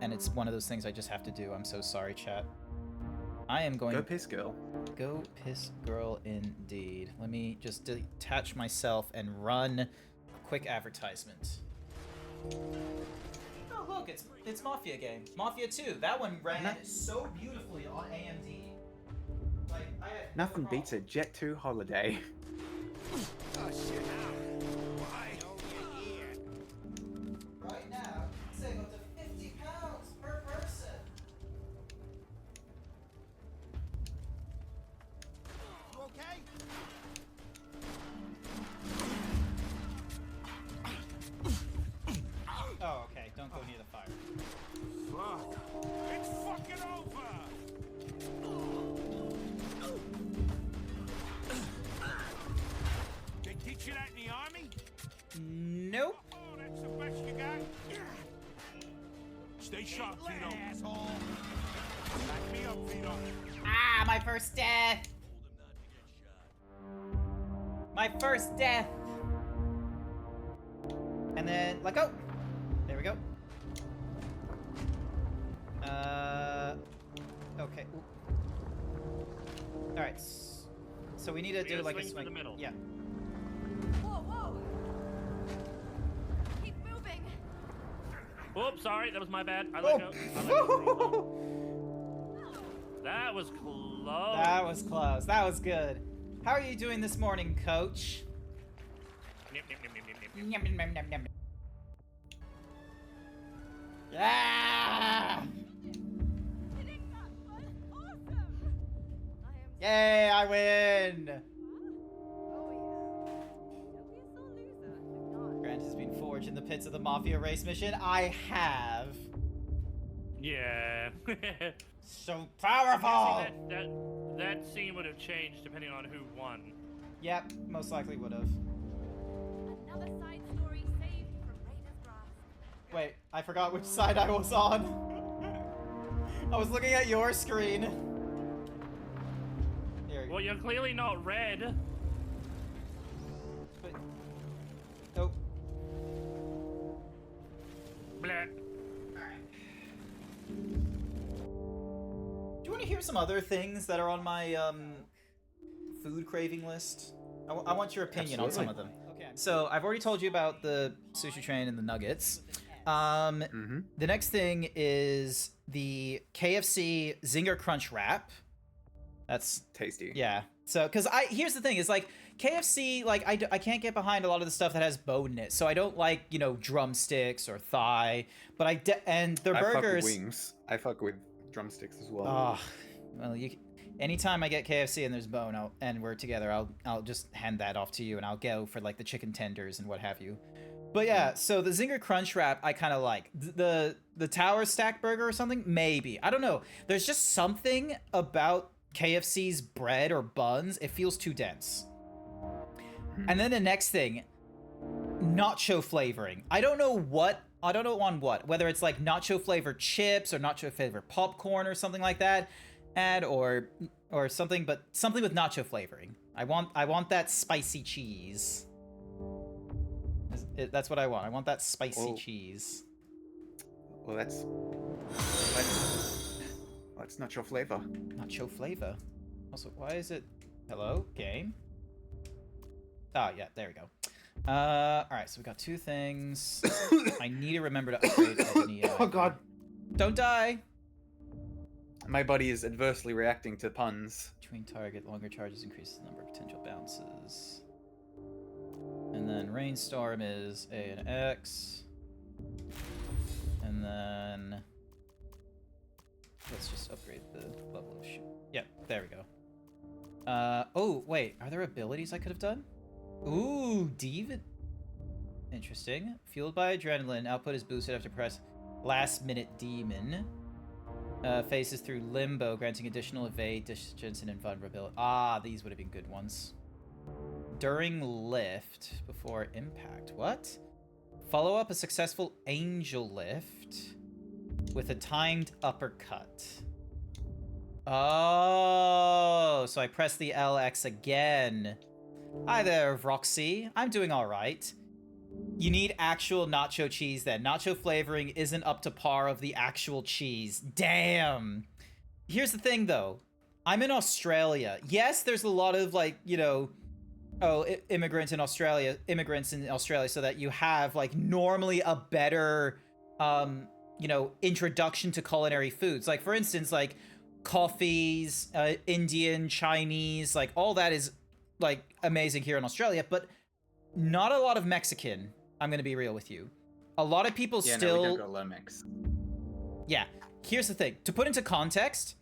and it's one of those things I just have to do. I'm so sorry, chat. I am going. Go piss, girl. Go piss, girl, indeed. Let me just detach myself and run a quick advertisement. Oh look, it's Mafia game. Mafia 2. That one ran so beautifully on AMD. Like I had Nothing beats a Jet 2 holiday. Oh shit! Why? Right now, save up to 50 pounds per person. You okay? Oh, okay. Don't go near the fire. Fuck! It's fucking over! They teach you that in the army? Nope. Oh, that's the best you got? Stay sharp, Tito. Asshole! Ah, my first death! My first death! And then, let go! There we go. Okay. Alright. So we need to do like a swing. For the middle. Yeah. Whoa, whoa! Keep moving! Oops, sorry, that was my bad. I let go. That was close. That was close. That was good. How are you doing this morning, Coach? Yeah! Yay, I win! Grant has been forged in the pits of the Mafia race mission. I have. Yeah. So powerful! That scene would have changed depending on who won. Yep, most likely would have. Another side story saved from Raider's grasp. Wait, I forgot which side I was on. I was looking at your screen. Here. Well, you're clearly not red. But... Oh. Blah. Do you want to hear some other things that are on my food craving list? I want your opinion on some of them. Okay. So I've already told you about the sushi train and the nuggets. The next thing is the KFC Zinger Crunch Wrap. That's tasty. Yeah. So, because here's the thing is like KFC, like I can't get behind a lot of the stuff that has bone in it. So I don't like, you know, drumsticks or thigh, but and their burgers. I fuck with wings. I fuck with drumsticks as well. Oh, well, anytime I get KFC and there's bone, and we're together, I'll just hand that off to you, and I'll go for like the chicken tenders and what have you. But yeah, so the Zinger Crunch Wrap I kind of like. The Tower Stack Burger or something, maybe. I don't know. There's just something about KFC's bread or buns. It feels too dense. And then the next thing, nacho flavoring. I don't know on what, whether it's like nacho flavored chips or nacho flavored popcorn or something like that, or something, but something with nacho flavoring. I want that spicy cheese. That's what I want. I want that spicy cheese. Well, that's nacho flavor. Nacho flavor. Also, why is it? Hello, game. Oh yeah, there we go. All right, so we got two things. I need to remember to upgrade any. Oh god! Don't die. My body is adversely reacting to puns. Between target, longer charges increases the number of potential bounces. And then Rainstorm is A and X. And then let's just upgrade the level of shoot. Yep, there we go. Oh wait, are there abilities I could have done? Ooh, Devi. Interesting. Fueled by adrenaline, output is boosted after press last minute demon. Phases through limbo, granting additional evade, distance, and invulnerability. Ah, these would have been good ones. During lift, before impact. What? Follow up a successful angel lift with a timed uppercut. Oh, so I press the LX again. Hi there, Roxy. I'm doing all right. You need actual nacho cheese then. Nacho flavoring isn't up to par of the actual cheese. Damn. Here's the thing though. I'm in Australia. Yes, there's a lot of like, you know, immigrants in Australia so that you have like normally a better, you know, introduction to culinary foods. Like for instance, like coffees, Indian, Chinese, like all that is like amazing here in Australia, but not a lot of Mexican. I'm gonna be real with you. A lot of people we still. don't go low mix. Yeah. Here's the thing. To put into context,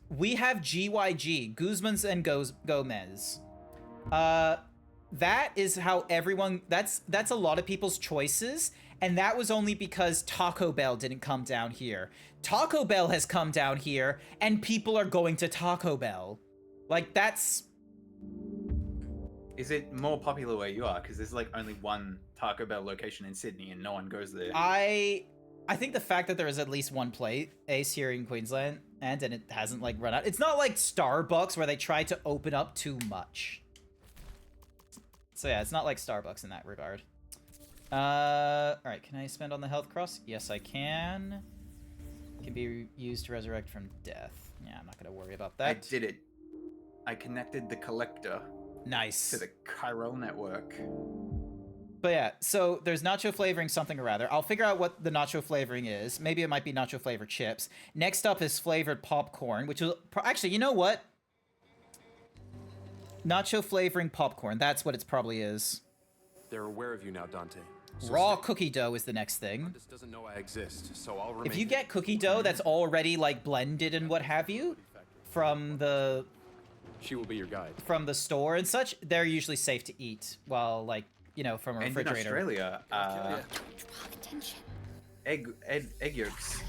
we have GYG, Guzman's and Gomez. That is how everyone. That's a lot of people's choices, and that was only because Taco Bell didn't come down here. Taco Bell has come down here, and people are going to Taco Bell. Like that's. Is it more popular where you are? Because there's like only one Taco Bell location in Sydney and no one goes there. I I think the fact that there is at least one place here in Queensland and it hasn't like run out. It's not like Starbucks where they try to open up too much. So yeah, it's not like Starbucks in that regard. Alright, can I spend on the health cross? Yes, I can. It can be used to resurrect from death. Yeah, I'm not gonna worry about that. I did it. I connected the collector. Nice. To the chiral network. But yeah, so there's nacho flavoring something or rather. I'll figure out what the nacho flavoring is. Maybe it might be nacho flavored chips. Next up is flavored popcorn, which will... Actually, you know what? Nacho flavoring popcorn. That's what it probably is. They're aware of you now, Dante. So Raw cookie dough is the next thing. This doesn't know I exist, so I'll remain. If you get cookie dough that's already like blended and what have you from the... She will be your guide. From the store and such, they're usually safe to eat while like, you know, from a refrigerator. In Australia, egg yolks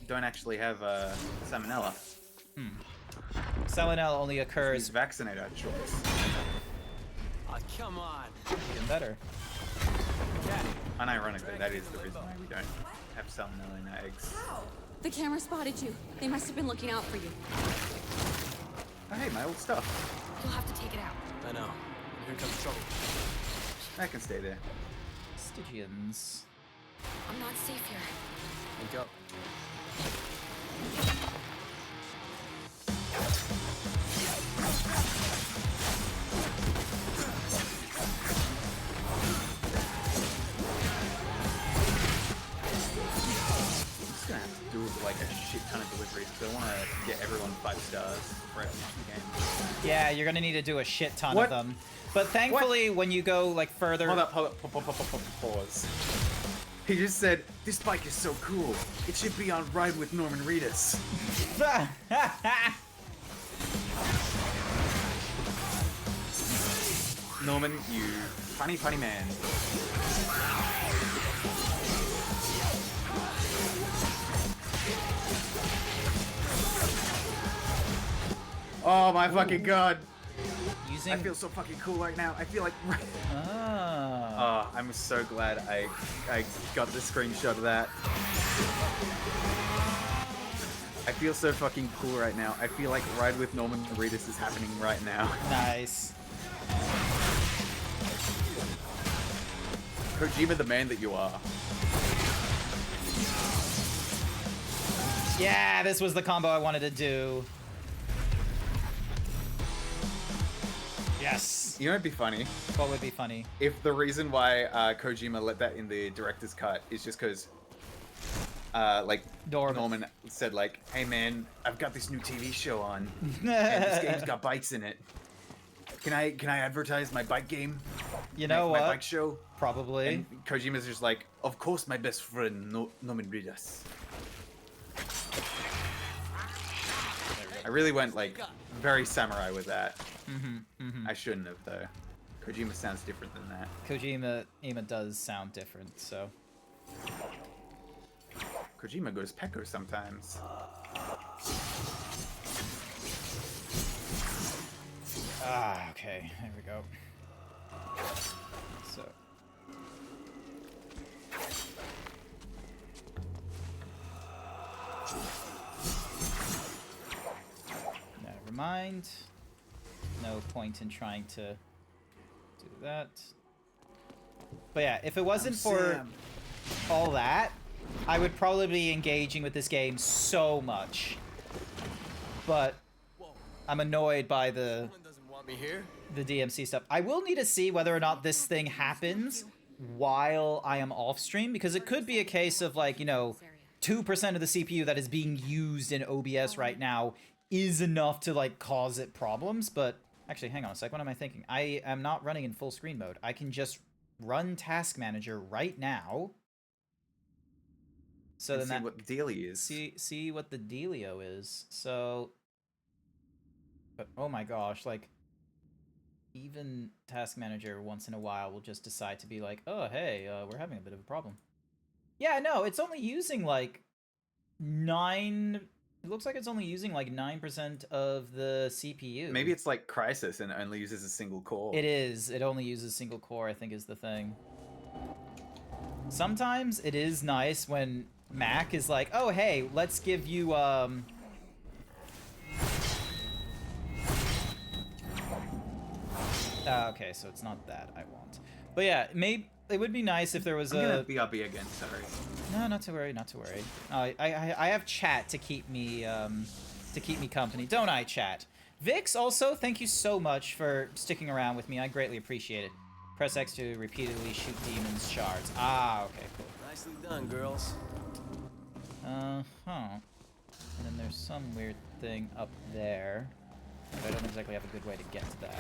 don't actually have salmonella. Salmonella only occurs... He's vaccinated our choice. Oh, come on. Even better. Unironically, that is the reason why we don't have salmonella in our eggs. The camera spotted you. They must have been looking out for you. Oh, hey, my old stuff. You'll have to take it out. I know. Here comes trouble. I can stay there. Stygians. I'm not safe here. Wake up. I'm just gonna have to do like a shit ton of deliveries because I want to get everyone 5 stars for the game. Yeah, you're gonna need to do a shit ton of them. But thankfully, when you go like further... Hold up, pause. He just said, this bike is so cool. It should be on Ride with Norman Reedus. Norman, you funny man. Oh my fucking god. I feel so fucking cool right now. I feel like... Oh, I'm so glad I got the screenshot of that. I feel so fucking cool right now. I feel like Ride with Norman Reedus is happening right now. Nice. Kojima, the man that you are. Yeah, this was the combo I wanted to do. Yes. You know what'd be funny? What would be funny? If the reason why Kojima let that in the director's cut is just because, like, Norman said, like, hey man, I've got this new TV show on, and this game's got bikes in it. Can I advertise my bike game? You know what? My bike show? Probably. And Kojima's just like, of course my best friend, Norman Reedus. I really went, like, very samurai with that. I shouldn't have, though. Kojima sounds different than that. Kojima does sound different, so... Kojima goes Pecco sometimes. Ah, okay. There we go. So... Never mind. No point in trying to do that. But yeah, if it wasn't for all that, I would probably be engaging with this game so much. But I'm annoyed by the DMC stuff. I will need to see whether or not this thing happens while I am off stream, because it could be a case of, like, you know, 2% of the CPU that is being used in OBS right now is enough to, like, cause it problems. But actually, hang on a sec. What am I thinking? I am not running in full screen mode. I can just run Task Manager right now. So then see what the dealio is. See what the dealio is. So, but oh my gosh, like, even Task Manager once in a while will just decide to be like, oh hey, we're having a bit of a problem. Yeah, no, it's only using like 9. It looks like it's only using like 9% of the CPU. Maybe it's like Crysis and it only uses a single core. It is. It only uses single core, I think, is the thing. Sometimes it is nice when Mac is like, oh hey, let's give you okay, so it's not that I want. But yeah, maybe it would be nice if there was I'm gonna BRB again, sorry. No, not to worry, not to worry. I have chat to keep me company, don't I, chat? Vix, also, thank you so much for sticking around with me. I greatly appreciate it. Press X to repeatedly shoot demons' shards. Ah, okay, cool. Nicely done, girls. And then there's some weird thing up there. But I don't exactly have a good way to get to that.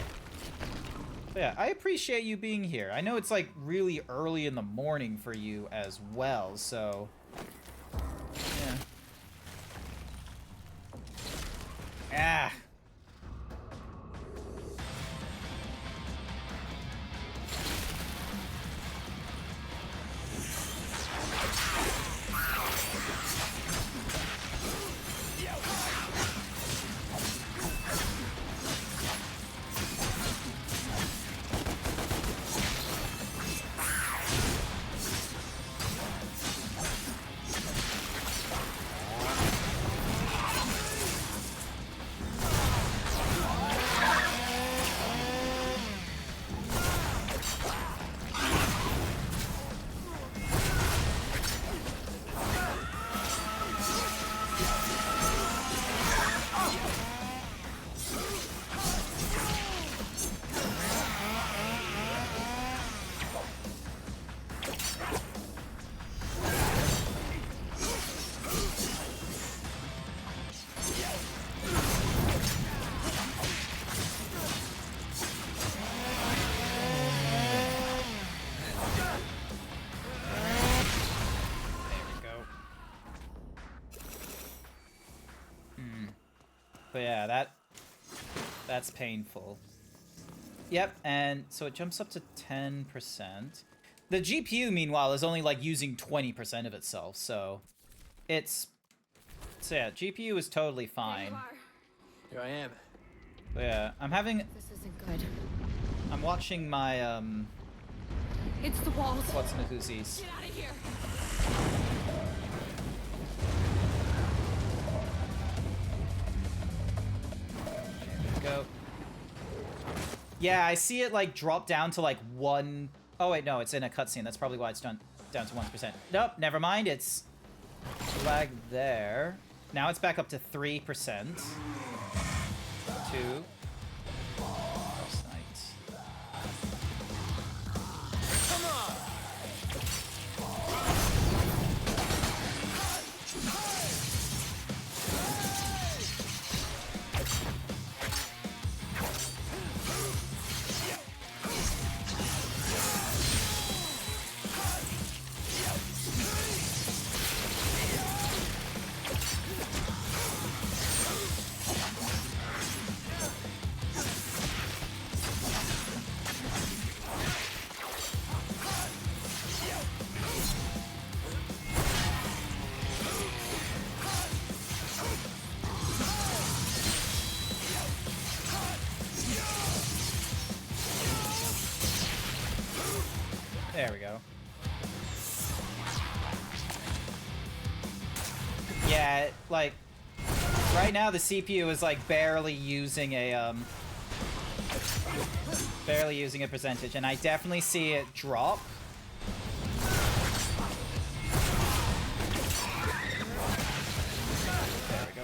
But yeah, I appreciate you being here. I know it's like really early in the morning for you as well, so yeah. Ah. But yeah, that's painful. Yep, and so it jumps up to 10%. The GPU, meanwhile, is only like using 20% of itself, so it's... So yeah, GPU is totally fine. Here I am. But yeah, I'm having... This isn't good. I'm watching my, It's the walls. What's in the whoosies. Get out of here. Go. Yeah, I see it like drop down to like 1. Oh wait, no, it's in a cutscene. That's probably why it's down to 1%. Nope, never mind. It's lag there. Now it's back up to 3%. 2. Last night. Come on. There we go. Yeah, like, right now the CPU is like barely using a percentage, and I definitely see it drop. There we go.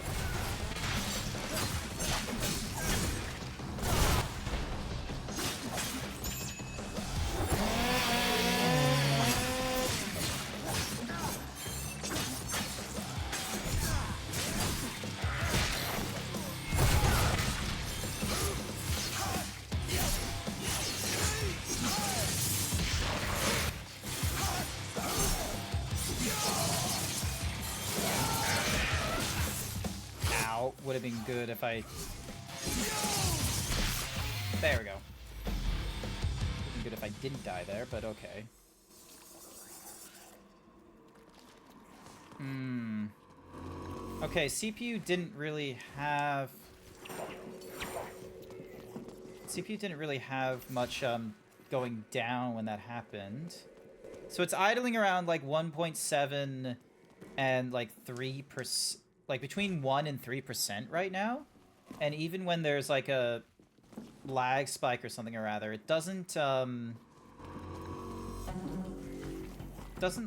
Would have been good if I... There we go. Would have been good if I didn't die there, but okay. Okay, CPU didn't really have... CPU didn't really have much going down when that happened. So it's idling around like 1.7 and like 3%, like between 1 and 3% right now. And even when there's like a lag spike or something or rather, it doesn't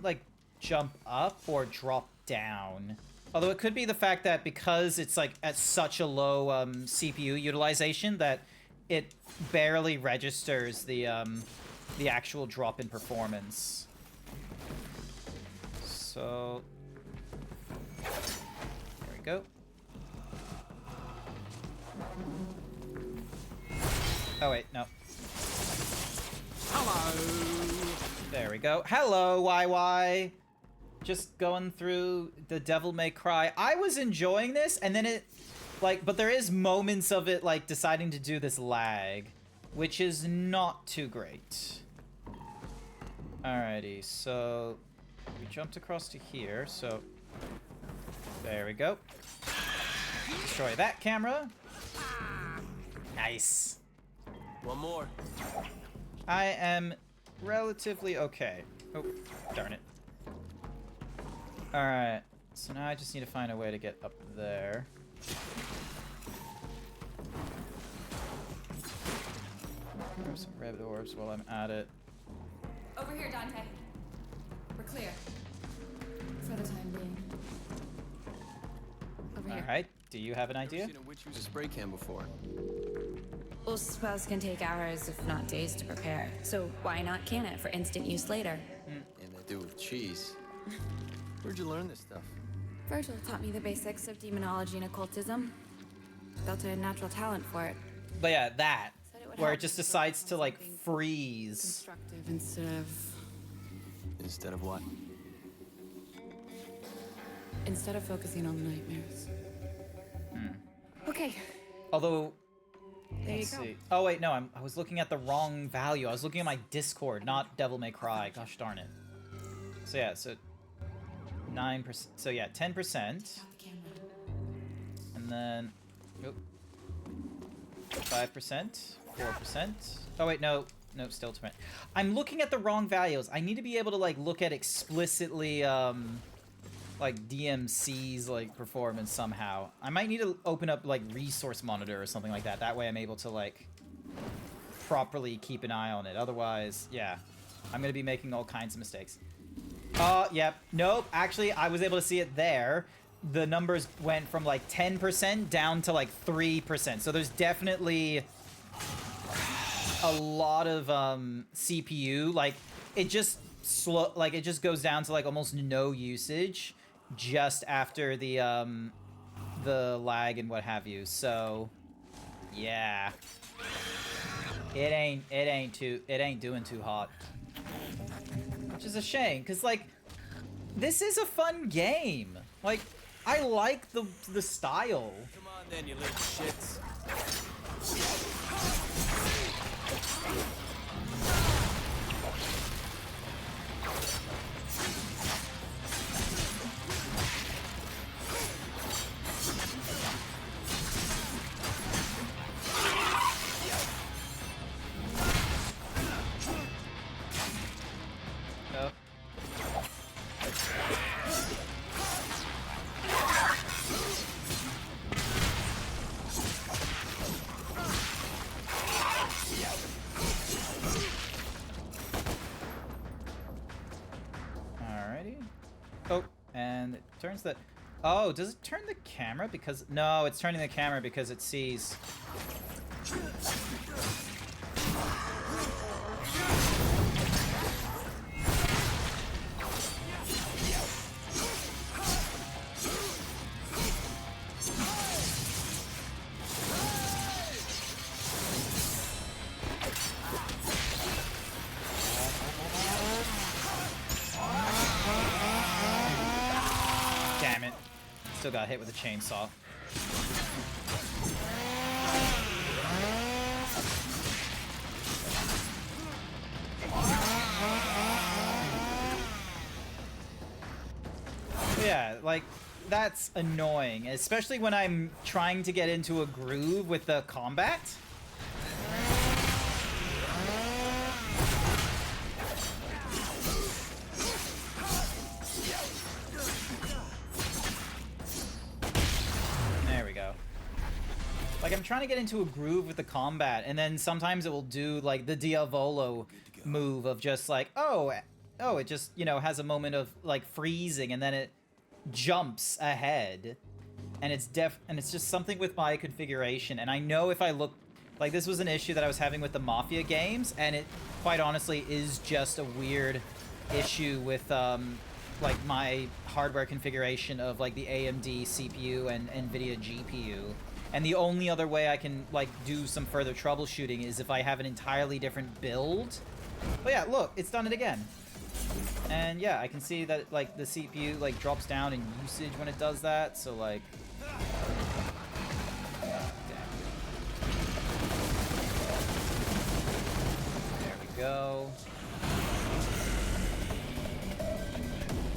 like jump up or drop down. Although it could be the fact that because it's like at such a low CPU utilization that it barely registers the actual drop in performance. So there we go. Oh wait, no. Hello. There we go. Hello, YY. Just going through the Devil May Cry. I was enjoying this, and then it, like, but there is moments of it, like, deciding to do this lag, which is not too great. Alrighty, so we jumped across to here, so there we go. Destroy that camera. Nice. One more. I am relatively okay. Oh, darn it. Alright, so now I just need to find a way to get up there. Grab some red orbs while I'm at it. Over here, Dante. We're clear. For the time being. Over here. Alright, do you have an idea? I've seen a witch use a spray can before. Well, spells can take hours, if not days, to prepare. So why not can it for instant use later? And they do with cheese. Where'd you learn this stuff? Virgil taught me the basics of demonology and occultism. Felt I had natural talent for it. But yeah, that. would Where help it just with decides to, like, something freeze. Constructive instead of... Instead of what? Instead of focusing on the nightmares. Okay. Although... There Let's you go. see. Oh wait, no, I was looking at the wrong value. I was looking at my Discord, not Devil May Cry. Gosh darn it. So yeah, so 9%. So yeah, 10%. And then 5%, 4%. Oh wait, no, still 20. I'm looking at the wrong values. I need to be able to like look at explicitly like DMC's like performance somehow. I might need to open up like Resource Monitor or something like that. That way I'm able to like properly keep an eye on it. Otherwise, yeah, I'm gonna be making all kinds of mistakes. Yep, nope. Actually, I was able to see it there. The numbers went from like 10% down to like 3%. So there's definitely a lot of CPU. Like it just it just goes down to like almost no usage just after the lag and what have you. So yeah, it ain't doing too hot, which is a shame because like this is a fun game. Like I like the style. Come on then, you little shits. Nope. Alrighty. Oh, and it turns the... Oh, does it turn the camera? Because... No, it's turning the camera because it sees... Damn it. Still got hit with a chainsaw. Yeah, like, that's annoying, especially when I'm trying to get into a groove with the combat. Like, I'm trying to get into a groove with the combat, and then sometimes it will do, like, the Diavolo move of just, like, oh, it just, you know, has a moment of, like, freezing, and then it jumps ahead. And it's just something with my configuration, and I know if I look... Like, this was an issue that I was having with the Mafia games, and it, quite honestly, is just a weird issue with, like, my hardware configuration of, like, the AMD CPU and NVIDIA GPU. And the only other way I can, like, do some further troubleshooting is if I have an entirely different build. But yeah, look, it's done it again. And yeah, I can see that, like, the CPU, like, drops down in usage when it does that, so, like... There we go.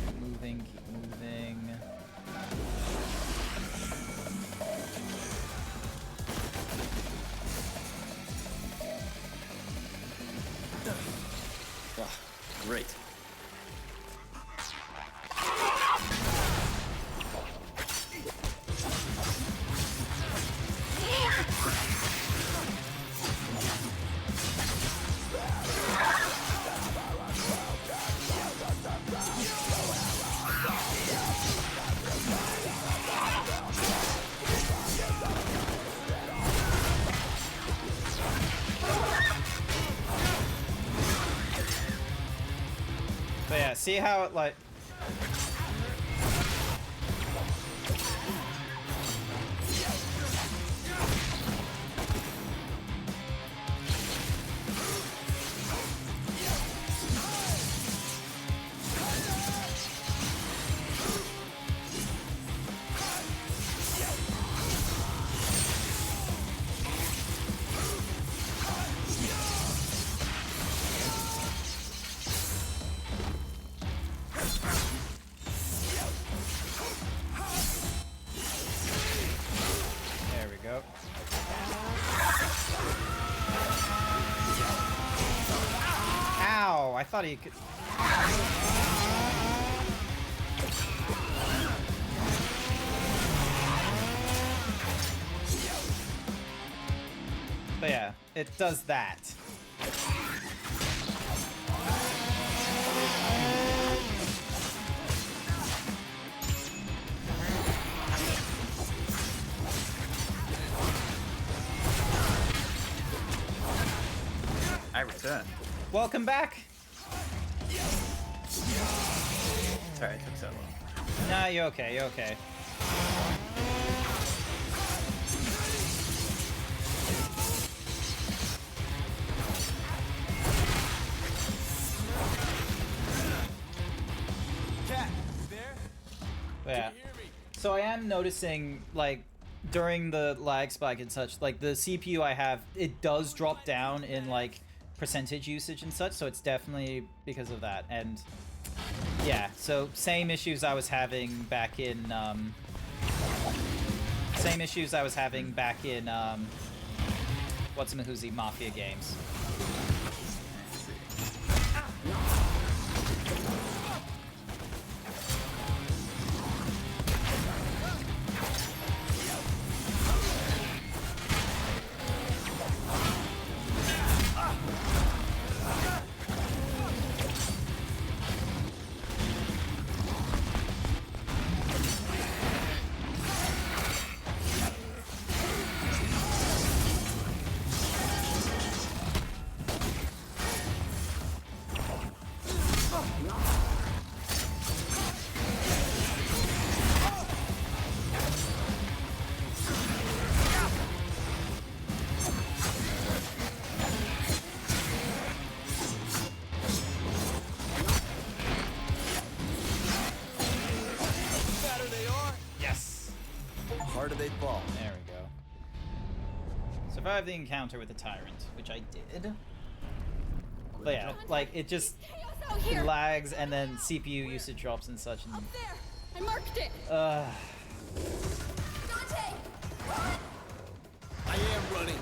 Keep moving, keep moving. Oh, great. But yeah, see how it, like... There we go. Ow! I thought he could... But yeah, it does that. I return. Welcome back! Sorry it took so long. Nah, you're okay, you're okay. Cat, you there? But yeah. So I am noticing, like, during the lag spike and such, like, the CPU I have, it does drop down in, like, percentage usage and such, so it's definitely because of that. And yeah, so same issues I was having back in what's-a-mahoozy Mafia games. Harder they fall. There we go. Survive the encounter with the tyrant, which I did. But yeah, like, it just lags and then CPU usage drops and such. And, Up there! I marked it! I am running.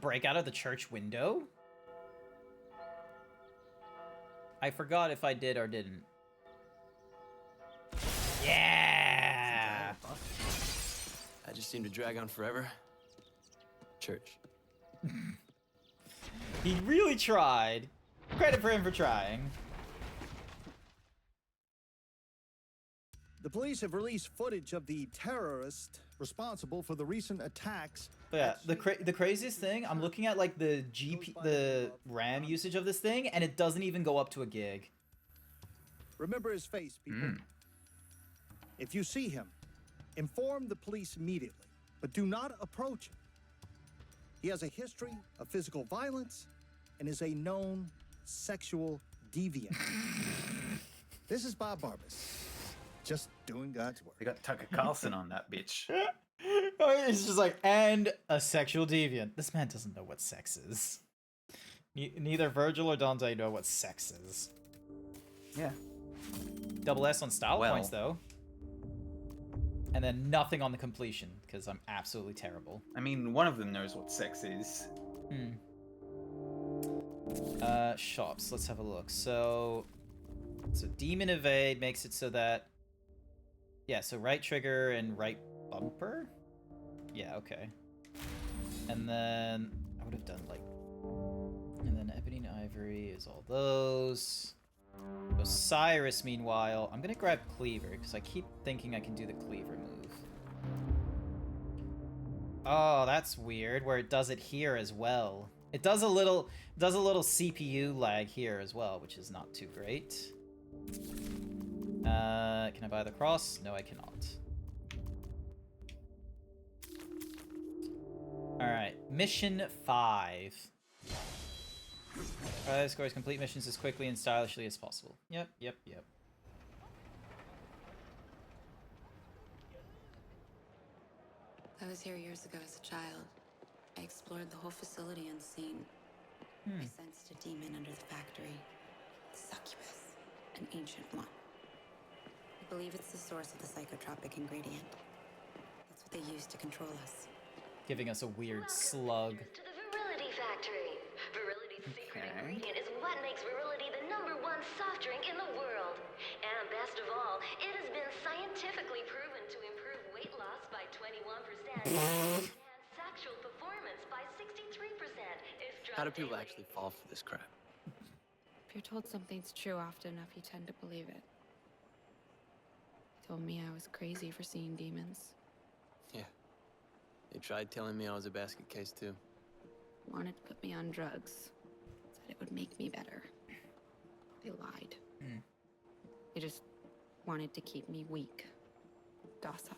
break out of the church window? I forgot if I did or didn't. Yeah! I just seem to drag on forever. Church. He really tried. Credit for him for trying. The police have released footage of the terrorist responsible for the recent attacks. But yeah, the craziest thing, I'm looking at like the RAM usage of this thing, and it doesn't even go up to a gig. Remember his face, people. If you see him, inform the police immediately, but do not approach him. He has a history of physical violence and is a known sexual deviant. This is Bob Barbas, just doing God's work. They got Tucker Carlson on that bitch. It's just like, and a sexual deviant. This man doesn't know what sex is. Neither Virgil or Dante know what sex is. Yeah. Double S on style points, though. And then nothing on the completion, because I'm absolutely terrible. I mean, one of them knows what sex is. Shops. Let's have a look. So Demon Evade makes it so that... Yeah, so right trigger and right bumper? Yeah, okay. And then I would have done like... And then Ebony and Ivory is all those. Osiris, meanwhile, I'm gonna grab Cleaver, because I keep thinking I can do the Cleaver move. Oh, that's weird, where it does it here as well. It does a little CPU lag here as well, which is not too great. Can I buy the cross? No, I cannot. Alright, mission 5. Try to score complete missions as quickly and stylishly as possible. Yep. I was here years ago as a child. I explored the whole facility unseen. I sensed a demon under the factory. Succubus, an ancient one. I believe it's the source of the psychotropic ingredient. That's what they use to control us. Giving us a weird slug. To the Virility Factory. Virility's secret ingredient is what makes Virility the #1 soft drink in the world. And best of all, it has been scientifically proven to improve weight loss by 21% and sexual performance by 63%. How do people actually fall for this crap? If you're told something's true often enough, you tend to believe it. They told me I was crazy for seeing demons. Yeah. They tried telling me I was a basket case too. Wanted to put me on drugs. Said it would make me better. They lied. They just wanted to keep me weak. Docile.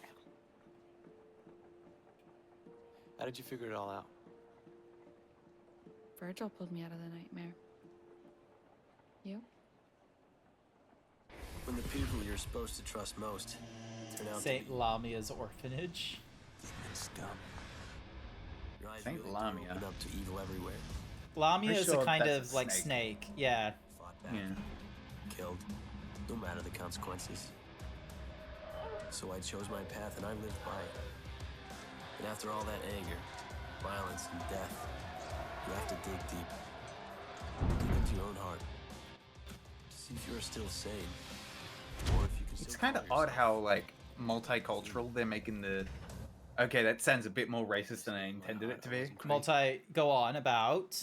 How did you figure it all out? Virgil pulled me out of the nightmare. You? When the people you're supposed to trust most turn out Saint Lamia's orphanage. scum. Your eyes Saint really Lamia. open up to evil everywhere. Lamia is a sure kind that's of a like snake. snake. Yeah. Fought back, Yeah. killed, no matter the consequences. So I chose my path and I lived by it. And after all that anger, violence, and death, you have to dig deep into your own heart. To see if you're still sane, or if you can still It's kind of odd how, like, multicultural they're making the... Okay, that sounds a bit more racist than I intended it to be. Go on about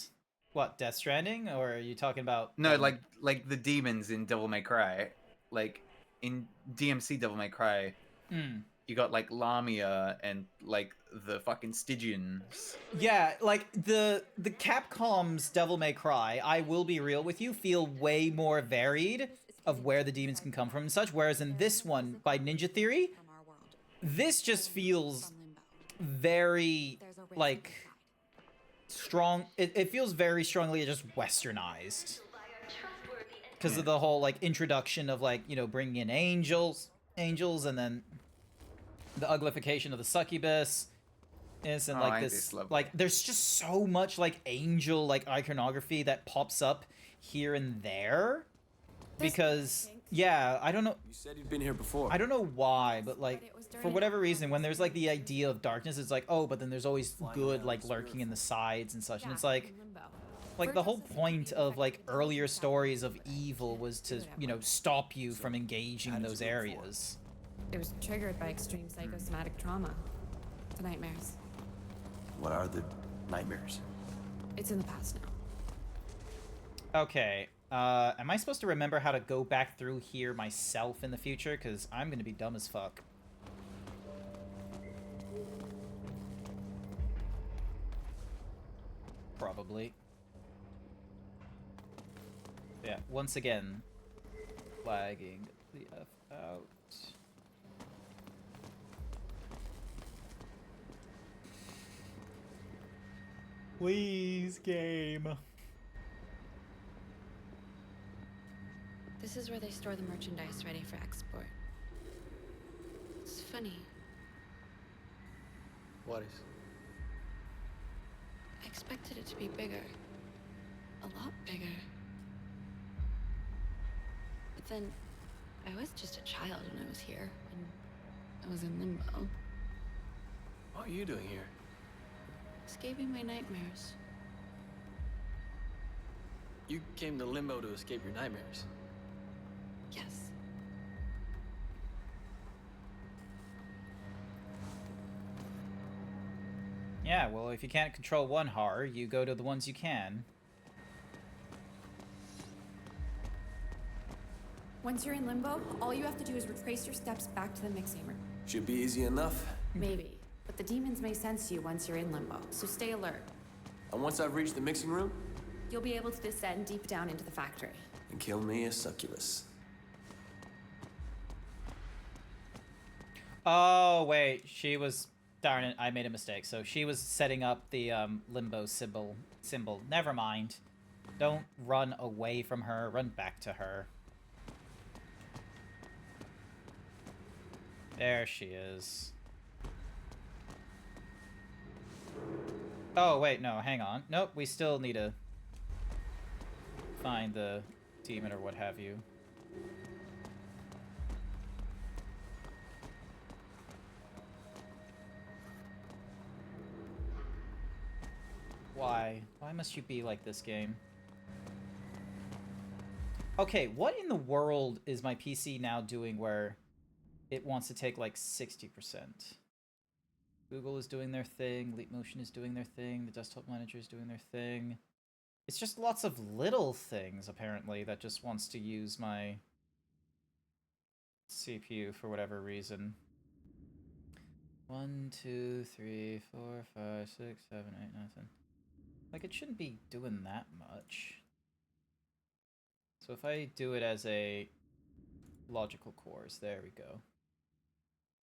what, Death Stranding, or are you talking about? No, like the demons in Devil May Cry, like in DMC Devil May Cry, you got like Lamia and like the fucking Stygians. Yeah, like the Capcom's Devil May Cry, I will be real with you, feel way more varied of where the demons can come from and such, whereas in this one by Ninja Theory, this just feels very like strong. It feels very strongly just westernized because of the whole like introduction of like, you know, bringing in angels and then the uglification of the succubus is, and like this like there's just so much like angel like iconography that pops up here and there because yeah, I don't know. You said you'd been here before. I don't know why, but like for whatever reason, when there's like the idea of darkness, it's like, oh, but then there's always good like lurking in the sides and such, and it's like the whole point of like earlier stories of evil was to, you know, stop you from engaging in those areas. It was triggered by extreme psychosomatic trauma. The nightmares. What are the nightmares? It's in the past now. Okay. Am I supposed to remember how to go back through here myself in the future? Because I'm gonna be dumb as fuck. Probably. Yeah, once again, flagging the F out. Please, game. This is where they store the merchandise ready for export. It's funny. What is? I expected it to be bigger. A lot bigger. But then, I was just a child when I was here, and I was in limbo. What are you doing here? Escaping my nightmares. You came to Limbo to escape your nightmares. Yes. Yeah, well, if you can't control one horror, you go to the ones you can. Once you're in limbo, all you have to do is retrace your steps back to the mixing room. Should be easy enough. Maybe, but the demons may sense you once you're in limbo, so stay alert. And once I've reached the mixing room, You'll be able to descend deep down into the factory. and kill me a succubus. Oh, wait, she was... Darn it, I made a mistake. So she was setting up the limbo symbol. Never mind. Don't run away from her, run back to her. There she is. Oh, wait, no, hang on. Nope, we still need to find the demon or what have you. Why? Why must you be like this, game? Okay, what in the world is my PC now doing where it wants to take like 60%? Google is doing their thing, Leap Motion is doing their thing, the desktop manager is doing their thing. It's just lots of little things, apparently, that just wants to use my CPU for whatever reason. 1, 2, 3, 4, 5, 6, 7, 8, 9, 10. Like, it shouldn't be doing that much. So if I do it as a logical cores, there we go.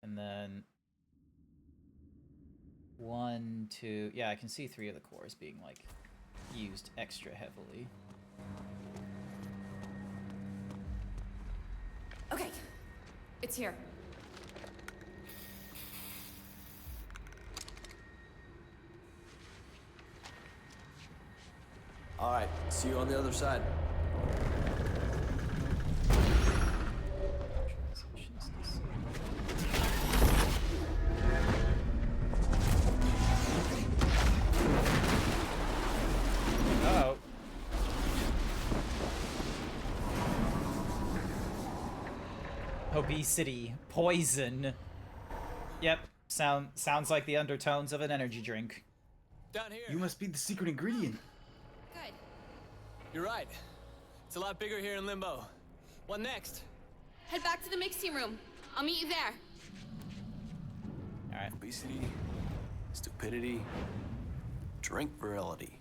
And then 1, 2, yeah, I can see 3 of the cores being, like, used extra heavily. Okay, it's here. All right, see you on the other side. Uh-oh. Obesity. Poison. Yep. Sounds like the undertones of an energy drink. Down here. You must be the secret ingredient. Good. You're right. It's a lot bigger here in Limbo. What next? Head back to the mixing room. I'll meet you there. Alright. Obesity, stupidity, drink virility.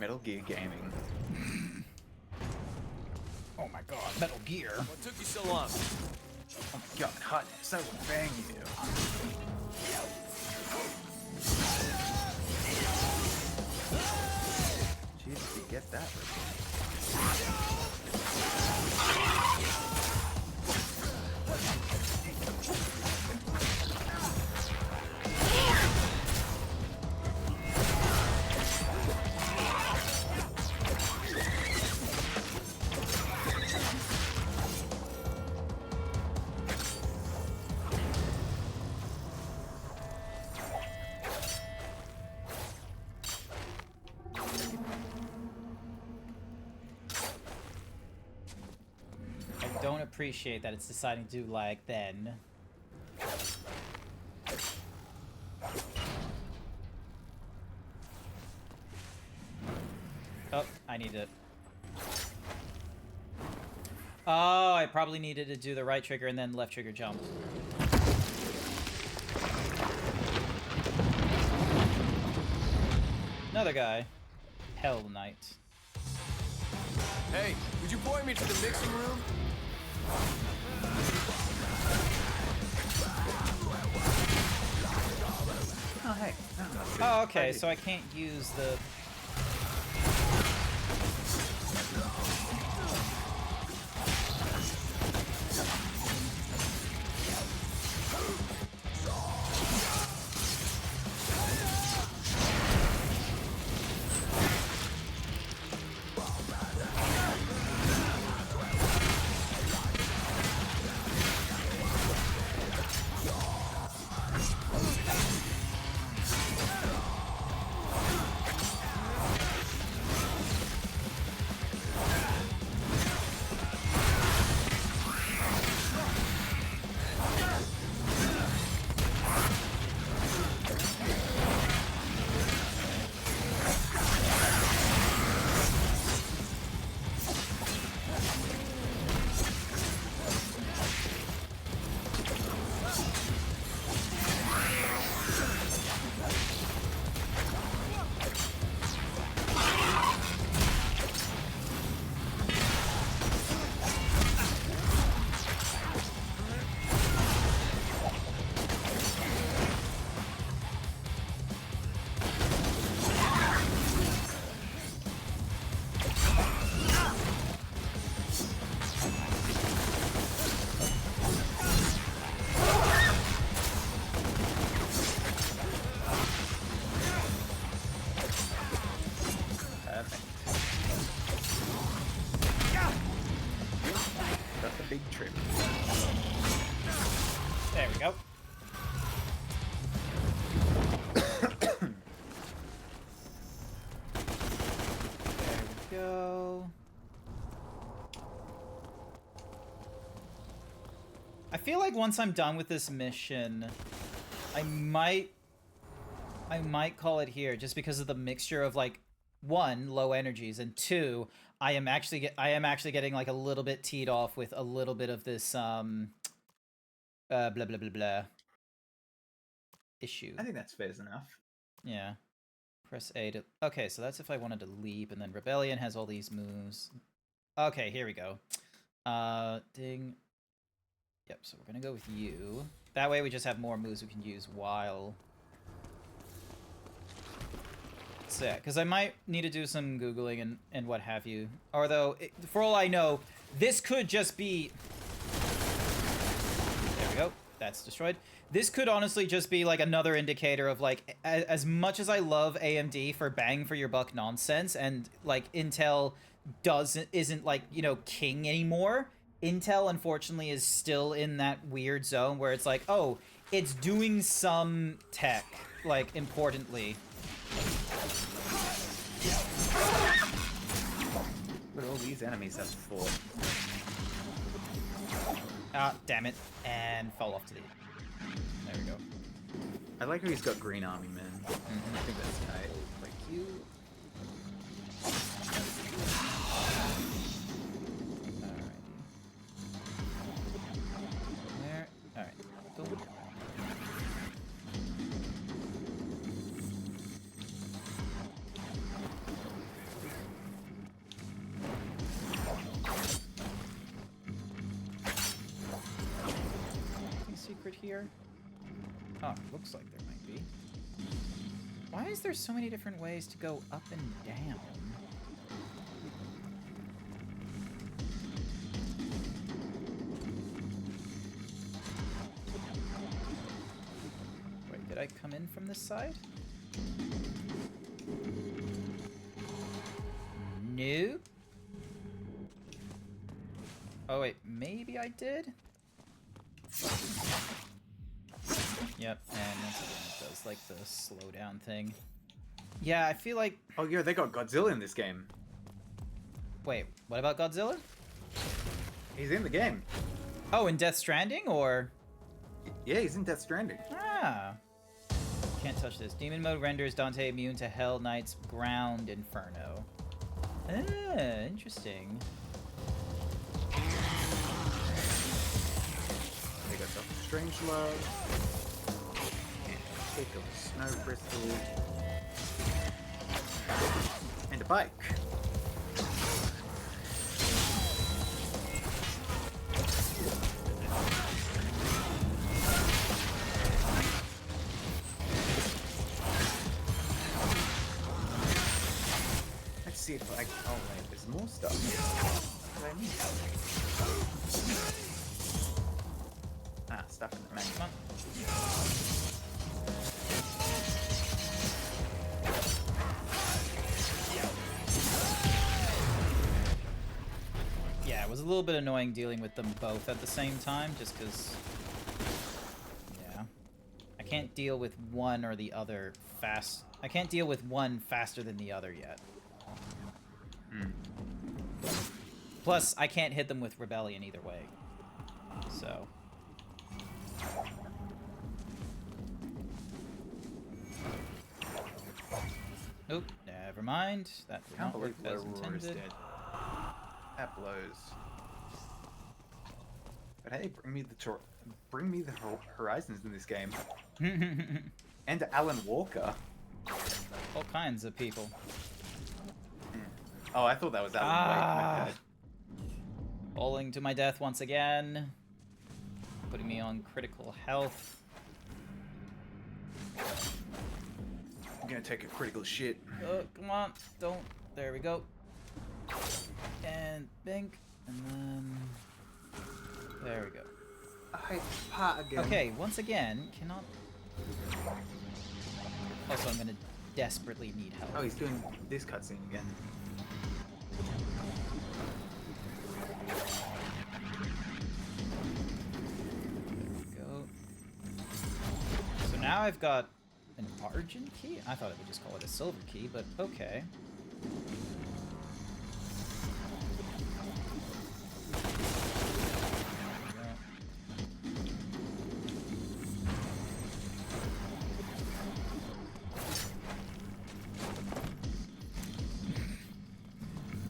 Metal Gear Gaming. Oh my god, Metal Gear. What took you so long? Oh my god, hotness, I will bang you. Jesus, you get that right. I don't appreciate that it's deciding to do lag then. Oh, I need to... Oh, I probably needed to do the right trigger and then left trigger jump. Another guy. Hell Knight. Hey, would you point me to the mixing room? Oh, hey. Oh, okay, so I can't use the... That's a big trip. There we go. There we go. I feel like once I'm done with this mission, I might call it here just because of the mixture of like, one, low energies, and two, I am actually getting like a little bit teed off with a little bit of this blah blah blah blah issue. I think that's fair enough. Yeah. Press A to... Okay, so that's if I wanted to leap, and then Rebellion has all these moves. Okay, here we go. Ding. Yep, so we're gonna go with you. That way we just have more moves we can use while... So yeah, because I might need to do some Googling and what have you. Although, for all I know, this could just be... There we go. That's destroyed. This could honestly just be like another indicator of like, as much as I love AMD for bang for your buck nonsense, and like Intel isn't like, you know, king anymore. Intel unfortunately is still in that weird zone where it's like, oh, it's doing some tech, like importantly. But all these enemies have fought. Ah, damn it. And fall off to the... There we go. I like how he's got green army men. I think that's tight. Like you. Alrighty. There. Alright. Boom. secret here? Oh, looks like there might be. Why is there so many different ways to go up and down? Wait, did I come in from this side? No. Oh wait, maybe I did? Yep, and once again it does like the slowdown thing. Yeah, I feel like... Oh yeah, they got Godzilla in this game. Wait, what about Godzilla? He's in the game. Oh, in Death Stranding, or...? Yeah, he's in Death Stranding. Ah. Can't touch this. Demon mode renders Dante immune to Hell Knight's ground inferno. Ah, interesting. They got Doctor Strangelove. And a kick of a snow crystal. And a bike. Let's see if I... Oh wait, there's more stuff. What do I need? Ah, stuff in the magma. Yeah, it was a little bit annoying dealing with them both at the same time, just because... Yeah. I can't deal with one or the other fast... I can't deal with one faster than the other yet. Plus, I can't hit them with Rebellion either way. So... Oop, never mind. That did not work as intended. That blows. But hey, bring me the horizons in this game. And Alan Walker. All kinds of people. Oh, I thought that was Alan Wake. My bad. Falling to my death once again. Putting me on critical health. I'm gonna take a critical shit. Oh, come on. Don't. There we go. And bink. And then... There we go. I hate the part again. Okay, once again, cannot... Also, I'm gonna desperately need help. Oh, he's doing this cutscene again. There we go. So now I've got an Argent key? I thought it would just call it a silver key, but okay.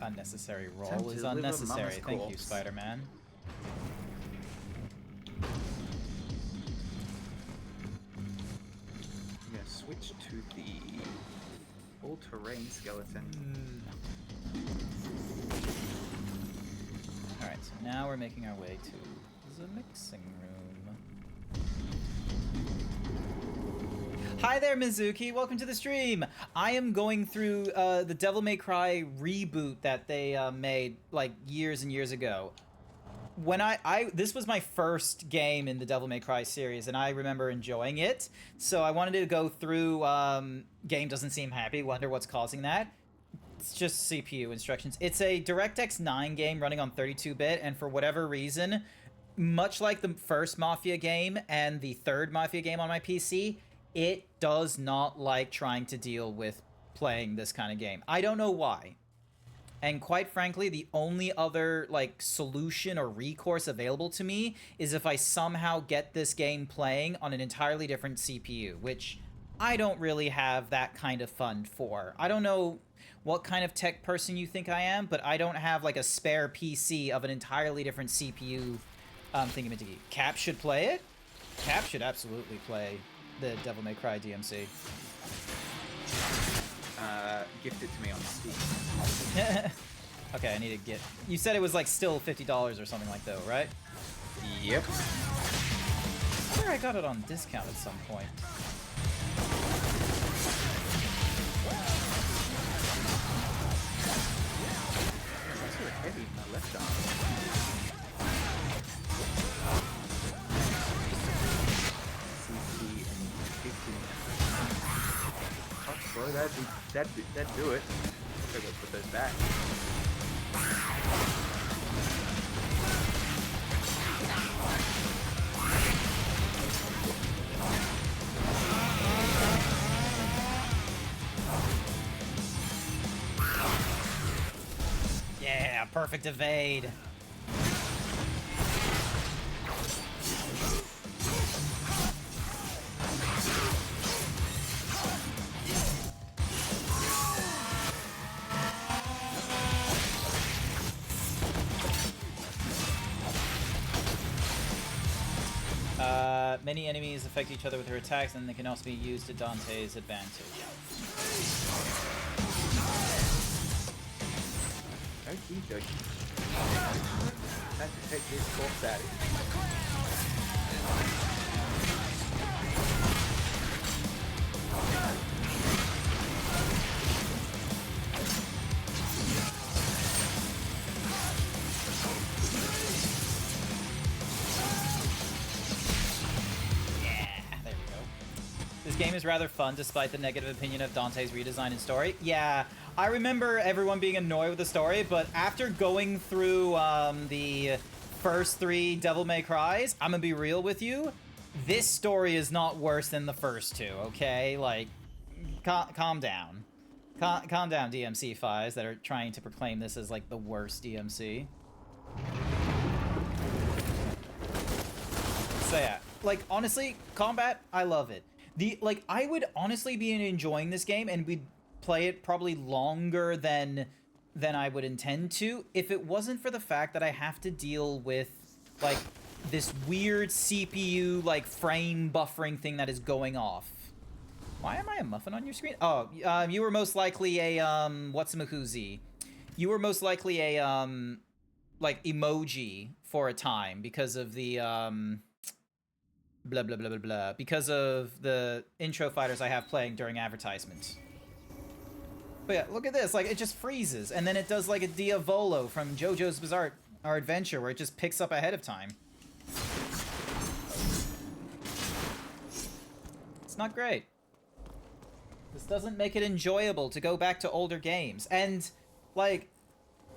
Unnecessary roll is unnecessary. Thank you, Spider-Man. I'm gonna switch to the all-terrain skeleton. Alright, so now we're making our way to the mixing room. Hi there, Mizuki. Welcome to the stream. I am going through the Devil May Cry reboot that they made like years and years ago. When this was my first game in the Devil May Cry series, and I remember enjoying it. So I wanted to go through. Game doesn't seem happy. Wonder what's causing that. It's just CPU instructions. It's a DirectX 9 game running on 32-bit, and for whatever reason, much like the first Mafia game and the third Mafia game on my PC, it does not like trying to deal with playing this kind of game. I don't know why. And quite frankly, the only other like solution or recourse available to me is if I somehow get this game playing on an entirely different CPU, which I don't really have that kind of fund for. I don't know what kind of tech person you think I am, but I don't have like a spare PC of an entirely different CPU thingamajiggy. Cap should play it. Cap should absolutely play the Devil May Cry DMC. Gift it to me on Steam. Okay, I need to get... You said it was like still $50 or something like that, right? Yep. swear I got it on discount at some point. That's sort of heavy in my left arm. CC and 15. Oh, boy, that'd do it. Gotta go put those back. Yeah, perfect evade. Many enemies affect each other with their attacks, and they can also be used to Dante's advantage. Okie dokie. Time to take this corpse out of here. This game is rather fun despite the negative opinion of Dante's redesign and story. Yeah, I remember everyone being annoyed with the story, but after going through the first 3 Devil May Cries, I'm gonna be real with you, this story is not worse than the first 2, okay? Like, calm down. Calm down, DMC fives that are trying to proclaim this as, like, the worst DMC. So yeah, like, honestly, combat, I love it. I would honestly be enjoying this game, and we'd play it probably longer than I would intend to if it wasn't for the fact that I have to deal with, like, this weird CPU, like, frame buffering thing that is going off. Why am I a muffin on your screen? Oh, you were most likely a, what's-a-mahoozy. You were most likely a, like, emoji for a time because of the, blah, blah, blah, blah, blah, because of the intro fighters I have playing during advertisements. But yeah, look at this, like, it just freezes, and then it does, like, a Diavolo from JoJo's Bizarre Adventure, where it just picks up ahead of time. It's not great. This doesn't make it enjoyable to go back to older games. And, like,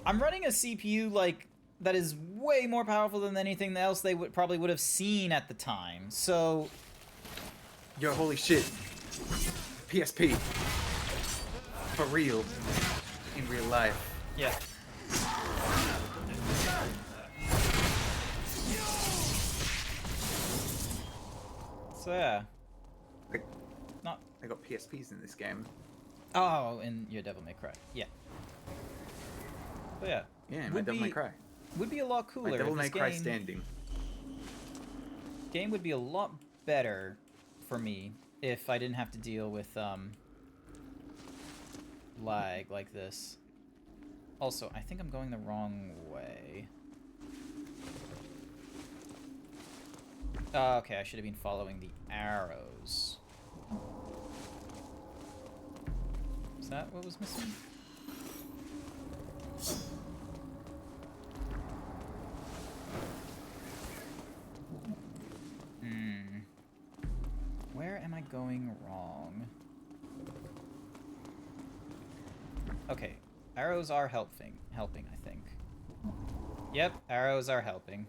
I'm running a CPU, like, that is way more powerful than anything else they probably would have seen at the time. So, yo, holy shit. PSP. For real. In real life. Yeah. So yeah. I got PSPs in this game. Oh, in your Devil May Cry. Yeah. But yeah. Yeah, my Devil May Cry. Would be a lot cooler. My Devil if May this Cry game, standing. Game would be a lot better for me if I didn't have to deal with lag like this. Also, I think I'm going the wrong way. Okay, I should have been following the arrows. Is that what was missing? Where am I going wrong? Okay, arrows are helping, I think. Yep, arrows are helping.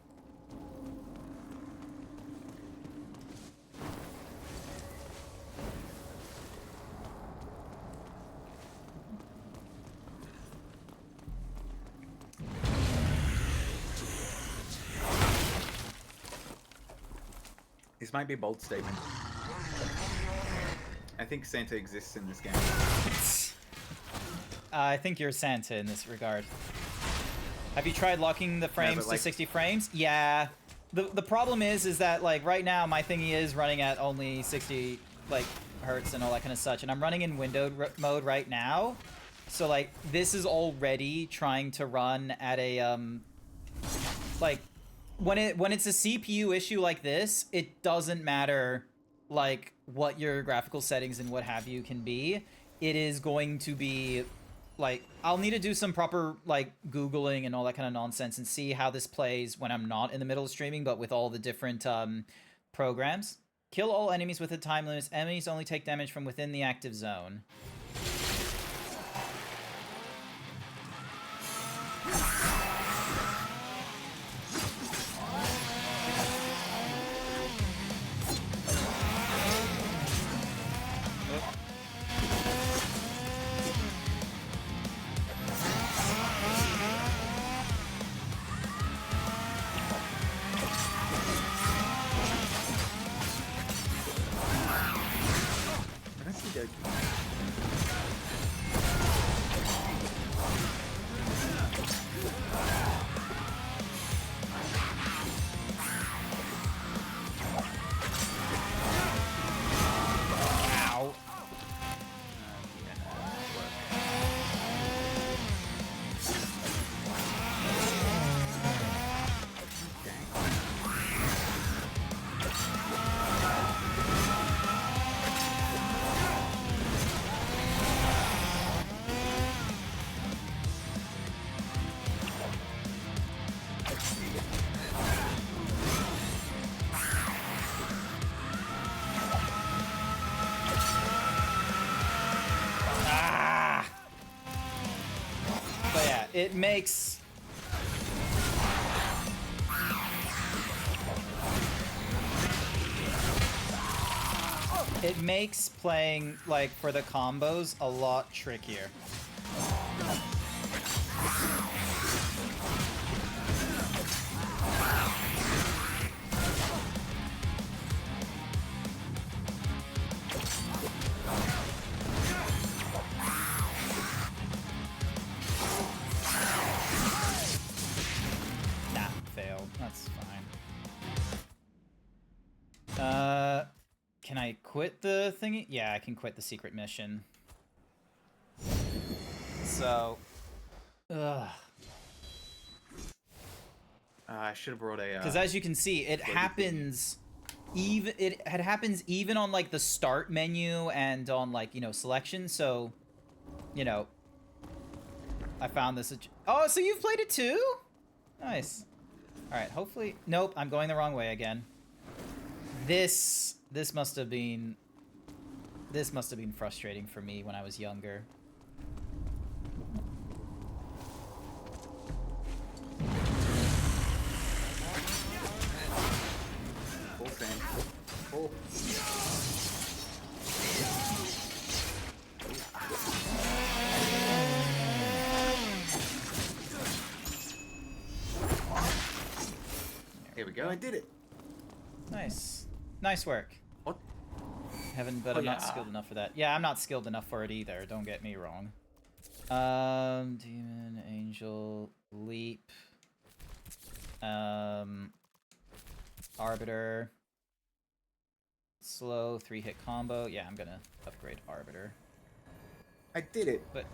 This might be a bold statement. I think Santa exists in this game. I think you're Santa in this regard. Have you tried locking the frames to 60 frames? Yeah. The problem is that, like, right now my thingy is running at only 60, like, hertz and all that kind of such, and I'm running in windowed mode right now. So, like, this is already trying to run at a, like, when it's a CPU issue like this, it doesn't matter like what your graphical settings and what have you can be. It is going to be like, I'll need to do some proper like Googling and all that kind of nonsense and see how this plays when I'm not in the middle of streaming, but with all the different programs. Kill all enemies with a time limit. Enemies only take damage from within the active zone. It makes... It makes playing, like, for the combos a lot trickier. Can I quit the thingy? Yeah, I can quit the secret mission. So, I should have brought a. Because as you can see, it happens. It happens even on like the start menu and on like selection. So, I found this. Oh, so you've played it too? Nice. All right. Hopefully, nope. I'm going the wrong way again. This must have been frustrating for me when I was younger. Full fan. Full. Here we go. I did it. Nice. Nice work. What? But I'm not skilled enough for that. Yeah, I'm not skilled enough for it either. Don't get me wrong. Demon, Angel, Leap. Arbiter. Slow 3-hit combo. Yeah, I'm gonna upgrade Arbiter. I did it. But,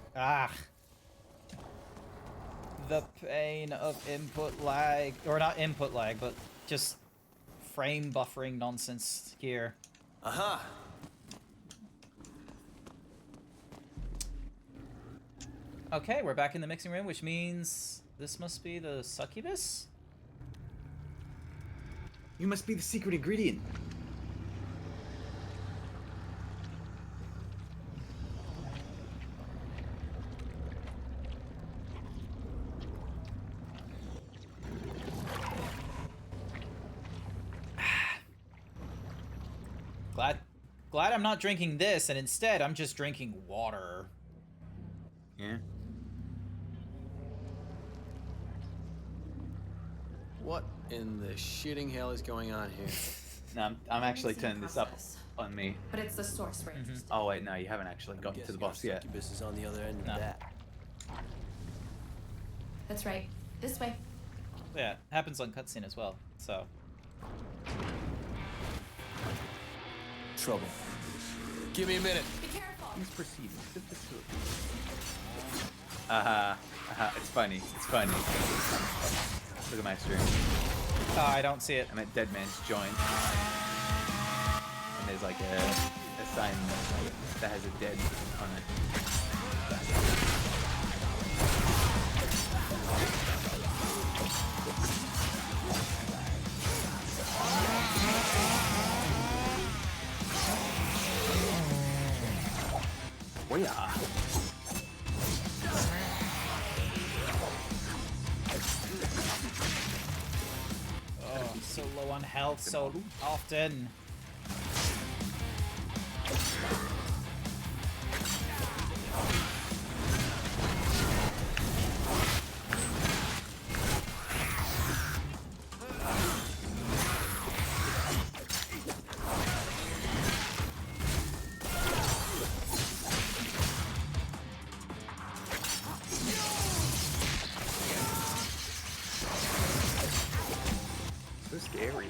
the pain of input lag. Or not input lag, but just frame buffering nonsense here. Aha! Okay, we're back in the mixing room, which means this must be the succubus? You must be the secret ingredient. Glad I'm not drinking this, and instead I'm just drinking water. Yeah. What in the shitting hell is going on here? No, I'm actually turning this up on me. But it's the source we're interested in. Oh wait, no, you haven't actually gotten to the boss yet. Succubus is on the other end of that. That's right. This way. Yeah, it happens on cutscene as well, so. Trouble. Give me a minute. Be careful. He's proceeding to the facility. It's funny. It's funny. Look at my stream. Oh, I don't see it. I'm at Dead Man's Joint. And there's like a sign that has a dead on it. Oh yeah. Oh, so low on health so often. So scary.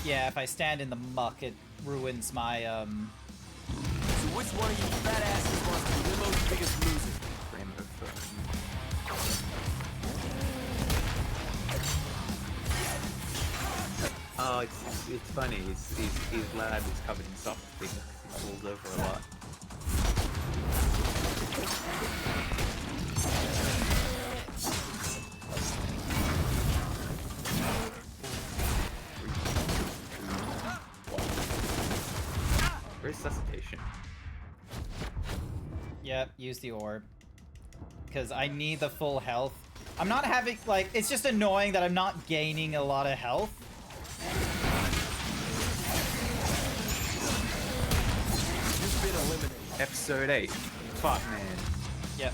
Yeah, if I stand in the muck, it ruins my, So which one of you fat asses wants to be Limo's biggest loser? Rainbow foot. Oh, it's funny. His lab is covered in soft things. He falls over a lot. Resuscitation. Yep, use the orb. Because I need the full health. I'm not having, like, it's just annoying that I'm not gaining a lot of health. You've been eliminated. Episode 8. Fuck, man. Yep.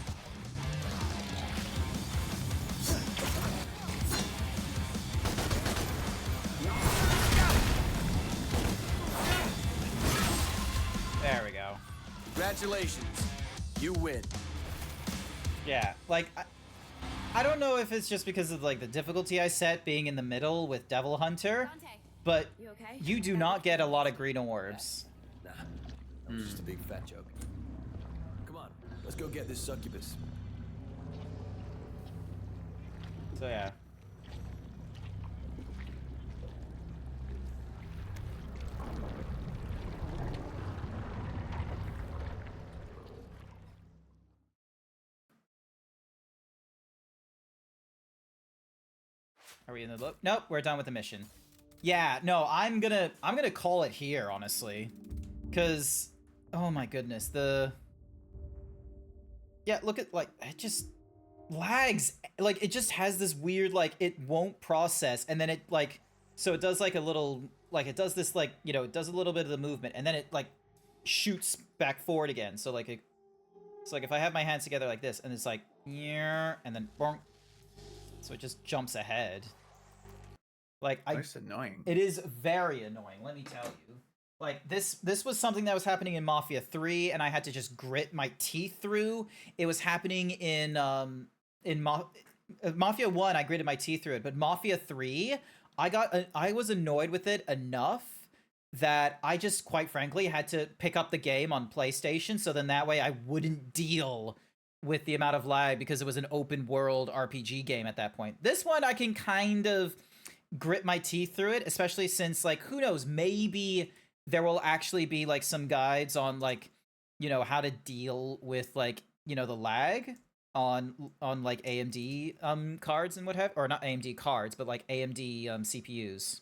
There we go. Congratulations. You win. Yeah, like, I don't know if it's just because of, like, the difficulty I set being in the middle with Devil Hunter, but You okay? you do not get a lot of green orbs. Nah, that was just a big fat joke. Come on, let's go get this succubus. So, yeah. Are we in the loop? Nope, we're done with the mission. Yeah, no, I'm gonna call it here, honestly. Cause, oh my goodness, yeah, look at, like, it just lags. Like, it just has this weird, like, it won't process, and then it, like, so it does, like, a little, like, it does this, like, you know, it does a little bit of the movement, and then it, like, shoots back forward again. So, like, it's like if I have my hands together like this, and it's like, yeah, and then, bonk. So it just jumps ahead. Like, That's annoying. It is very annoying, let me tell you. Like, this was something that was happening in Mafia 3, and I had to just grit my teeth through. It was happening in Mafia 1, I gritted my teeth through it, but Mafia 3, I was annoyed with it enough that I just, quite frankly, had to pick up the game on PlayStation, so then that way I wouldn't deal with the amount of lag, because it was an open world RPG game at that point. This one, I can kind of grit my teeth through it, especially since, like, who knows, maybe there will actually be, like, some guides on, like, you know, how to deal with, like, you know, the lag on like AMD cards and what have, or not AMD cards, but like AMD CPUs.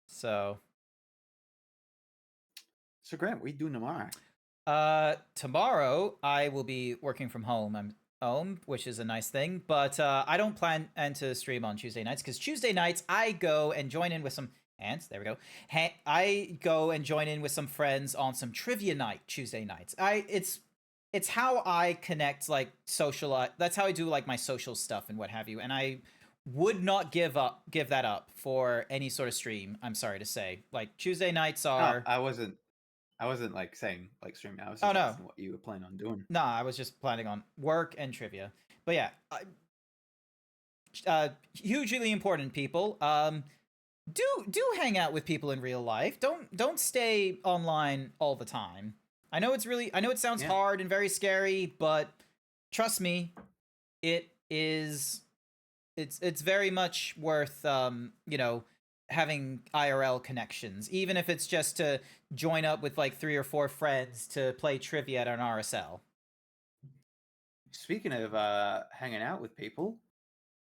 So Grant, what are you doing tomorrow? Tomorrow I will be working from home. I'm home, which is a nice thing, but I don't plan to stream on Tuesday nights, because Tuesday nights I go and join in with some ants. There we go. I go and join in with some friends on some trivia night Tuesday nights. It's how I connect, like, social. That's how I do, like, my social stuff and what have you. And I would not give that up for any sort of stream. I'm sorry to say. Like, Tuesday nights are. No, I wasn't like saying like streaming. I was just asking what you were planning on doing. No, I was just planning on work and trivia. But yeah, hugely important, people. Do hang out with people in real life. Don't stay online all the time. I know it sounds hard and very scary, but trust me, it's very much worth having IRL connections, even if it's just to join up with like 3 or 4 friends to play trivia at an RSL. Speaking of hanging out with people,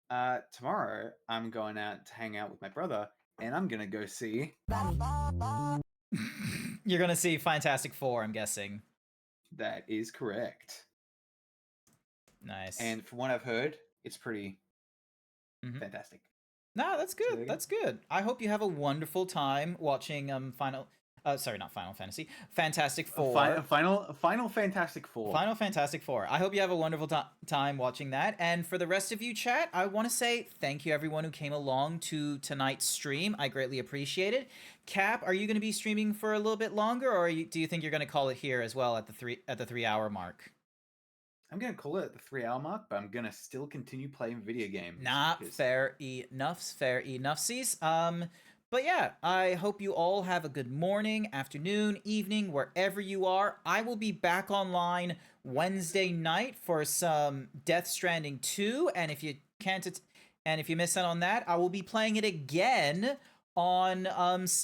tomorrow I'm going out to hang out with my brother, and I'm gonna go see. You're gonna see Fantastic Four, I'm guessing. That is correct. Nice. And from what I've heard, it's pretty fantastic. No, that's good. That's good. I hope you have a wonderful time watching not Final Fantasy, Fantastic Four. Final Fantastic Four. Final Fantastic Four. I hope you have a wonderful time watching that. And for the rest of you, chat, I want to say thank you everyone who came along to tonight's stream. I greatly appreciate it. Cap, are you going to be streaming for a little bit longer, or do you think you're going to call it here as well at the 3-hour mark? I'm going to call it at the 3-hour mark, but I'm going to still continue playing video games. Fair enough. But yeah, I hope you all have a good morning, afternoon, evening, wherever you are. I will be back online Wednesday night for some Death Stranding 2, and if you miss out on that, I will be playing it again on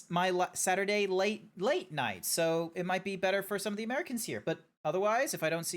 my Saturday late night. So it might be better for some of the Americans here. But otherwise, if I don't see